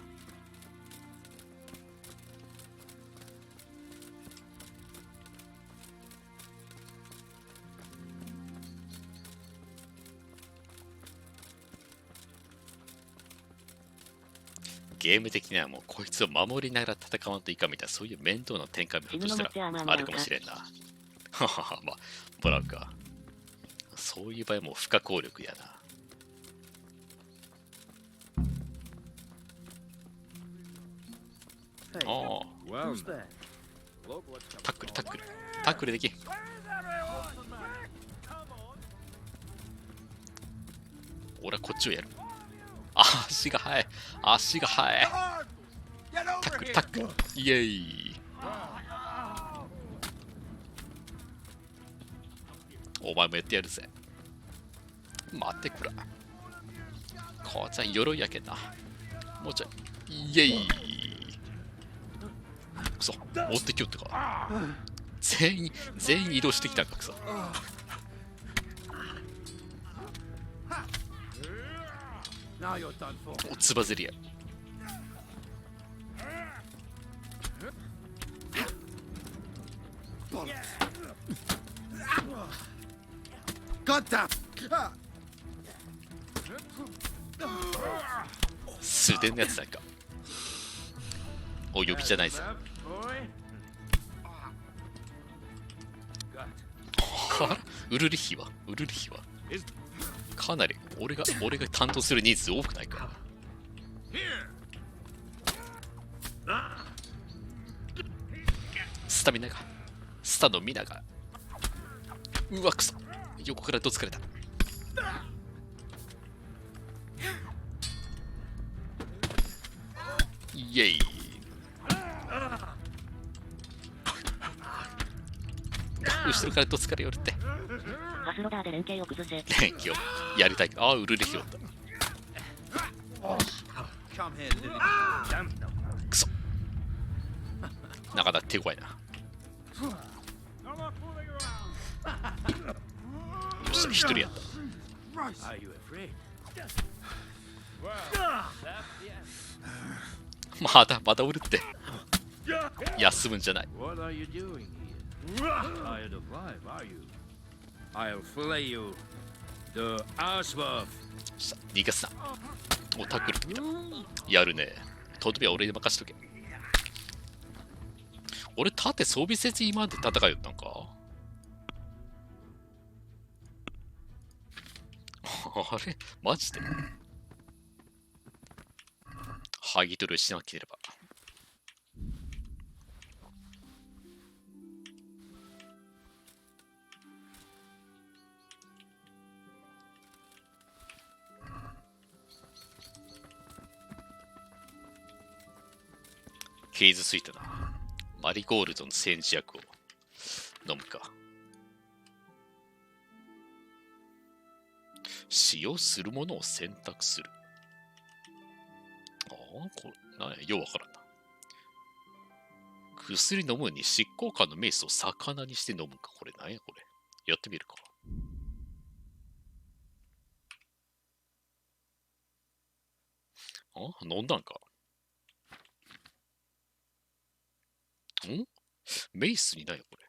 ゲーム的にはもうこいつを守りながら戦わんといかんみたいな、そういう面倒な展開もひょっとしたらあるかもしれんな。ははは、まあ、もらうか。そういう場合はもう不可抗力やな。ああ。タックルできん。俺はこっちをやる。足が速い。タックル。イエイ。お前もやってやるぜ。待ってくら。こいつは鎧やけんな。もうちょい。イエイ。くそ、持ってきよってか。全員移動してきたんかくそ。おつばぜりや。素手のやつなんか。お呼びじゃないぜ。ウルリヒはかなり俺が担当する人数多くないか。スタのミナがうわくそ、横からどつかれた。イエイ。後ろからどつかれよるって。ガスロダーで連携を崩せ。連携をやりたい。ウルリヒおった。くそ、なかなか手強いな。よっしゃ、一人やった。まだおるって。休むんじゃない。逃がすな。お、タックル。やるね。とどめは俺に任しとけ。俺、盾装備せず今まで戦いよったんか。あれマジでハギトルしなければ。傷ついたな。マリゴールドの煎じ薬を飲むか。使用するものを選択する。これ、なんや、ようわからんな。薬飲むに執行官のメイスを魚にして飲むか。これ、なんやこれ。やってみるか。飲んだんか。メイスにないよ、これ。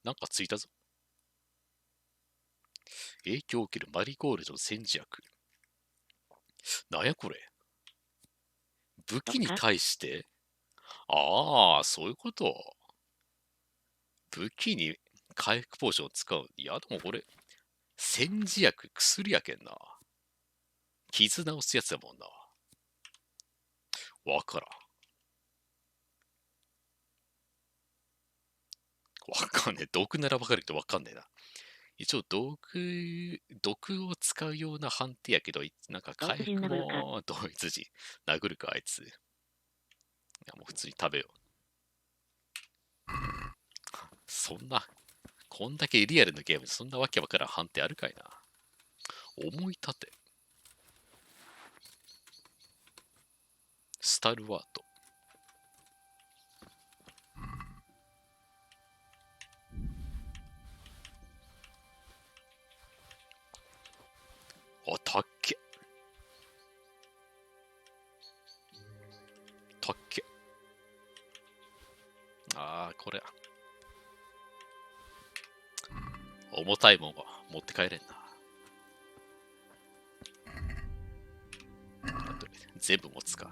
なんかついたぞ。影響を受けるマリゴールドの煎じ薬。なんやこれ。武器に対してそういうこと。武器に回復ポーションを使う。いや、でもこれ、煎じ薬、薬やけんな。傷直すやつやもんな。わからん。わかんねえ。毒ならわかるけどわかんねえな。一応毒を使うような判定やけど、なんか回復もドイツ人。殴るか、あいつ。いや、もう普通に食べよう。そんな、こんだけリアルなゲームでそんなわけわからん判定あるかいな。思い立て。スタルワート。あ、たっけ。たっけ。ああ、これ。重たいもんは持って帰れんな。全部持つか。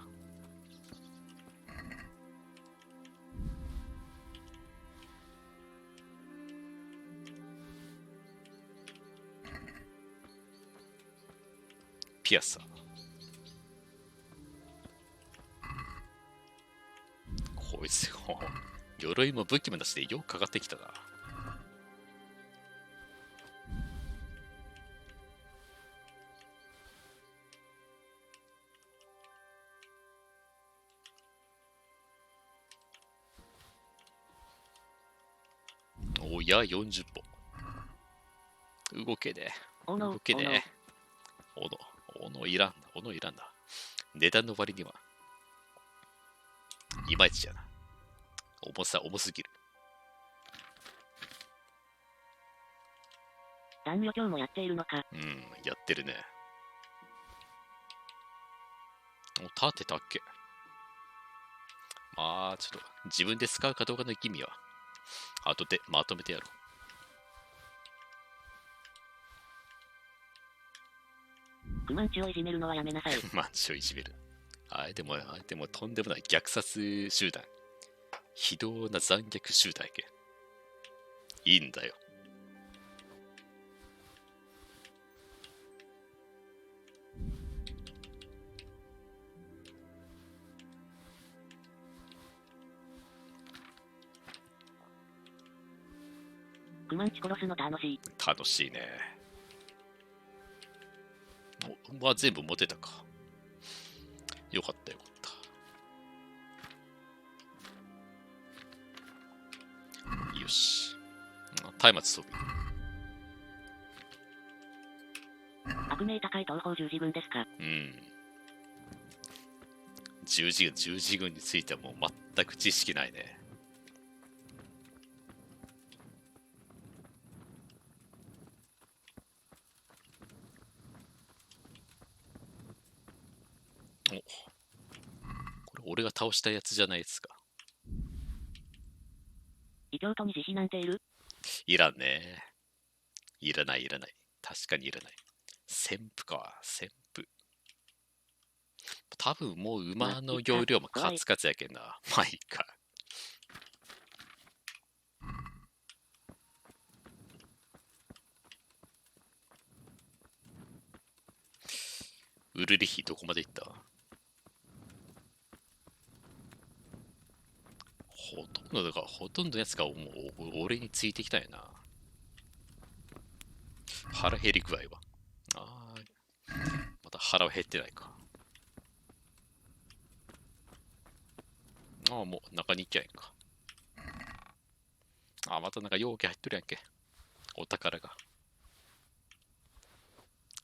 ピアサー。こいつよ。鎧も武器もなしでよくかかってきたな。おや、40本。動けねえ。動けねえ。斧いらんな。斧いらんな。値段の割には。いまいちやな。重すぎる。男女今日もやっているのか。うん、やってるね。立てたっけ。まあ、ちょっと自分で使うかどうかの意味は、後でまとめてやろう。クマンチをいじめるのはやめなさい。クマンチをいじめる。相手もとんでもない虐殺集団。非道な残虐集団やけ。いいんだよ。クマンチ殺すの楽しい。楽しいね。まあ全部持てたか。よかったよかった。よし。松明装備。悪名高い東方十字軍ですか。うん。十字軍についてはもう全く知識ないね。お、これ俺が倒したやつじゃないですか。異教徒に慈悲なんている？いらんね。いらない。確かにいらない。旋風か、旋風。多分もう馬の容量もカツカツやけんな。まあいいか。ウルリヒどこまで行った？ほとんどのやつがもう俺についてきたんやな。腹減り具合は。また腹は減ってないか。もう中に行きゃいいんか。またなんか容器入っとるやんけ。お宝が。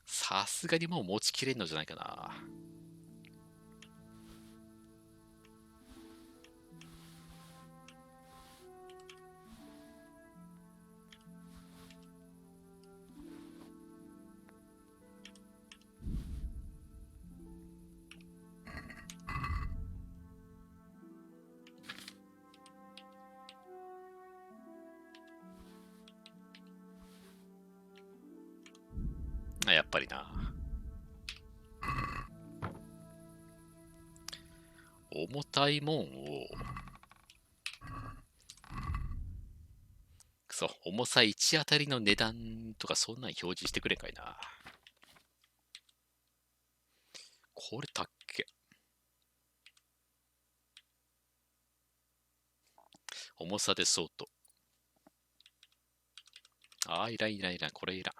さすがにもう持ちきれんのじゃないかな。やっぱりな。重たいもんを、重さ1あたりの値段とかそんなん表示してくれんかいな。これたっけ。重さで相当。ああ、いらんいらんいらん。これいらん。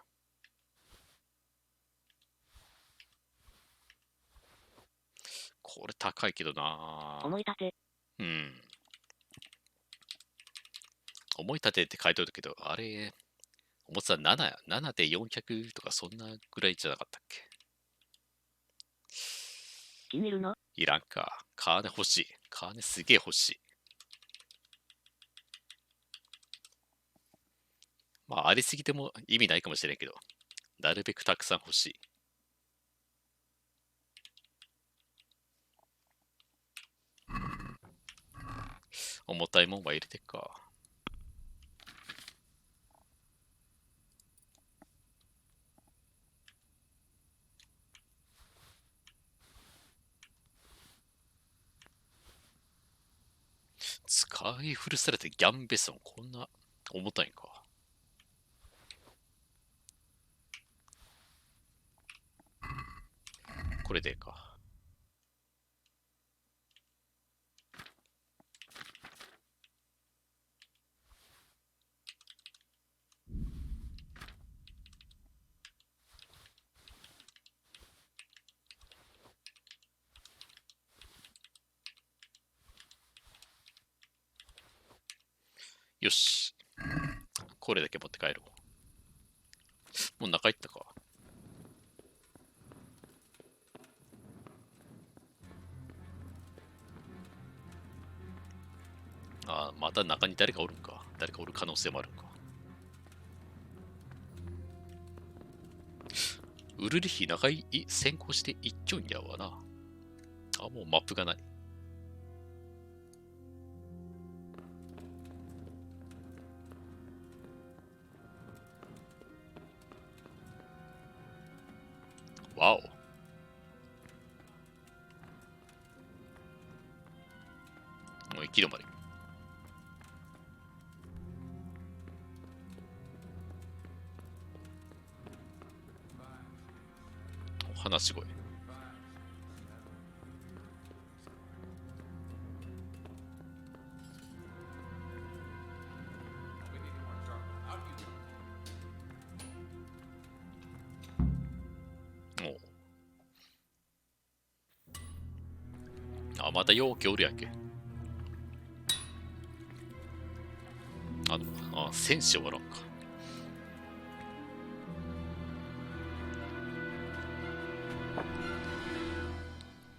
これ高いけどな。思い立て。うん。思い立てって書いてあるけど、あれ、重さ7で400とかそんなぐらいじゃなかったっけ。気に入るの？いらんか。金欲しい。金すげえ欲しい。まあ、ありすぎても意味ないかもしれんけど、なるべくたくさん欲しい。重たいもんは入れてっか。使い古されたギャンベソン、こんな重たいんか。これでか。よし。これだけ持って帰ろう。もう中行ったか。ああ、また中に誰かおるんか。誰かおる可能性もあるんか。ウルリヒ長い先行して一丁んやわな。あ、もうマップがない。わお。もう行き止まり。話し声。あ、また容器おるやんけ。戦士おらんか。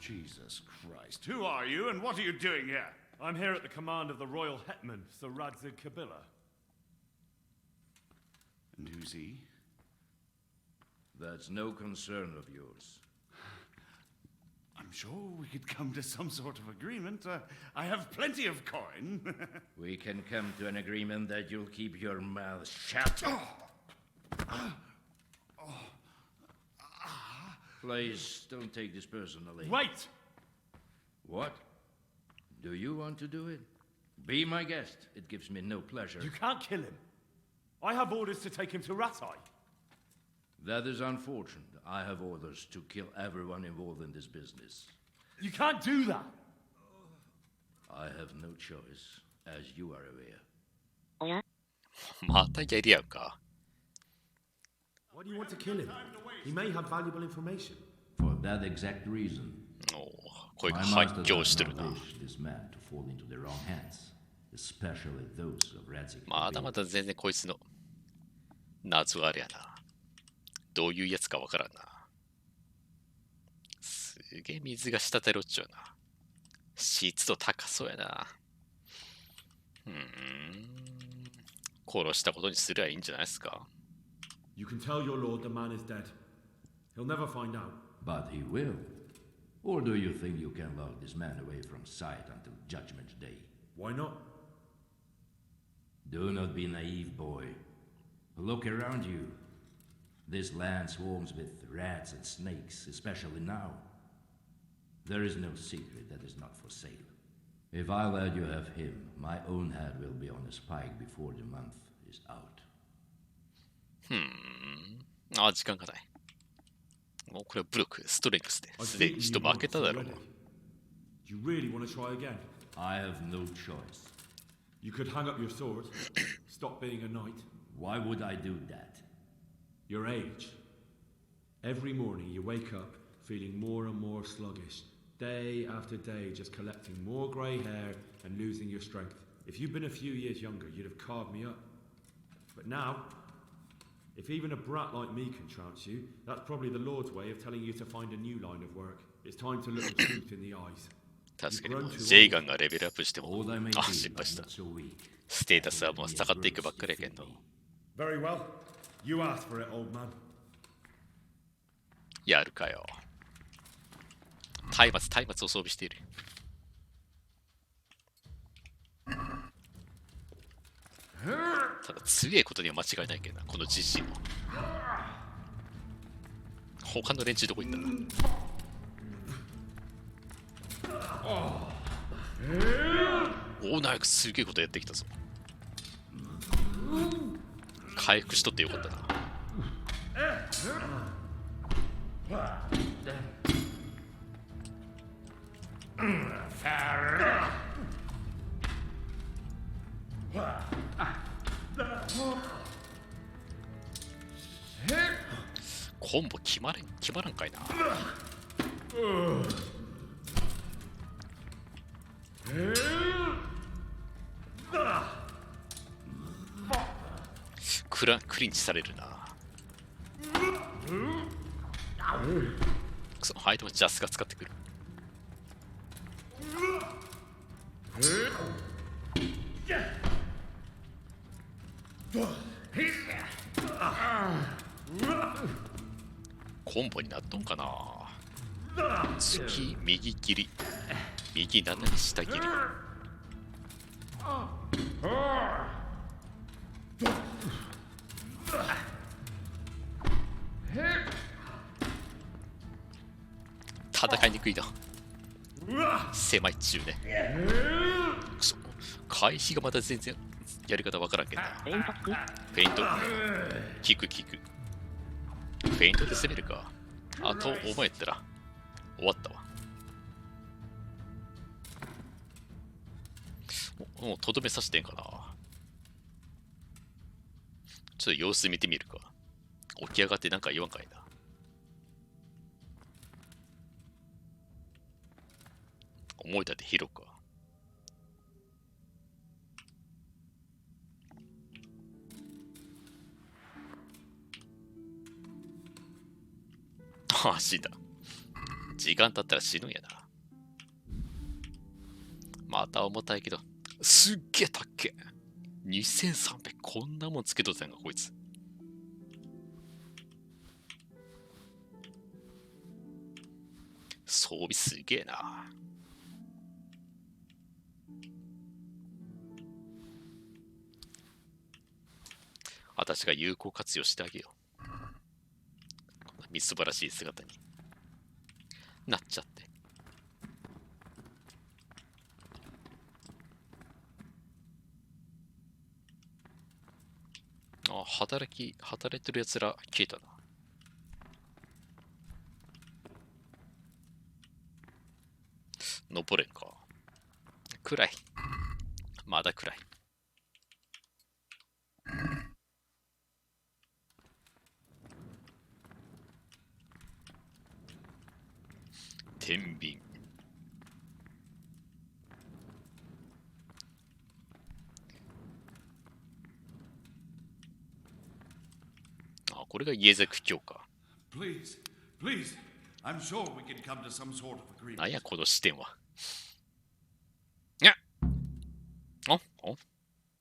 Jesus Christ. Who are you and what are you doing here? I'm here at the command of the royal hetman, Sir Radzig Kabila. And who's he? That's no concern of yours. I'm sure we could come to some sort of agreement. I have plenty of coin. We can come to an agreement that you'll keep your mouth shut. Please, don't take this personally. Wait! What? Do you want to do it? Be my guest. It gives me no pleasure. You can't kill him. I have orders to take him to Ratai. That is unfortunate. I have orders to kill everyone involved in this business. You can't do that. I have no choice, as you are aware. おや？またやりやんか。Why do you want to kill him? He may have valuable information. For that exact reason. 声が反響してるな。 This man to fall into the wrong hands, especially those of Radzig. まだまだ全然こいつの謎があるやな。どういうやつかわからんな。すげえ水が滴るっちゃうな。湿度高そうやな。殺したことにすりゃいいんじゃないですか。You can tell your lord the man is dead. He'll never find out. But he will. Or do you think you can lock this man away from sight until Judgment Day? Why not? Do not be naive, boy. Look around you. This land swarms with rats and snakes, especially now. There is no secret that is not for sale. If I let you have him, my own head will be on a spike before the month is out. あ、時間がない。もうこれは武力、ストレングスで、すでに一度負けただろう。Do you really want to try again? I have no choice. You could hang up your sword, stop being a knight. Why would I do that? Your age. Every morning you wake up feeling more and more sluggish. Day after day just collecting more grey hair and losing your strength. If you'd been a few years younger, you'd have carved me up. But now, if even a brat like me can trance you, that's probably the Lord's way of telling you to find a new line of work. It's time to look the truth in the eyes. 確かにジェイガンがレベルアップしても、あ、失敗した。ステータスはもう下がっていくばっかりやけど。Very well. You asked for it, old man. やるかよ。松明を装備している。ただ強いことには間違いないけどな、この自身は。他の連中どこ行ったんだ。お、なんかすげえことやってきたぞ。回復しとってよかったな。コンボ決まらんかいな。クリンチされるな。くそ、相手もジャスが使ってくる。コンボになっとんかな。次、右切り。右斜め下切り。戦いにくいな。狭い中ね。くそ、回避がまた全然やり方わからんけどな。フェイントキク。フェイントで攻めるか。あと思えたら終わったわ。もうとどめさせてんかな。ちょっと様子見てみるか。起き上がってなんか言わんかいな。思い立って拾うか。ああ、死んだ。時間経ったら死ぬんやな。また重たいけど、すっげえたっけ。2300、こんなもんつけとったんがこいつ。装備すげえな。私が有効活用してあげよう。こんなみすばらしい姿になっちゃって。あ、働いてるやつら消えたな。登れんか。暗い。まだ暗い。天秤。あ、これが家族教か。Please, please. I'm sure we can come to some sort of agreement. なんやこの視点は。にゃっ。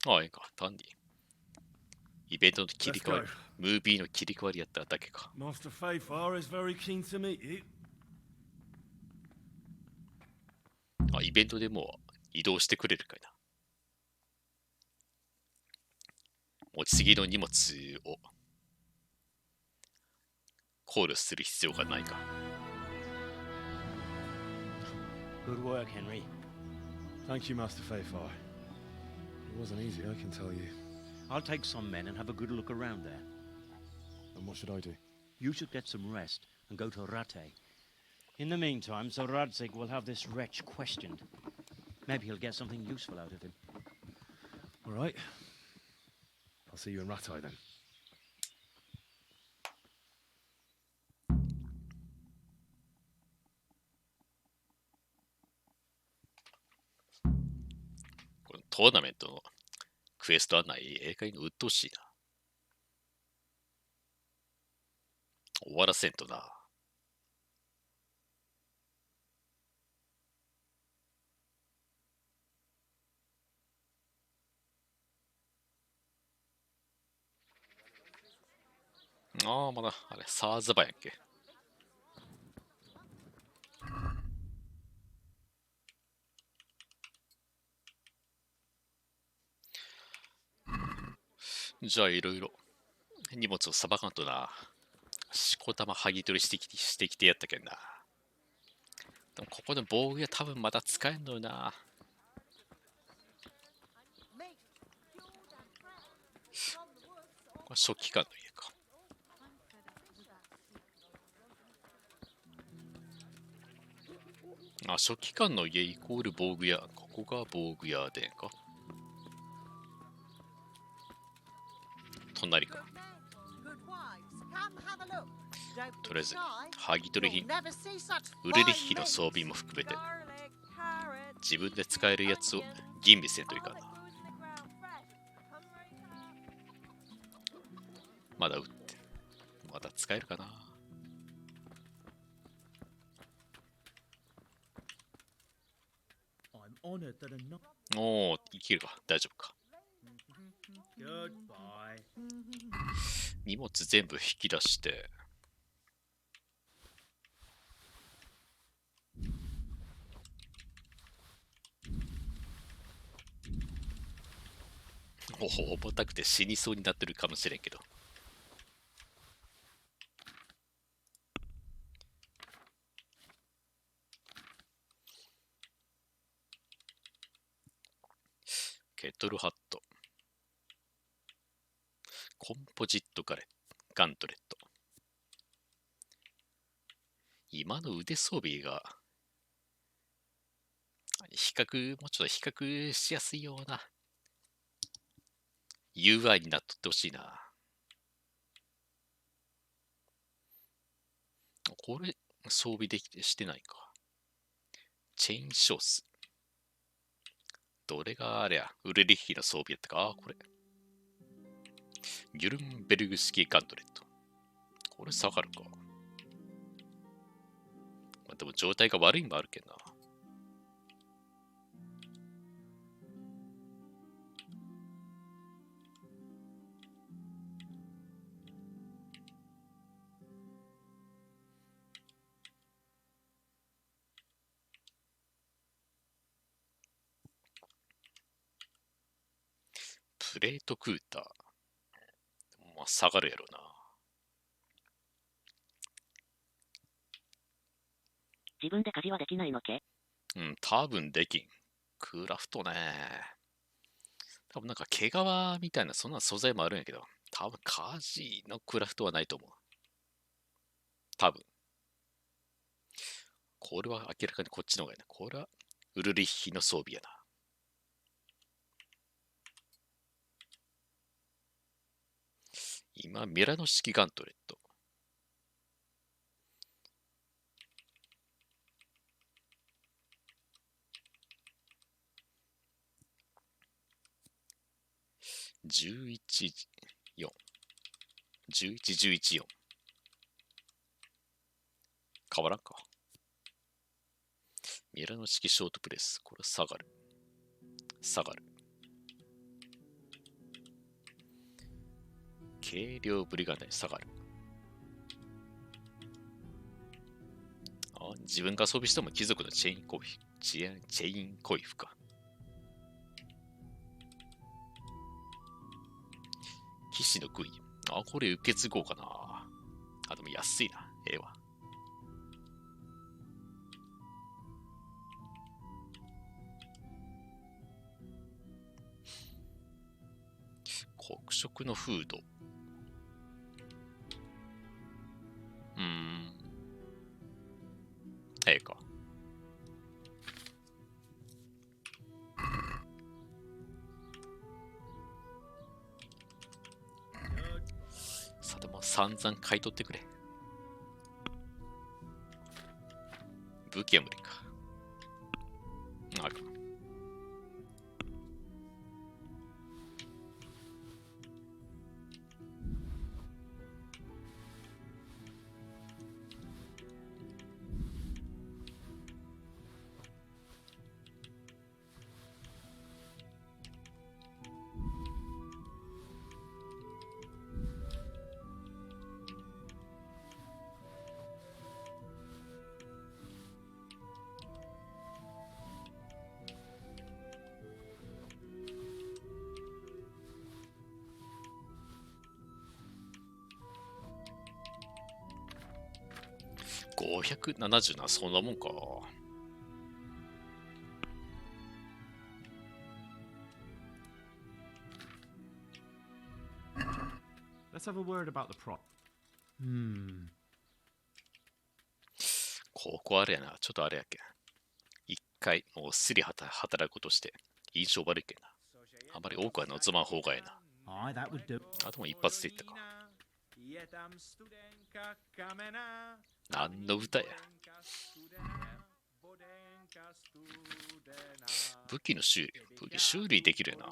あ、いいか、単に。イベントの切り替わり、ムービーの切り替わりやっただけか。Master Fayfar is very keen to meet you. あ、イベントでもう移動してくれるかいな。持ちすぎの荷物を考慮する必要がないか。Good work, Henry. Thank you, Master Fayfar. It wasn't easy, I can tell you. I'll take some men and have a good look around there. And what should I do? You should get some rest. and go to Ratte. In the meantime, Sir Radzig will have this wretch questioned. Maybe he'll get something useful out of him. All right. I'll see you in Rattay then.トーナメントのクエスト案内、映画に鬱陶しいな。終わらせんとな。ああ、まだ、あれ、サーズバやんけ。じゃあ、いろいろ荷物をさばかんとな。しこたま剥ぎ取りしてきてやったけんな。でも、ここで防具屋多分まだ使えんのよな。これ初期館の家か。あ、初期館の家イコール防具屋。ここが防具屋でか。隣か。とりあえず、剥ぎ取り品、ウルリッヒの装備も含めて、自分で使えるやつを吟味せんといかんな。まだ売って、まだ使えるかな。おお、いけるか、大丈夫か。荷物全部引き出して、おお、重たくて死にそうになってるかもしれんけど。ケトルハット。コンポジットガントレット。今の腕装備が、もうちょっと比較しやすいような UI になっとってほしいな。これ、装備してないか。チェーンショース。どれがあれや、ウルリッヒの装備やったか。あ、これ。ギュルンベルグ式ガントレット。これ下がるか。まあ、でも状態が悪いのもあるけどな。プレートクーター。まあ、下がるやろな。自分で家事はできないのけ？うん、多分できん。クラフトね。多分なんか毛皮みたいなそんな素材もあるんやけど、多分家事のクラフトはないと思う。多分。これは明らかにこっちの方がいいな。これはウルリッヒの装備やな。今、ミラノ式ガントレット。11、4。11、11、4。変わらんか。ミラノ式ショートプレス。これ下がる。下がる。軽量ブリガンダに下がる。あ、自分が装備しても貴族のチェーンコイフか。騎士の軍医。あ、これ受け継ごうかな。あ、でも安いな。ええわ。黒色のフード。散々買い取ってくれ。武器は無理か。あかん。570な、そんなもんか。Let's have a word about the prop. ここあれやな。ちょっとあれやけん。一回、もうすり働くことして、印象悪いけんな。あまり多くは望まん方がええな。あとも一発でいったか。何の歌や。武器の修理。武器修理できるな。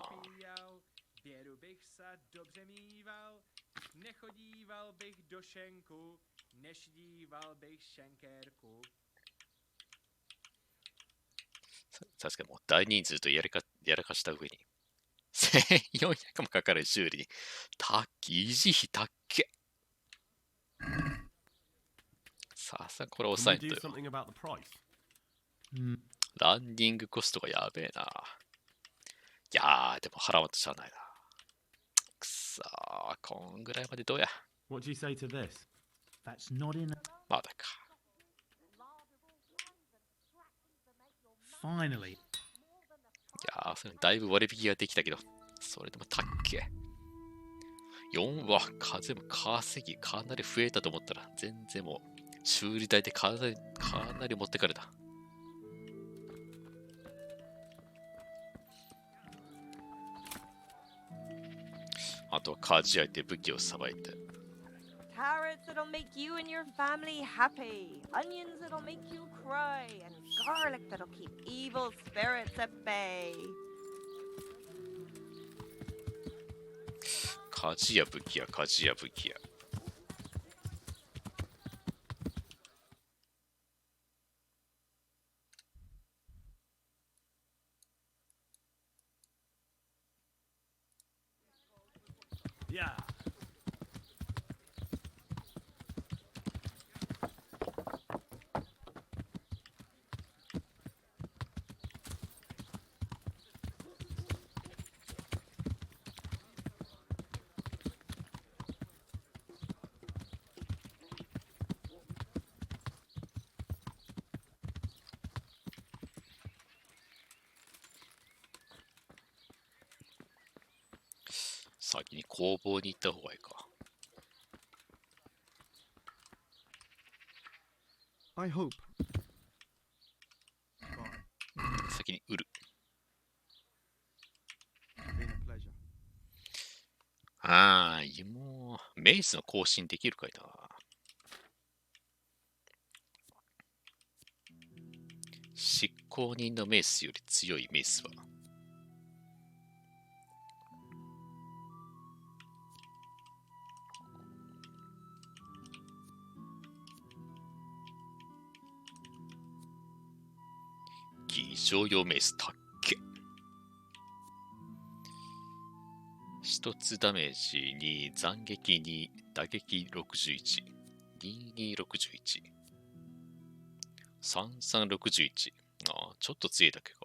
確かにもう大人数とやらかした上に1400もかかる修理に維持費たっけ。さあこれ抑えんとよ。ランディングコストがやべえな。いやーでも払わんとしゃあないな。くそー、こんぐらいまでどうや。What do you say to this? That's not enough. まだか。Finally. いやーそれだいぶ割引ができたけど、それでもたっけ。4は風も稼ぎかなり増えたと思ったら、全然もう修理代でかなり持ってかれた。あとは鍛冶屋行って武器をさばいて。Carrots that'll make you and your family happy. Onions that'll make you cry. And garlic that'll keep evil spirits at bay. 鍛冶屋武器屋、鍛冶屋武器屋。Yeah. 先に工房に行った方がいいか。I hope. 先に売る。ああ、もうメイスの更新できるかいな。執行人のメイスより強いメイスは議場用メイスたっけ。一つダメージに斬撃に打撃61、2261、3361。ああ、ちょっと強いだけか。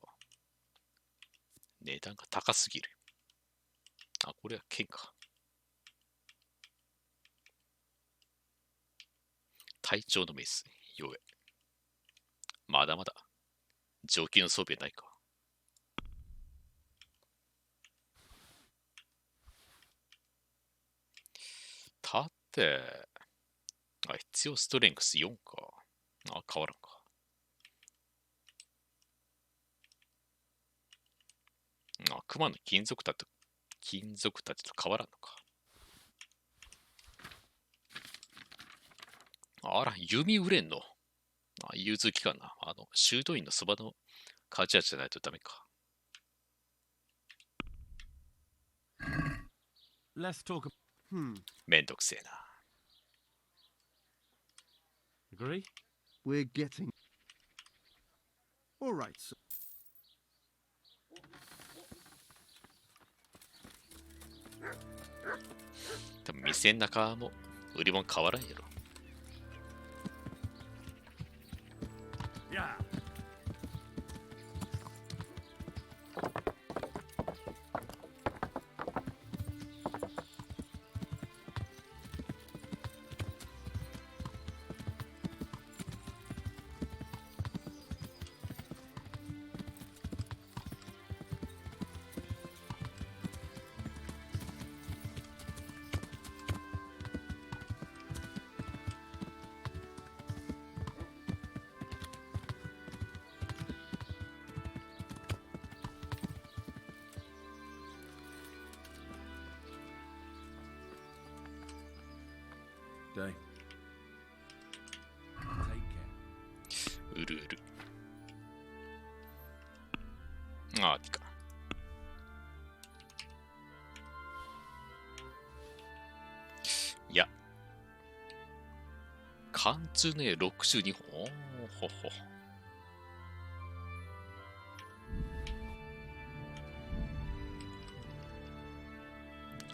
値段が高すぎる。あ、これは剣か。隊長のメイス、弱い。まだまだ上級の装備はないか。盾、あ、必要ストレングス4か。あ、変わらんか。あ、熊の金属盾と変わらんのか。あら、弓売れんの？融通機関な。修道院のそばの鍛冶屋じゃないとダメか。Let's talk. めんどくせえな。Agree? We're getting. All right. So... 多分店の中も売り物変わらんやろ。Yeah. Day. Take care. うるうる。ああ、てか。いや。貫通ね、62本。おーほほ。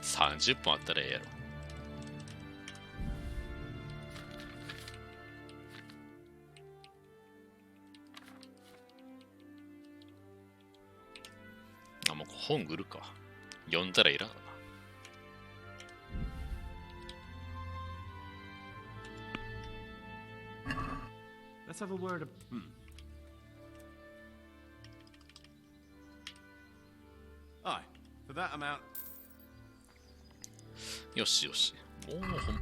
30本あったらええやろ。もう本売るか。読んだらいらんわな。Let's have a word of. Aye, for that amount. よしよし。もうほん。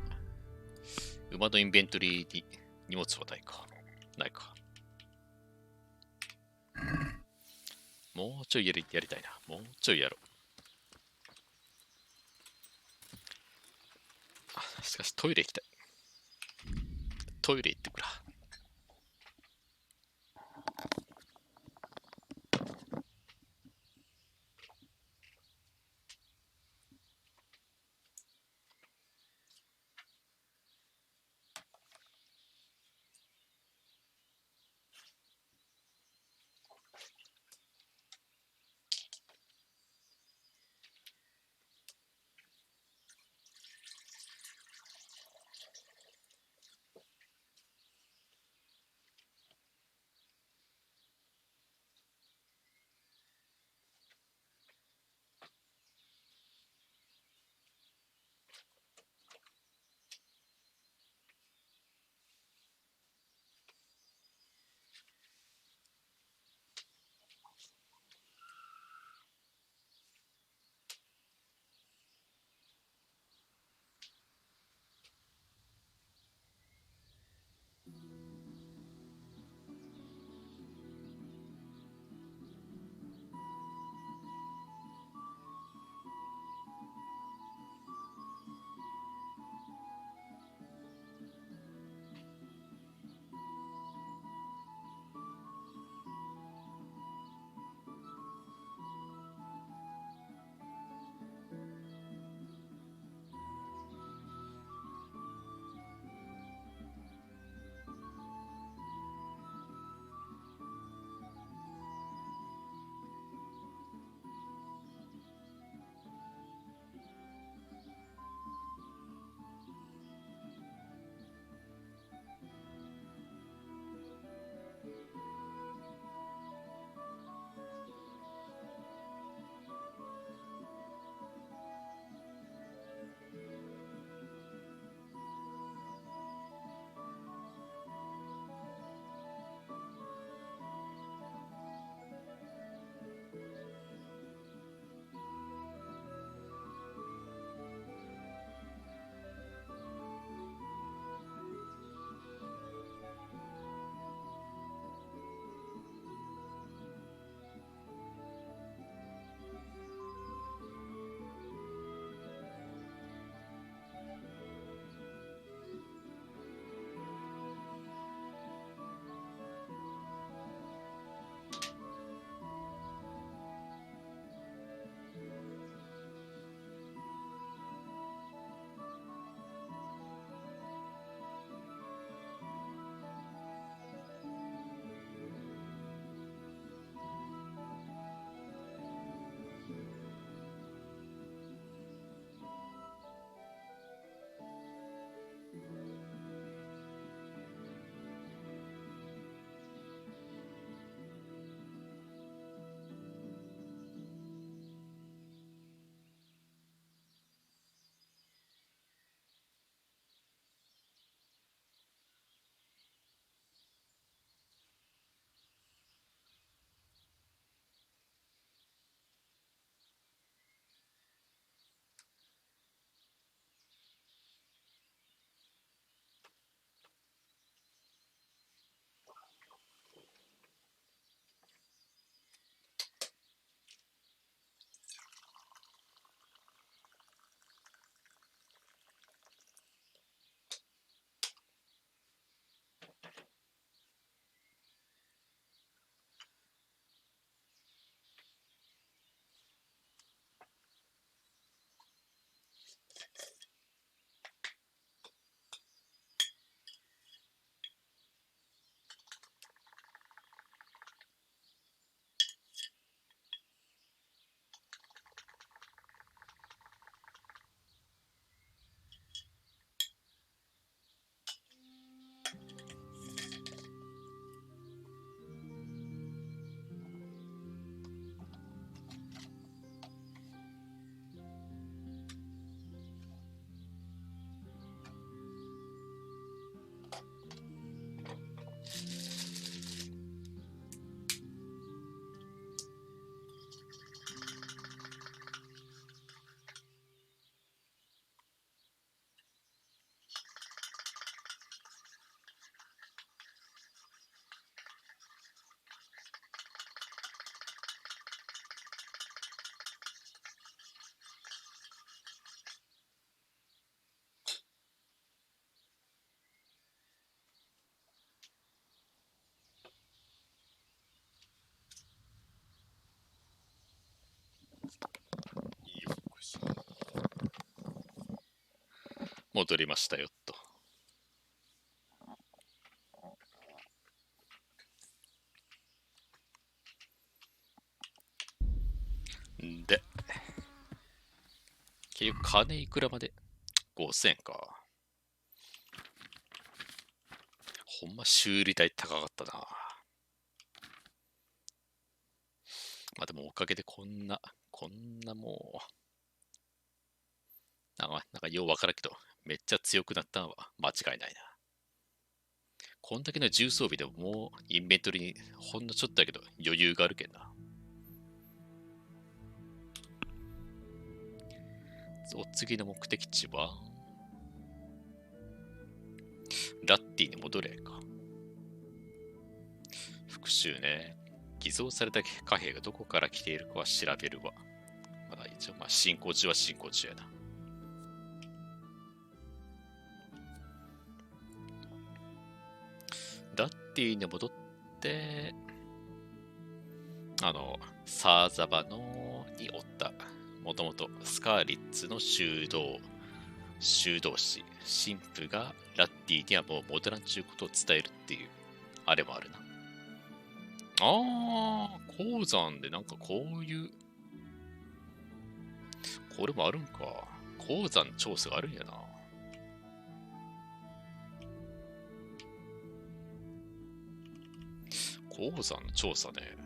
馬のインベントリーに荷物はないか。ないか。もうちょいやりたいな。もうちょいやろう。しかしトイレ行きたい。トイレ行ってくら。戻りましたよと。で、結局金いくらまで ?5000 円か。ほんま修理代高かったな。まあでもおかげでこんなもう、なんかようわからんけど、めっちゃ強くなったのは間違いないな。こんだけの重装備でももうインベントリにほんのちょっとだけど余裕があるけんな。お次の目的地はラッティに戻れか。復讐ね。偽造された貨幣がどこから来ているかは調べるわ。まだ一応進行中は進行中やな。ラッティに戻って、サーザバのにおった、もともとスカーリッツの修道士、神父がラッティにはもう戻らんちゅうことを伝えるっていう、あれもあるな。鉱山でなんかこういう、これもあるんか。鉱山調査があるんやな。鉱山の調査ね。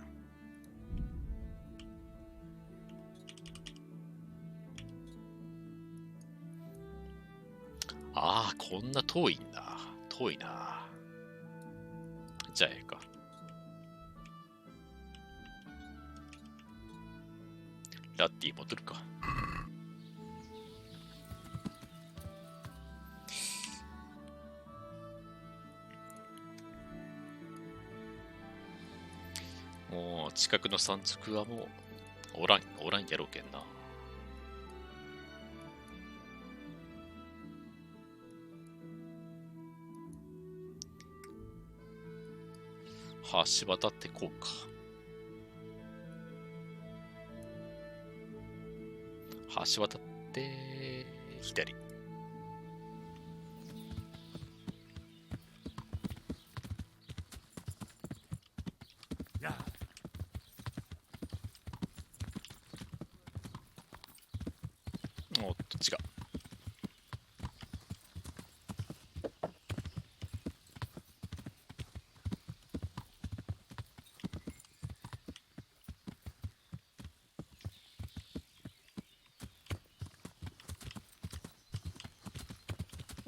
こんな遠いんだ。遠いな。じゃあええか。ラッティ戻るか。もう近くの山賊はもうおらんやろうけんな。橋渡ってこうか。橋渡って左。おっと違う。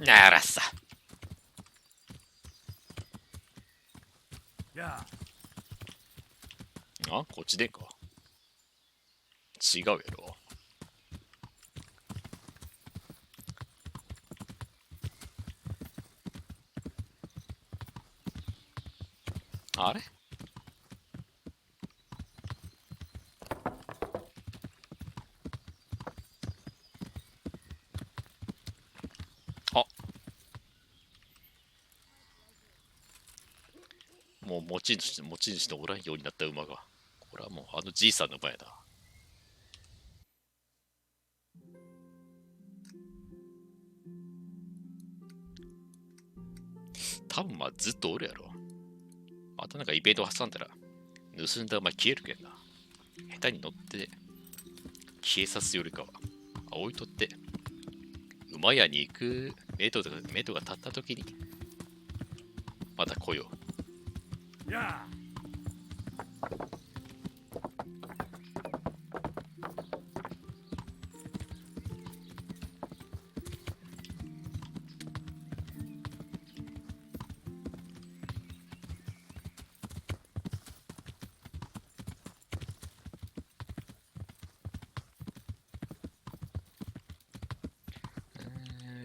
ならさ。こっちでか。違うやろ。あれ？もう持ち主のおらんようになった馬が。これはもうじいさんの馬やな。多分ずっとおるやろ。またなんかイベント挟んだら盗んだ馬消えるけんな。下手に乗って消えさすよりかは置いとって馬屋に行く目処が立った時にまた来よう。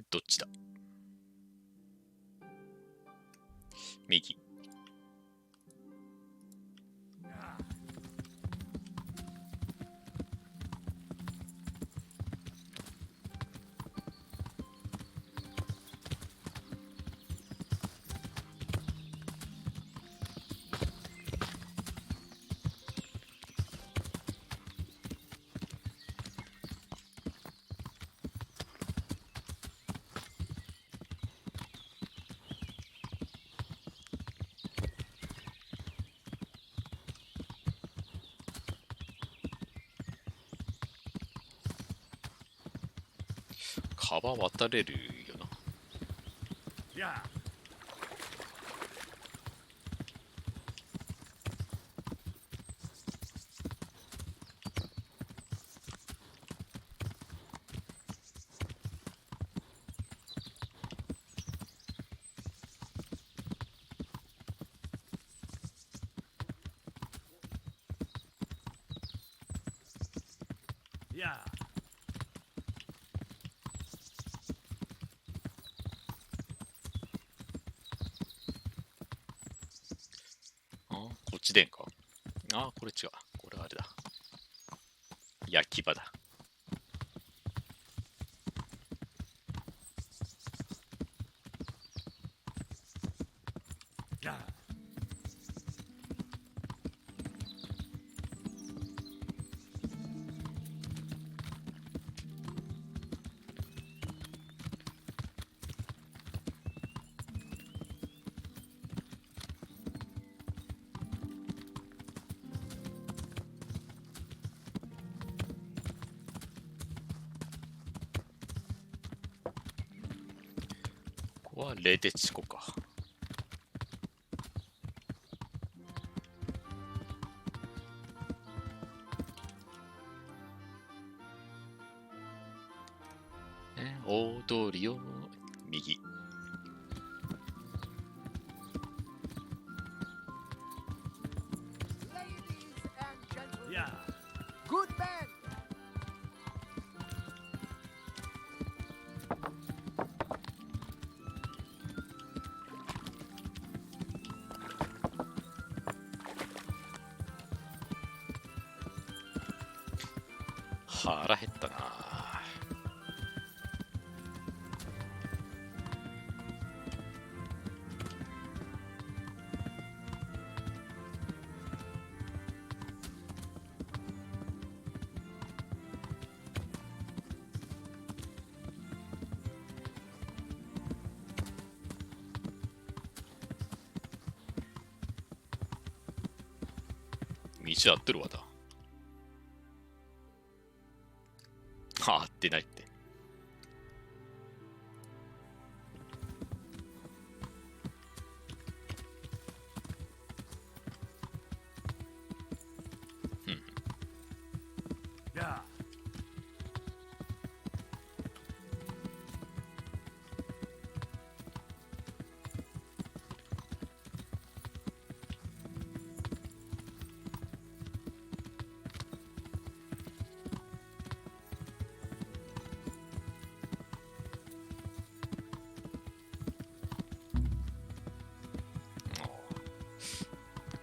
どっちだ？右。川渡れるよな。Yeah. Yeah. こっちでんか。これ違う。これあれだ。焼き場だ。Yeah. ここはレデチコか。大通りを右。Yeah. Good man. 腹減ったな。道合ってるわだ。合ってないって。Yeah.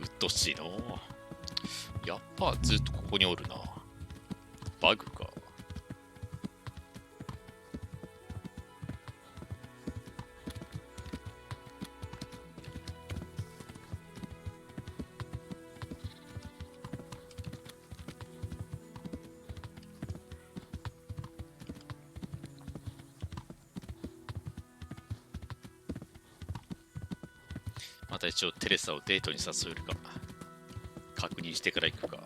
うっとうしいの。やっぱずっとここにおるな。バグか。また一応テレサをデートに誘えるか確認してから行くか。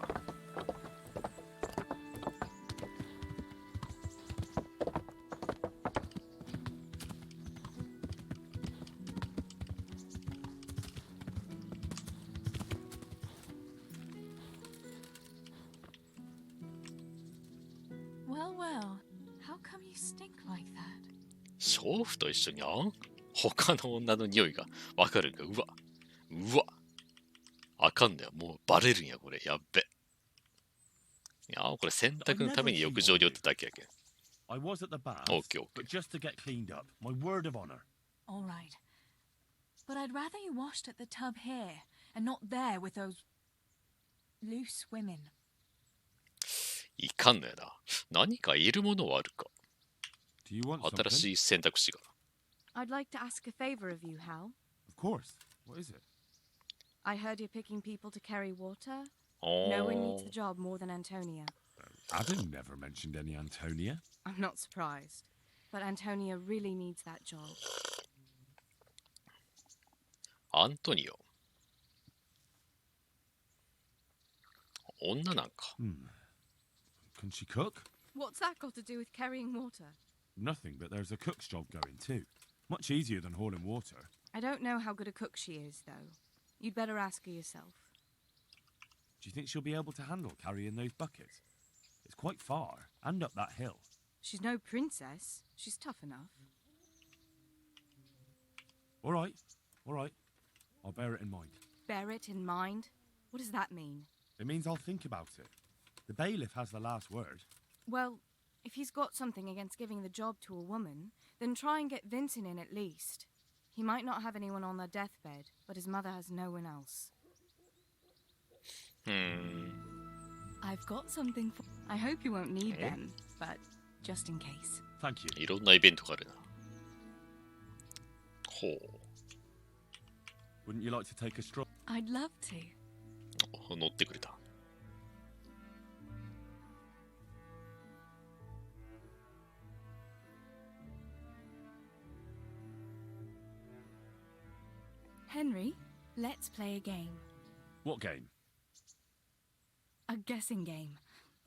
Well, well. How come you stink like that? 娼婦と一緒に他の女の匂いがわかるんか。うわあかんだよ。もうバレるんやこれ。やっべ。これ洗濯のために浴場に寄ってただけやけん。I was at the bath, Okay. but just to get cleaned up. My word of honor. All right. But I'd rather you washed at the tub here and not there with those loose women. いかんのやな。何かいるものはあるか。 Do you want 新しい選択肢が。 I'd like to ask a favor of you, Hal. Of course. What is it? I heard you're picking people to carry water. No one needs the job more than Antonia. Adam never mentioned any Antonia. I'm not surprised. But Antonia really needs that job. アントニオ。女なんか。Can she cook? What's that got to do with carrying water? Nothing, but there's a cook's job going too. Much easier than hauling water. I don't know how good a cook she is, though. You'd better ask her yourself. Do you think she'll be able to handle carrying those buckets? It's quite far, and up that hill. She's no princess. She's tough enough. All right. I'll bear it in mind. Bear it in mind? What does that mean? It means I'll think about it. The bailiff has the last word. Well, if he's got something against giving the job to a woman, then try and get Vincent in at least. He might not have anyone on their deathbed, but his mother has no one else. I've got something for... I hope you won't need them, but just in case. Thank you. いろんなイベントがあるな。ほう。Wouldn't you like to take a stroll? I'd love to. 乗ってくれた。Henry, let's play a game. What game? A guessing game.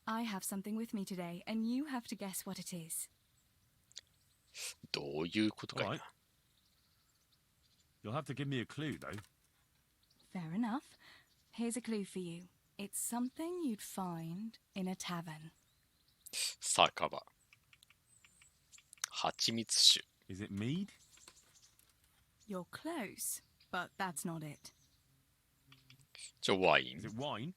I have something with me today, and you have to guess what it is. どういうことかいな。Right. You'll have to give me a clue, though. Fair enough. Here's a clue for you. It's something you'd find in a tavern. 酒場。蜂蜜酒。Is it mead? You're close, but that's not it. じゃあワイン。Is it wine?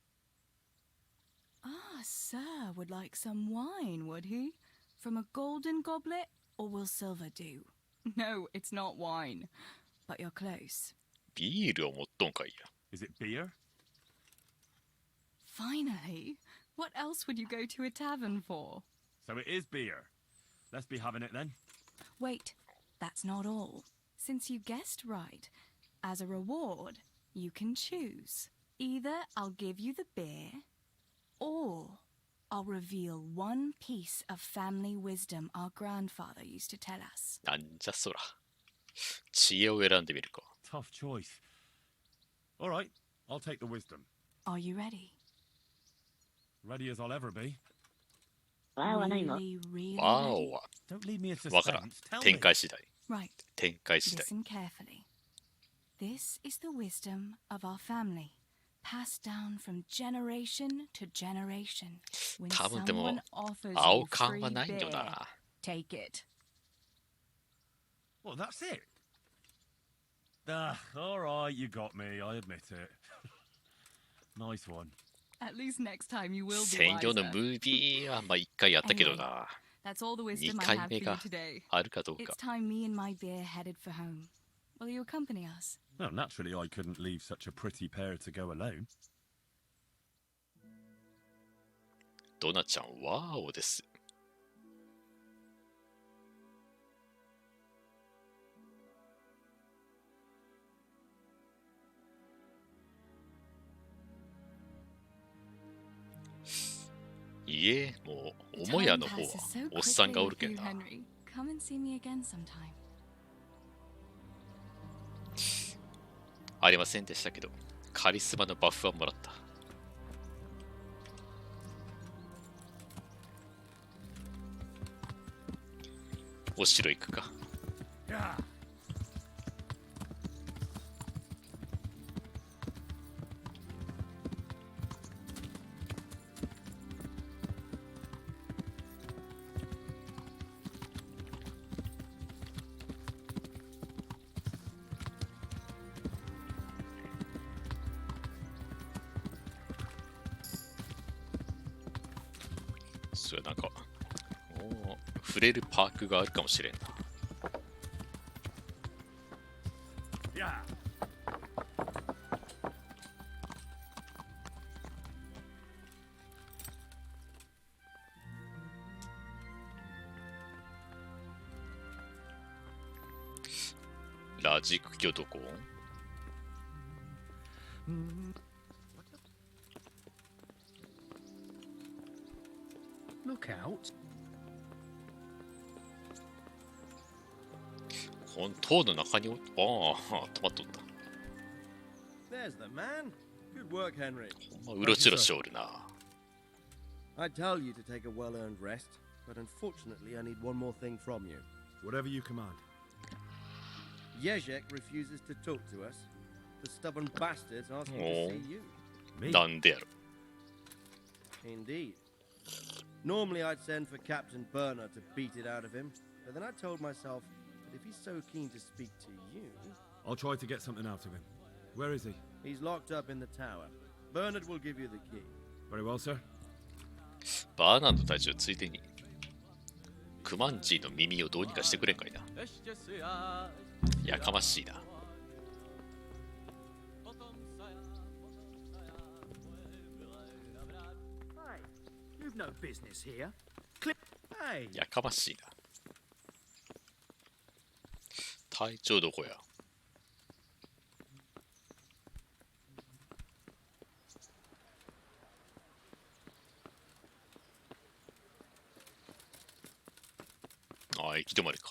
Ah, sir would like some wine, would he? From a golden goblet, or will silver do? No, it's not wine. But you're close. ビールを持っとんかいや。Is it beer? Finally! What else would you go to a tavern for? So it is beer. Let's be having it then. Wait, that's not all. Since you guessed right, as a reward, you can choose. Either I'll give you the beer, or I'll reveal one piece of family wisdom our grandfather used to tell us. なんじゃそら。知恵を選んでみるか。Tough choice. All right, I'll take the wisdom. Are you ready? Ready as I'll ever be. Really, really わ ready? おは。 Don't leave me in わからん。 suspense. Tell 展 me. 開次第。 Right. 展開次第。 Listen carefully. This is the wisdom of our family, passed down from generation to generation. When 多分でも someone offers 青 you 感 free はないよ beer, な。 take it. Well, that's it. All right, you got me. I admit it. Nice one. At least next time you will be 専用の wiser. ムービーはまあ一回やったけどな。 That's all the 2 wisdom I 回 have 目 for you が today. あるかどう It's か。 time me and my beer headed for home. Will you accompany us? Well, naturally, I couldn't leave such a pretty pair to go alone. ドナちゃん、ワーオです。いえ、もう、母屋の方は Time passes so おっさんがおる quickly け with ん you, な。 Henry. Come and see me again sometime. ありませんでしたけど、カリスマのバフはもらった。お城行くか。 Yeah. それなんか、触れるパークがあるかもしれんな。 Yeah. ラジクキョどこ？ Look out. この塔の中にああ、止まっとった。 There's the man. Good work, Henry. ほんまうろちょろしおるな。 I tell you to take a well-earned rest. but unfortunately I need one more thing from you. Whatever you command. Jezek refuses to talk to us. The stubborn bastards ask him to Oh. see you. Me? なんでやろ。 Indeed. Normally I'd send for Captain Burner to beat it out of him, but then I told myself that if he's so keen to speak to you... I'll try to get something out of him. Where is he? He's locked up in the tower. Bernard will give you the key. Very well, sir. バーナード隊長ついでにクマンジーの耳をどうにかしてくれんかいな。やかましいな。You've no business here. Hey. やかましいな。隊長どこや。ああ、行き止まりか。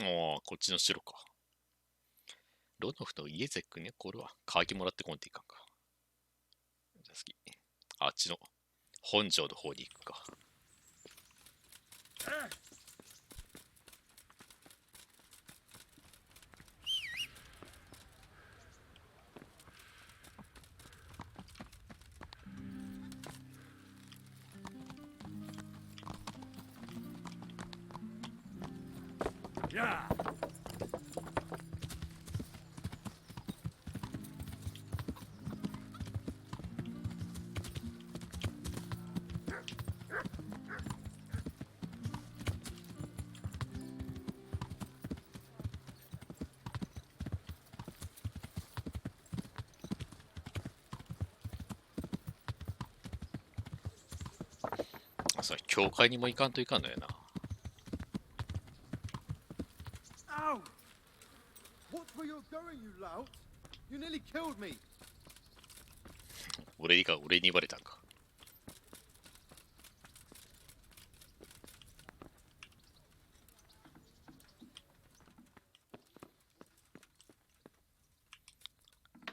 ああ、こっちの城か。ロノフのイエゼックね、これは鍵もらってこんといかんか。じゃあ次、あっちの本城の方に行くか。Yeah.あ、それ教会にも行かんといかんのやな。Ow! Watch where you're going, you lout! You nearly killed me! 俺に言われたんか。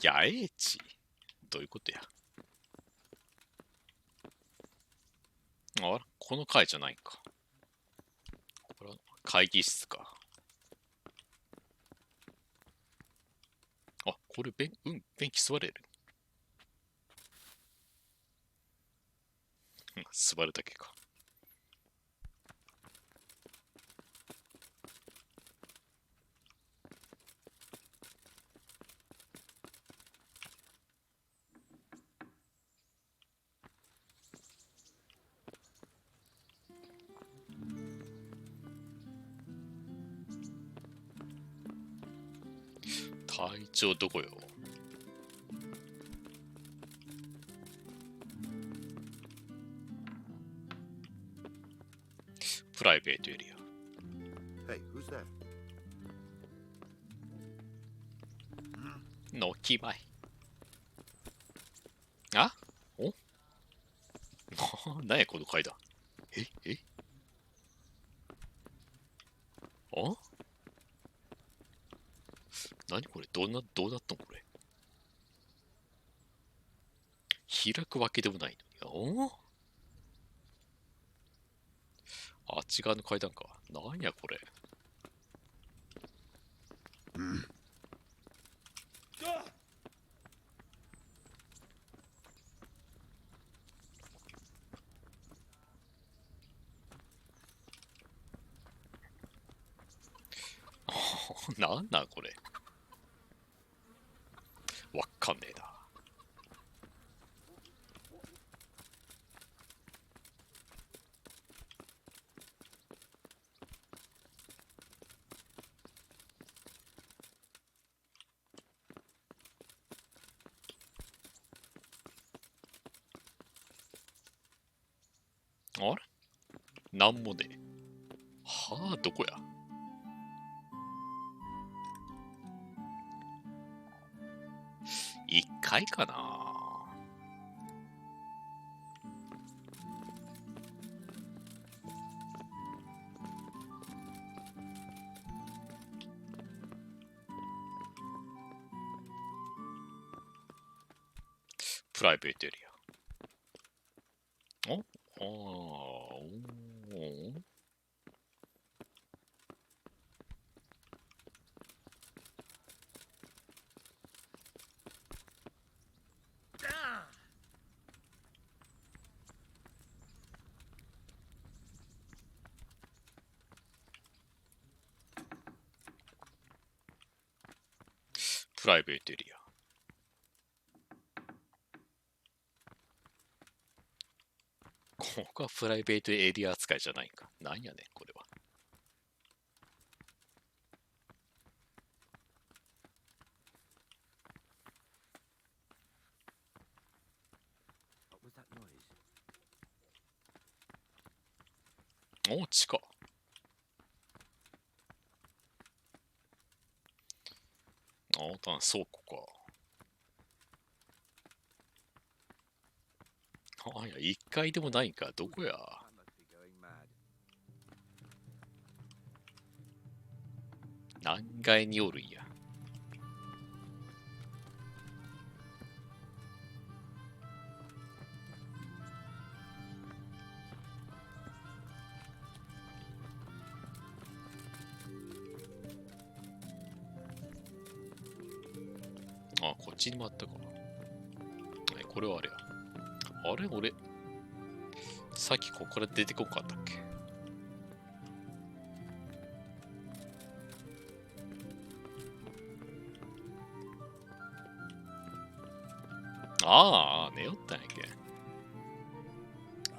野営地どういうことや。あら、この階じゃないんか。これは会議室か。あ、これ便器座れる。座るだけか。隊長どこよ。プライベートエリア。Hey, who's that? のきまい。あおなんやこの階段。えあ何これどうなったんこれ。開くわけでもないのに。あっち側の階段か。なんやこれ。なんなんこれ。わっかんねえな。あれなんもねえ。はあ、どこや。1回かな。プライベートエリア。プライベートエリア。ここはプライベートエリア扱いじゃないんか。なんやねん、これは。お、地下。あ、たん倉庫か。あ、いや、1階でもないんか。どこや。何階におるんや。あ、こっちにもあったか。これはあれや。あれ俺、さっきここから出てこんかったっけ。ああ、寝よったんやけ。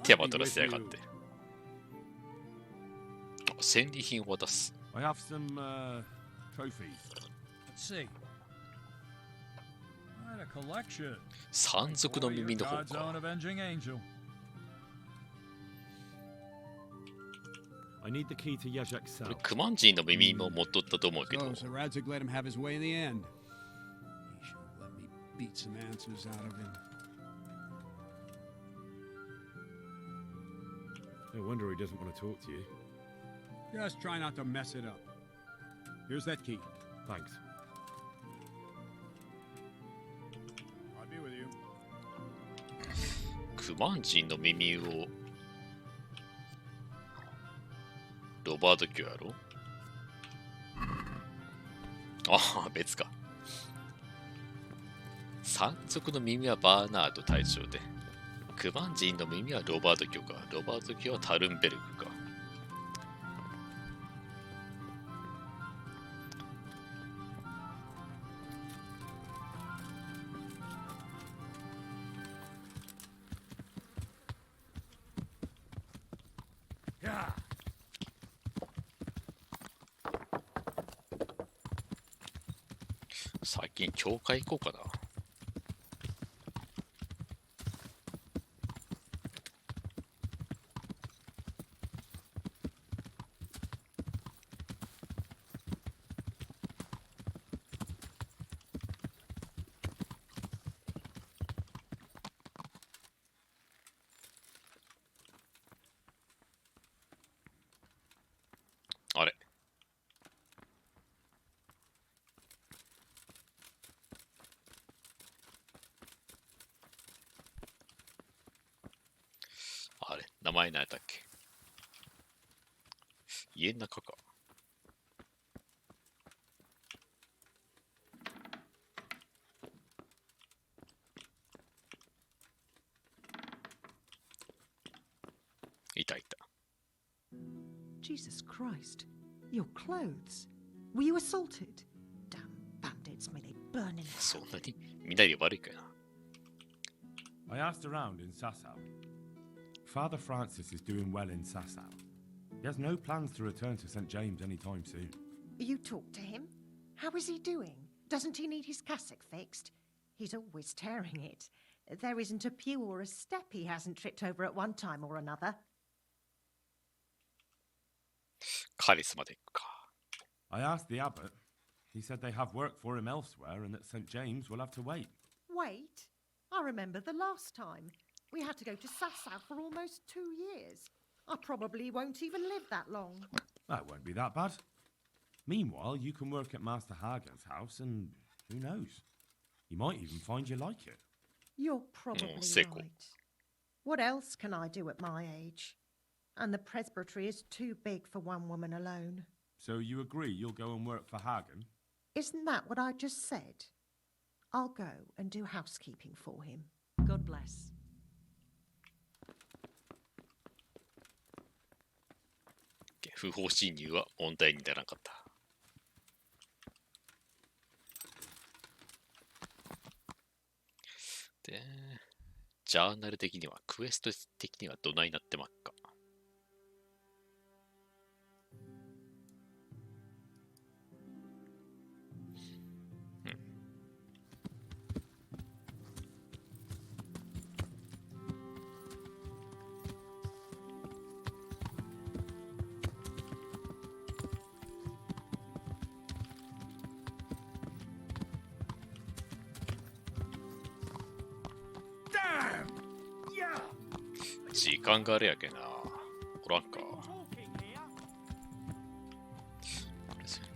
手羽取らせやがって。戦利品を渡す。I have some trophies. Let's see. Quite a collection. 山賊の耳の方 God's own か。 avenging angel. I need the key to Yezhek's cell. クマンジーの耳も持っとったと思うけど。 So Radzig let him have his way in the end. He should have let me beat some answers out of him. No wonder he doesn't want to talk to you. Just try not to mess it up. Here's that key. Thanks. I'll be with you. クマンジーの耳をロバート卿やろ。ああ、別か。山賊の耳はバーナード隊長で、クマンジーの耳はロバート卿か。ロバート卿はタルンベルクか。最近教会行こうかな。あれ。あれ、名前何やったっけ。家の中か。いたいた。 Jesus Christ. Your clothes. Were you assaulted? Damn bandits, may they burn in そんなにみんなで悪いかな。I asked around in Sasau. Father Francis is doing well in Sasau. He has no plans to return to St. James anytime soon. You talked to him? How is he doing? Doesn't he need his cassock fixed? He's always tearing it. There isn't a pew or a step he hasn't tripped over at one time or another. カリスマテックか。 I asked the abbot. He said they have work for him elsewhere and that St. James will have to wait. Wait, I remember the last time. We had to go to Sasau for almost 2 years. I probably won't even live that long. That won't be that bad. Meanwhile, you can work at Master Hagen's house and who knows? You might even find you like it. You're probably right. What else can I do at my age? And the presbytery is too big for one woman alone. So you agree you'll go and work for Hagen? Isn't that what I just said? I'll go and do housekeeping for him. God bless. 不法侵入は問題にならなかった。で、ジャーナル的には、クエスト的にはどないなってまっか。時間があれやけな。おらんか。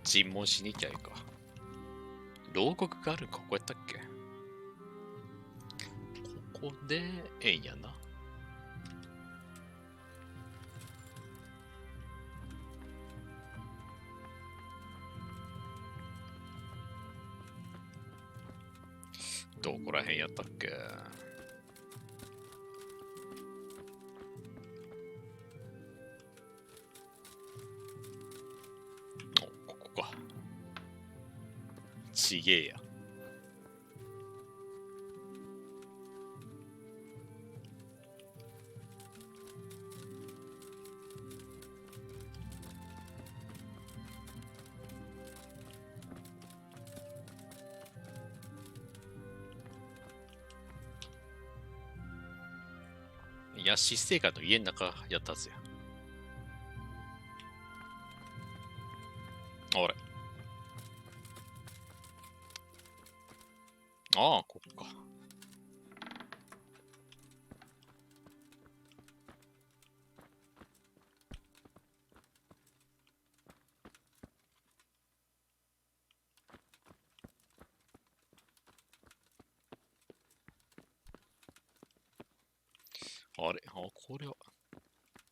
尋問しに行きゃいいか。牢獄があるんか、ここやったっけ？ここでええんやな。どこらへんやったっけ？ちげえや。いや、死生観の家の中やったはずや。あれ。ああ、ここか。あれ、あ、これは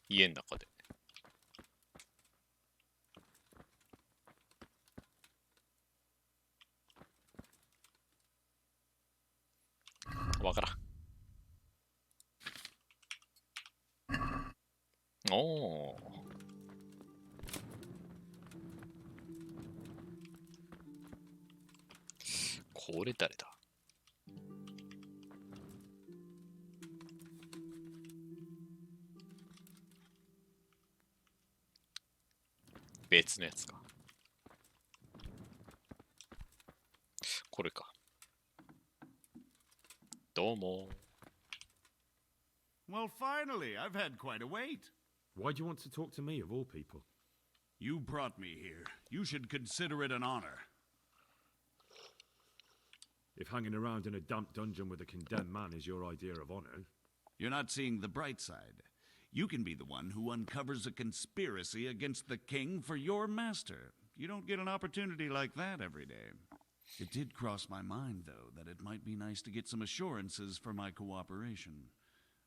家の中で。わからん。おお。これ誰だ？別のやつか。これか。どうも。Well, finally, I've had quite a wait. Why do you want to talk to me, of all people? You brought me here. You should consider it an honor. If hanging around in a damp dungeon with a condemned man is your idea of honor... You're not seeing the bright side. You can be the one who uncovers a conspiracy against the king for your master. You don't get an opportunity like that every day. It did cross my mind, though, that it might be nice to get some assurances for my cooperation.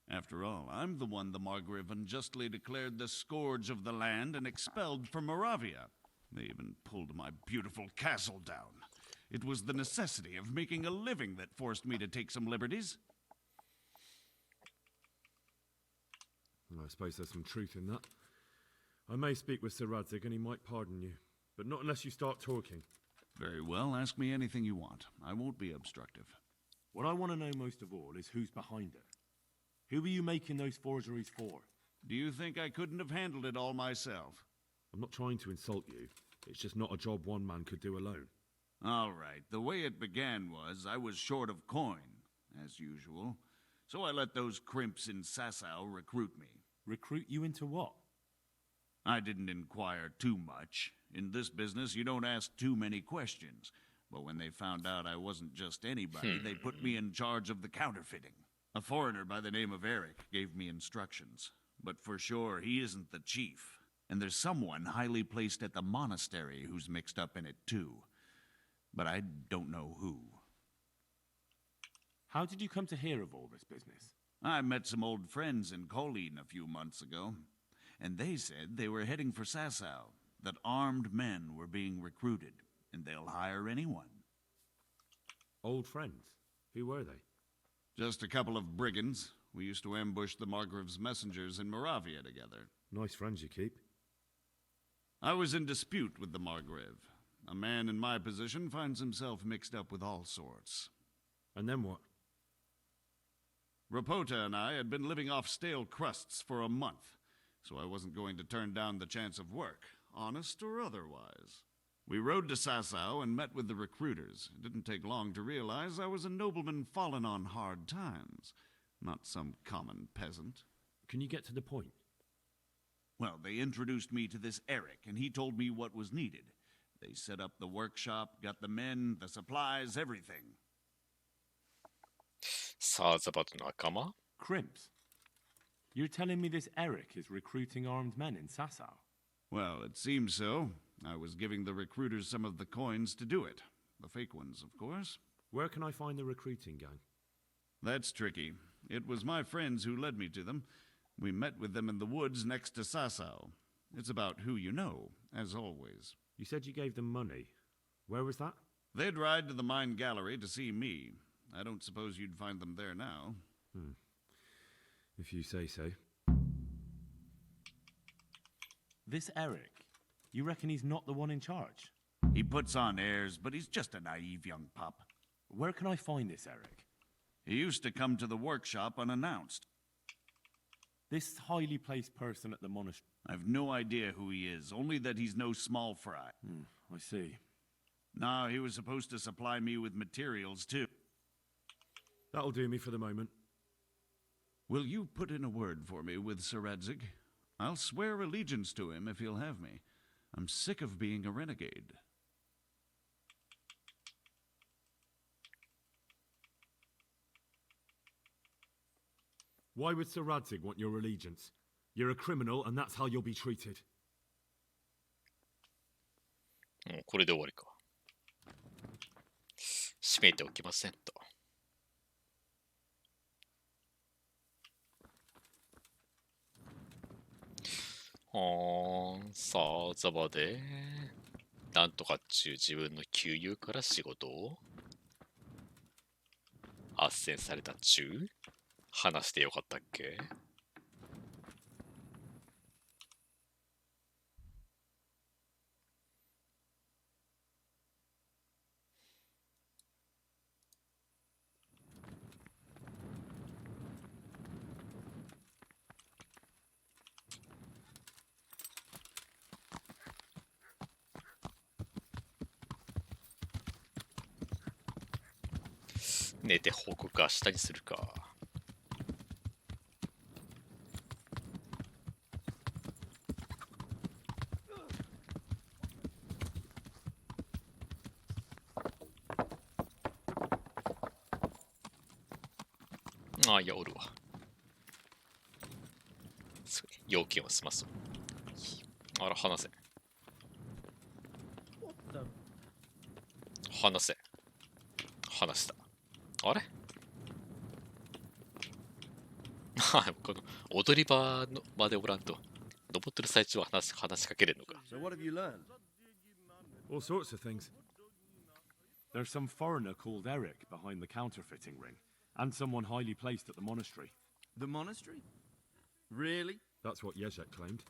After all, I'm the one the Margrave unjustly declared the scourge of the land and expelled from Moravia. They even pulled my beautiful castle down. It was the necessity of making a living that forced me to take some liberties. I suppose there's some truth in that. I may speak with Sir Radzig and he might pardon you, but not unless you start talking. Very well, ask me anything you want. I won't be obstructive. What I want to know most of all is who's behind it. Who are you making those forgeries for? Do you think I couldn't have handled it all myself? I'm not trying to insult you. It's just not a job one man could do alone. All right, the way it began was I was short of coin, as usual. So I let those crimps in Sasau recruit me. Recruit you into what? I didn't inquire too much. In this business, you don't ask too many questions. But when they found out I wasn't just anybody, they put me in charge of the counterfeiting. A foreigner by the name of Eric gave me instructions. But for sure, he isn't the chief. And there's someone highly placed at the monastery who's mixed up in it too. But I don't know who. How did you come to hear of all this business? I met some old friends in Colleen a few months ago, and they said they were heading for Sasau, that armed men were being recruited, and they'll hire anyone. Old friends? Who were they? Just a couple of brigands. We used to ambush the Margrave's messengers in Moravia together. Nice friends you keep. I was in dispute with the Margrave. A man in my position finds himself mixed up with all sorts. And then what? Rapota and I had been living off stale crusts for a month, so I wasn't going to turn down the chance of work, honest or otherwise. We rode to Sasau and met with the recruiters. It didn't take long to realize I was a nobleman fallen on hard times, not some common peasant. Can you get to the point? Well, they introduced me to this Eric, and he told me what was needed. They set up the workshop, got the men, the supplies, everything. さあ、ザバと仲間 Crimps? You're telling me this Eric is recruiting armed men in Sasau? Well, it seems so. I was giving the recruiters some of the coins to do it. The fake ones, of course. Where can I find the recruiting gang? That's tricky. It was my friends who led me to them. We met with them in the woods next to Sasau. It's about who you know, as always. You said you gave them money. Where was that? They'd ride to the mine gallery to see me. I don't suppose you'd find them there now. If you say so. This Eric, you reckon he's not the one in charge? He puts on airs, but he's just a naive young pup. Where can I find this Eric? He used to come to the workshop unannounced. This highly placed person at the monastery. I've no idea who he is, only that he's no small fry. I see. No, he was supposed to supply me with materials, too. That'll do me for the moment. Will you put in a word for me with Sir Radzig? I'll swear allegiance to him if he'll have me. I'm sick of being a renegade. Why would Sir Radzig want your allegiance? You're a criminal, and that's how you'll be treated. もうこれで終わりか。閉めておきませんと。さあ、ザバで、なんとかっちゅう自分の給油から仕事を斡旋されたっちゅう話してよかったっけ？寝て報告明日にするか。ああ、いや、おるわ。要件を済まそう。あら、話せ。話せ。話した。あれこの踊り場のまでおらんと、登ってる最中は話しかけれるのか。So what have you learned? All sorts of things. There's some foreigner called Eric behind the counterfeiting ring, and someone highly placed at the monastery. The monastery? Really? That's what Yezhek claimed.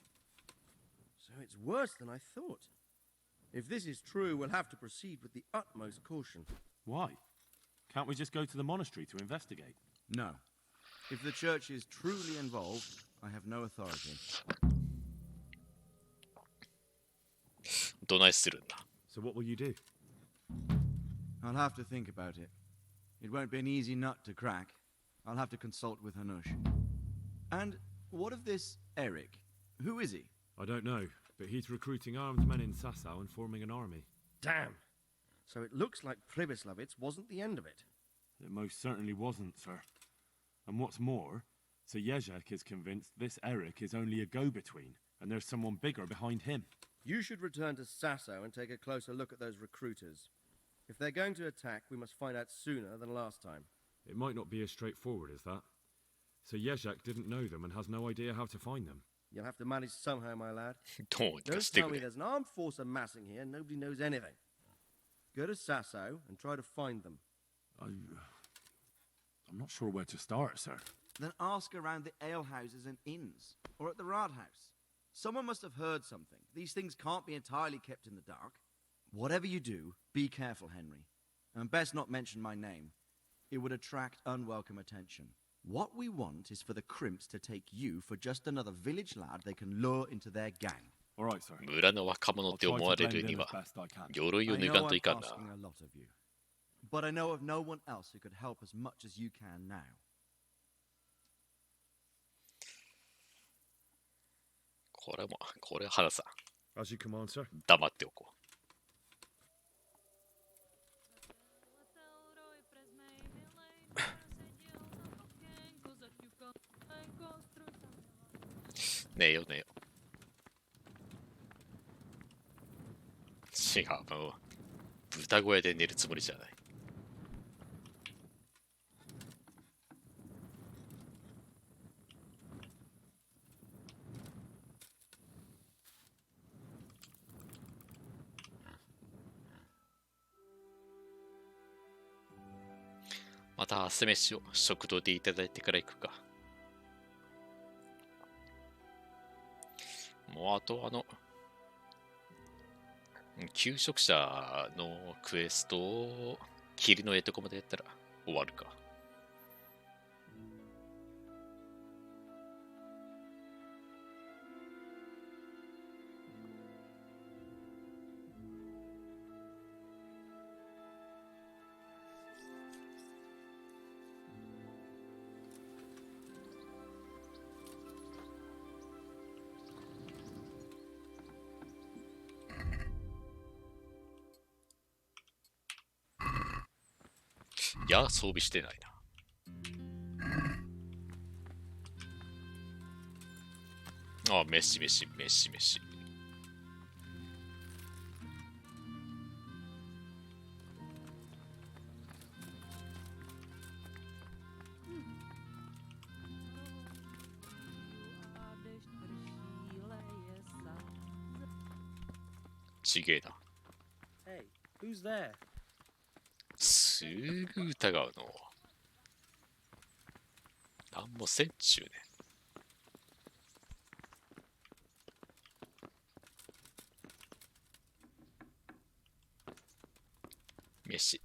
So it's worse than I thought. If this is true, we'll have to proceed with the utmost caution. Why? Can't we just go to the monastery to investigate? No. If the church is truly involved, I have no authority. どないするんだ。So what will you do? I'll have to think about it. It won't be an easy nut to crack. I'll have to consult with Hanush. And what of this Eric? Who is he? I don't know, but he's recruiting armed men in Sasau and forming an army. Damn. so it looks like Pribyslavitz wasn't the end of it. It most certainly wasn't, sir. And what's more, Sir Jezek is convinced this Eric is only a go-between, and there's someone bigger behind him. You should return to Sasso and take a closer look at those recruiters. If they're going to attack, we must find out sooner than last time. It might not be as straightforward as that. Sir Jezek didn't know them and has no idea how to find them. You'll have to manage somehow, my lad. Don't tell me there's an armed force amassing here and nobody knows anything. Go to Sasso and try to find them. I'm not sure where to start, sir. Then ask around the alehouses and inns, or at the Rathaus. Someone must have heard something. These things can't be entirely kept in the dark. Whatever you do, be careful, Henry. And best not mention my name. It would attract unwelcome attention. What we want is for the Crimps to take you for just another village lad they can lure into their gang. All right, sir. 村の若者って思われるには、鎧を脱がんといかんな。 asking a lot of you, but I know of no one else who could help as much as you can now. これ原さん。 As you command, sir. 黙っておこう。 寝よ寝よ。違う、もう豚小屋で寝るつもりじゃない。また朝飯を食堂でいただいてから行くか。もうあと求職者のクエストを霧のええとこまでやったら終わるか。いや、装備してないな。あ、飯。ちげえな。Hey, who's there? すぐ疑うの。なんもせんちゅうね。飯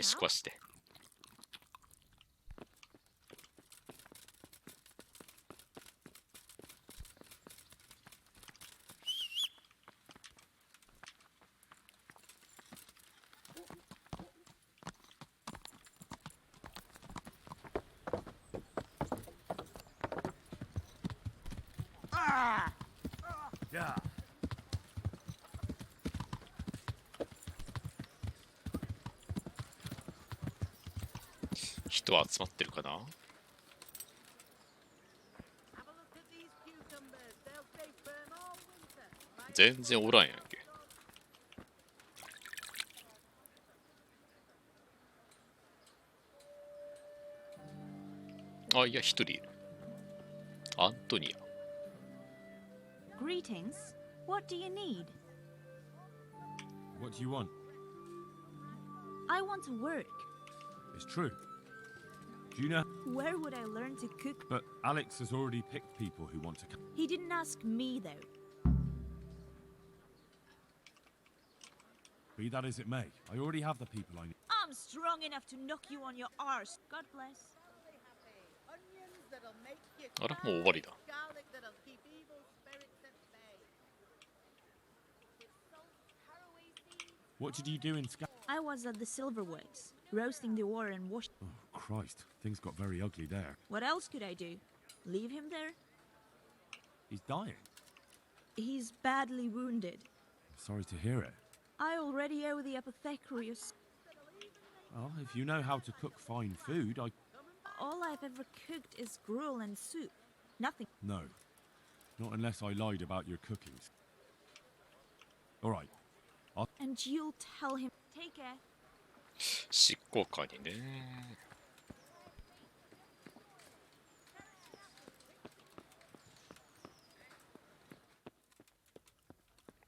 食わして。人は集まってるかな。全然おらんやんけ。あ、いや、一人いる。アントニア。Greetings. What do you need? What do you want? I want to work. It's true. Do you know? Where would I learn to cook? But Alex has already picked people who want to come. He didn't ask me, though. Be that as it may, I already have the people I need. I'm strong enough to knock you on your arse. God bless. あら、もう終わりだ。What did you do in Sky? I was at the Silverworks, roasting the ore and washing. Oh, Christ. Things got very ugly there. What else could I do? Leave him there? He's dying. He's badly wounded. Sorry to hear it. I already owe the apothecary a Well, if you know how to cook fine food, all I've ever cooked is gruel and soup. Nothing. No. Not unless I lied about your cookings. Alright. And you'll tell him. Take care. 執行官にね。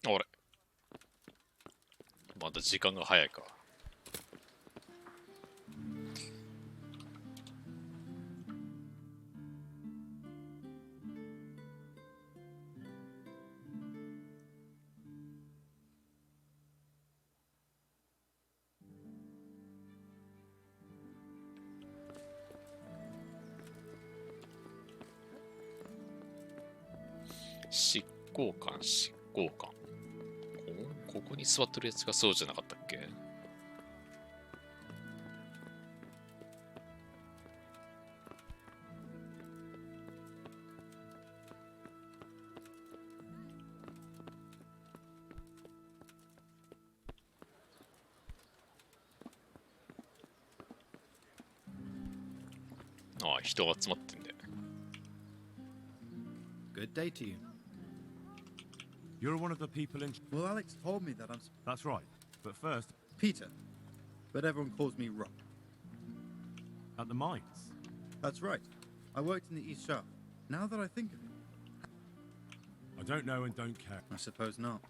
あれ、まだ時間が早いか。執行官、執行官。ここに座ってるやつがそうじゃなかったっけ？ああ、人が集まってんだよ。Good day to you. You're one of the people in... Well, Alex told me that I'm... That's right. But first... Peter. But everyone calls me Rob. At the mines? That's right. I worked in the East Shaft. Now that I think of it... I don't know and don't care. I suppose not.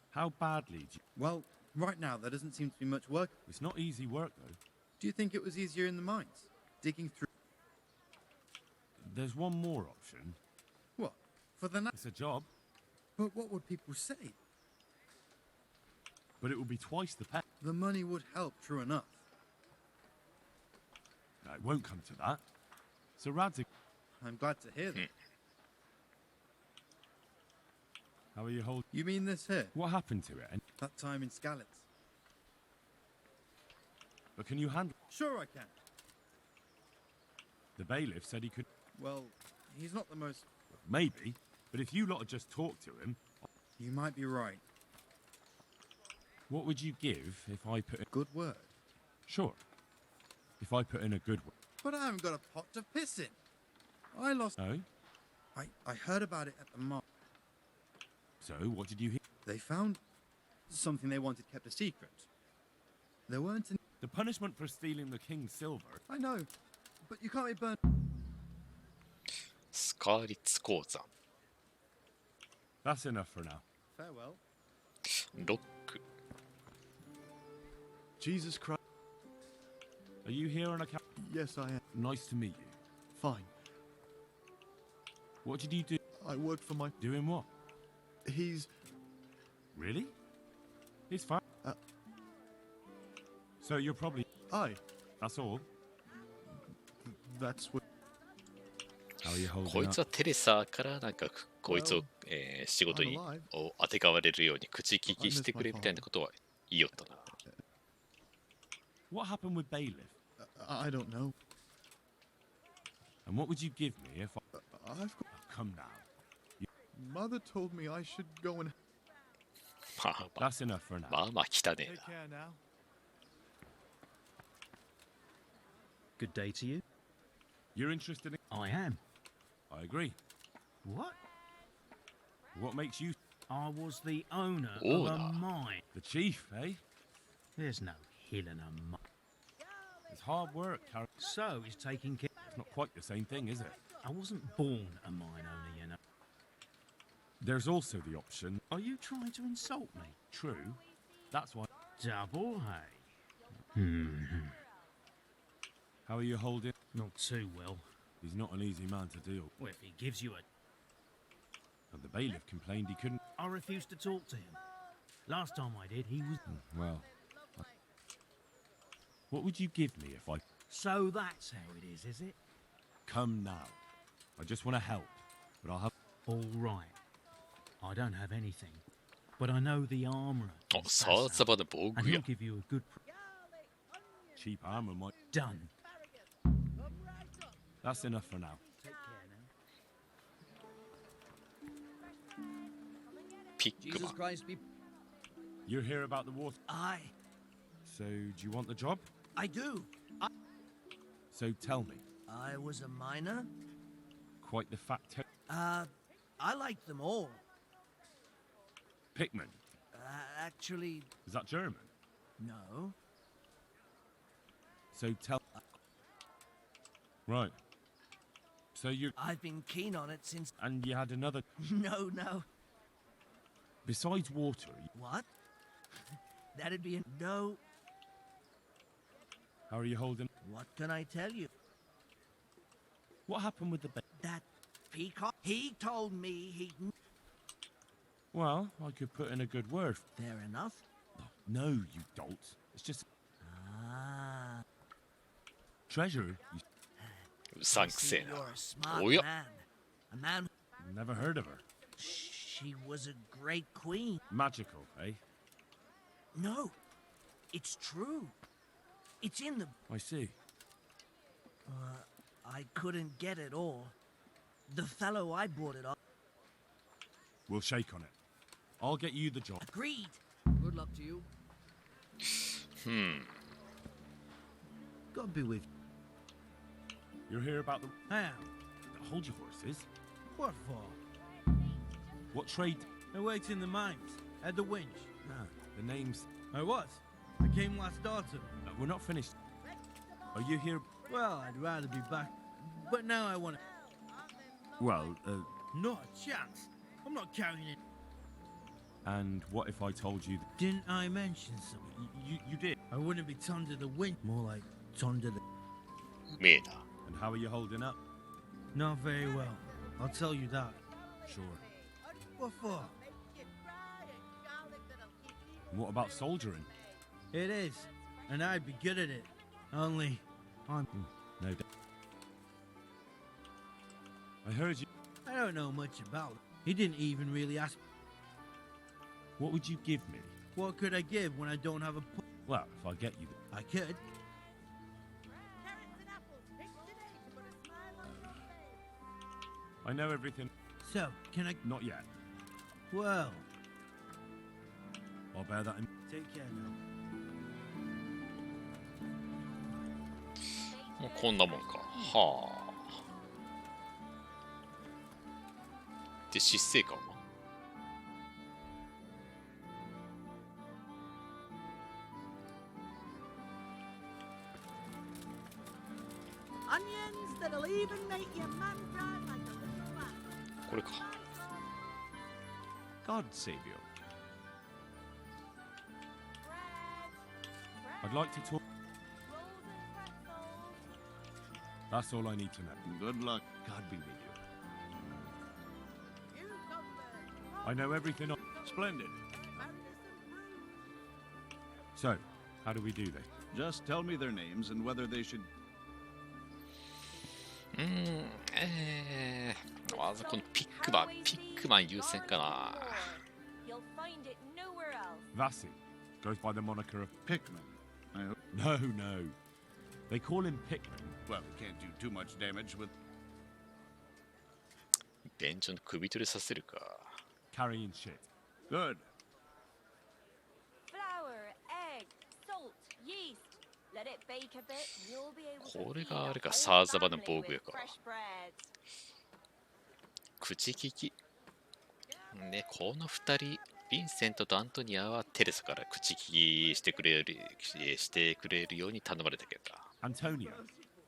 How badly do you... Well, right now there doesn't seem to be much work. It's not easy work, though. Do you think it was easier in the mines? Digging through... There's one more option. What? For the It's a job. But what would people say? But it will be twice the pay. The money would help, true enough. No, it won't come to that. So Rad's a... I'm glad to hear that. How are you holding? You mean this here? What happened to it? That time in Skalitz. But can you handle... Sure I can. The bailiff said he could... Well, he's not the most... Maybe. But if you lot had just talked to him... You might be right. What would you give if I put in... Good word. Sure. If I put in a good word. But I haven't got a pot to piss in. I lost... Oh? I heard about it at the mall. So, what did you hear? They found something they wanted kept a secret. There weren't any... The punishment for stealing the king's silver. I know, but you can't be burned... スカーリッツ鉱山。 That's enough for now. Farewell. ロック。 Jesus Christ. Are you here on account? Yes, I am. Nice to meet you. Fine. What did you do? I work for my... Doing what? He's... Really? He's fine. So you're probably... Aye. That's all? That's what... How are you holding こいつはテレサからなんかこいつを、仕事に当てがわれるように口利きしてくれみたいなことは言いよったな。What happened with bailiff? I don't know. And what would you give me if I... I've got... Come now. Mother told me I should go and... That's enough for now. まあまあ汚ねえ Take な。 care now. Good day to you. You're interested in... I am. I agree. What? What makes you... I was the owner of Owner? a mine. The chief, eh? There's no hill in a mine. It's hard work, Carol. So he's taking care... It's not quite the same thing, is it? I wasn't born a mine owner, you know. There's also the option... Are you trying to insult me? True. That's why... Double hay. How are you holding? Not too well. He's not an easy man to deal with. Well, if he gives you a... And the bailiff complained he couldn't... I refused to talk to him. Last time I did, he was... Well... What would you give me if I... So that's how it is it? Come now. I just want to help. But I'll have... All right. I don't have anything. But I know the armourer. あ、さあさばの防 And 具 he'll や。 give you a good... Cheap armor might... Done. That's enough for now. Take care now. ピックマ Jesus ン。 Christ be... You're here about the water? Aye. So, do you want the job? I do. So tell me. I was a miner. Quite the fact. I like them all. Pickman. Actually... Is that German? No. So tell... Right. So you... I've been keen on it since... And you had another... No. Besides water... What? That'd be a... No. How are you holding... What can I tell you? What happened with the... That peacock... He told me he'd... Well, I could put in a good word. Fair enough. No, you don't. It's just... Ah. Treasure? You're a smart man. A man... Never heard of her. She was a great queen. Magical, eh? No. It's true. It's in the... I see. I couldn't get it all. The fellow I bought it off... We'll shake on it. I'll get you the job. Agreed. Good luck to you. God be with you. You're here about the... I am. Hold your horses. What for? What trade... I worked in the mines. At the winch. Ah, the name's... I was. I came last autumn. We're not finished. Are you here... Well, I'd rather be back. But now I want to... Well, Not a chance. I'm not carrying it. And what if I told you... Didn't I mention something? You did. I wouldn't be tongue to the wind. More like tongue to the... Mena. And how are you holding up? Not very well. I'll tell you that. Sure. What for? What about soldiering? It is. And I'd be good at it. Only... I'm... No doubt. I heard you... I don't know much about it. He didn't even really ask... What would you give me? What could I give when I don't have a... Well, if I get you... I could. I know everything. So, can I... Not yet. Well... I'll bear that in... Take care now. もうこんなもんか。はあ。で、執政官はこれか。God save you. I'd like to talk... That's all I need to know. Good luck. God be with you. I know everything on... Splendid. So, how do we do this? Just tell me their names and whether they should... まずこのピックマン優先かな。You'll find it nowhere else. Vassi goes by the moniker of... Pickman. I hope... No. They call him Pickman. Well, we can't do too much damage with... 便所の首取りさせるか。Carrying shit. Good. Flour, egg, salt, yeast. Let it bake a bit. You'll be able to これ feed があれ the か、 whole サーザバの family 防具や with か。 fresh bread. 口利き。ね、この二人、ヴィンセントとアントニアはテレサから口利きしてくれるように頼まれたけど。Antonia.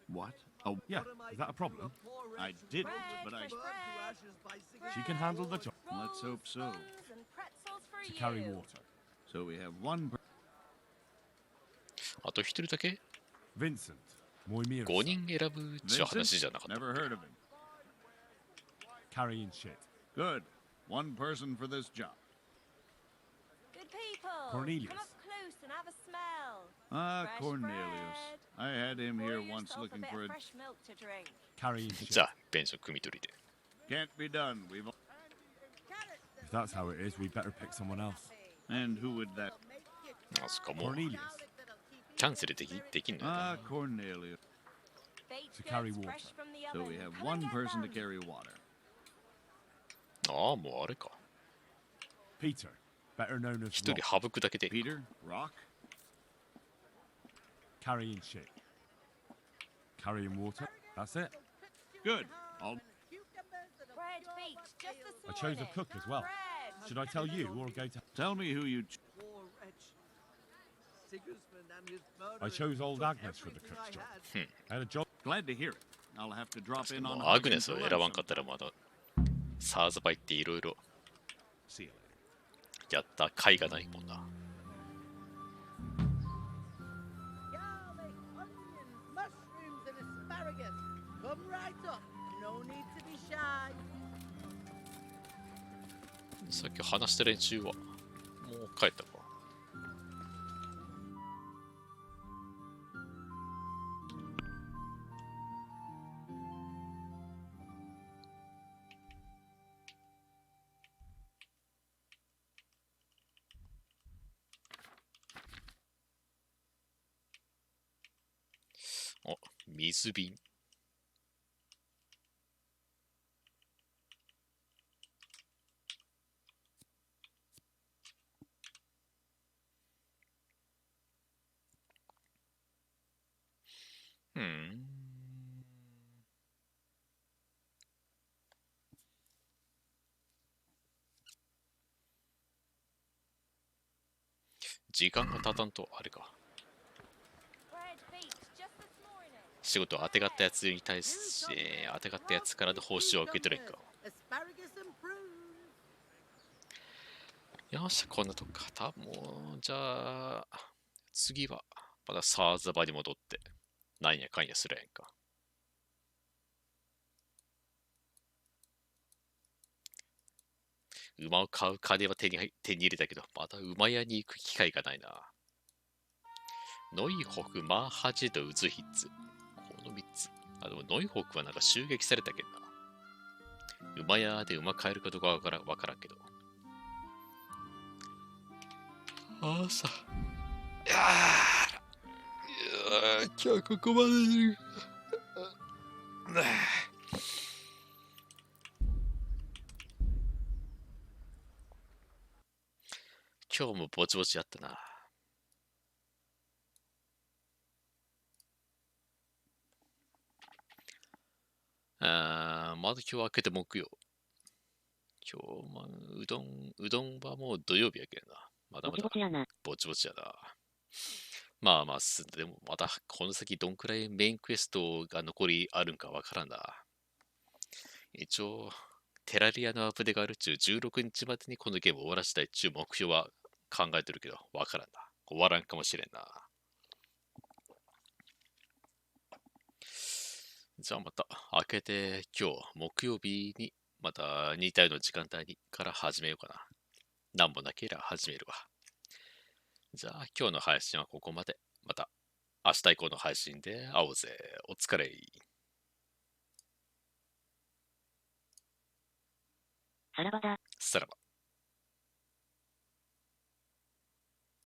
What? Oh, yeah. Is that a problem? I didn't, but I... She can handle the job. Let's hope so. And pretzels for To you. carry water. So we have one... あと一人だけ Vincent. 5 5人選ぶっちゅう話じゃなかった。 Never heard of him. Carrying shit. Good. One person for this job. Good people. Cornelius. Come up close and have a smell. Ah, Fresh Cornelius. bread. I had him Pour here yourself once looking bit for of a... fresh milk to drink. Carrying shit. じゃあ、便所組み取りで。Can't be done. We've... If that's how it is, we'd better pick someone else. And who would that... あ、そっか、もう Cornelius. キャンセルできんのよな。 Ah, Cornelius. Baked To carry goods water. fresh from the So oven. we have Come and one get person to them. carry water. ああ、もうあれか。Peter. better known as 一人 Rock. 省くだけで。 Peter, Rock? Carrying shit. Carrying water. That's it. Good. I'll... Bread baked just this I chose morning. a cook as well. Bread. Should I tell you or go to... Tell me who you... I chose old Agnes for the cook's job. I had a job... Glad to hear it. I'll have to drop in on アグネスを選ばんかったらまだサーズバイっていろいろやった甲斐がないもんな。Mushrooms and asparagus. Come right up. No need to be shy. さっき話した連中はもう帰ったか。お、水瓶。時間が経たんとあれか。仕事当てがったやつに対して当てがったやつからの報酬を受け取れんか。よし、こんなとこか。多分もうじゃあ次はまだサーザバに戻ってなんやかんやするやんか。馬を買う金は手に入れたけど、また馬屋に行く機会がないな。ノイホク、マーハジド、ウズヒッツ。この3つ。あ、でもノイホクはなんか襲撃されたけんな。馬屋で馬買えるかどうかわからんけど。朝。いやー、今日はここまでで。今日もぼちぼちやったな。まだ今日明けて木曜。今日、まあ、うどんはもう土曜日やけんな。まだまだ。ぼちぼちやな。まあまあ、でもまたこの先どんくらいメインクエストが残りあるんかわからんな。一応、テラリアのアップデがあるっちゅう16日までにこのゲームを終わらせたいっちゅう目標は考えてるけど、わからんな。終わらんかもしれんな。じゃあまた、明けて今日、木曜日に、また似たような時間帯にから始めようかな。なんもなければ始めるわ。じゃあ今日の配信はここまで。また明日以降の配信で会おうぜ。お疲れ。さらばだ。さらば。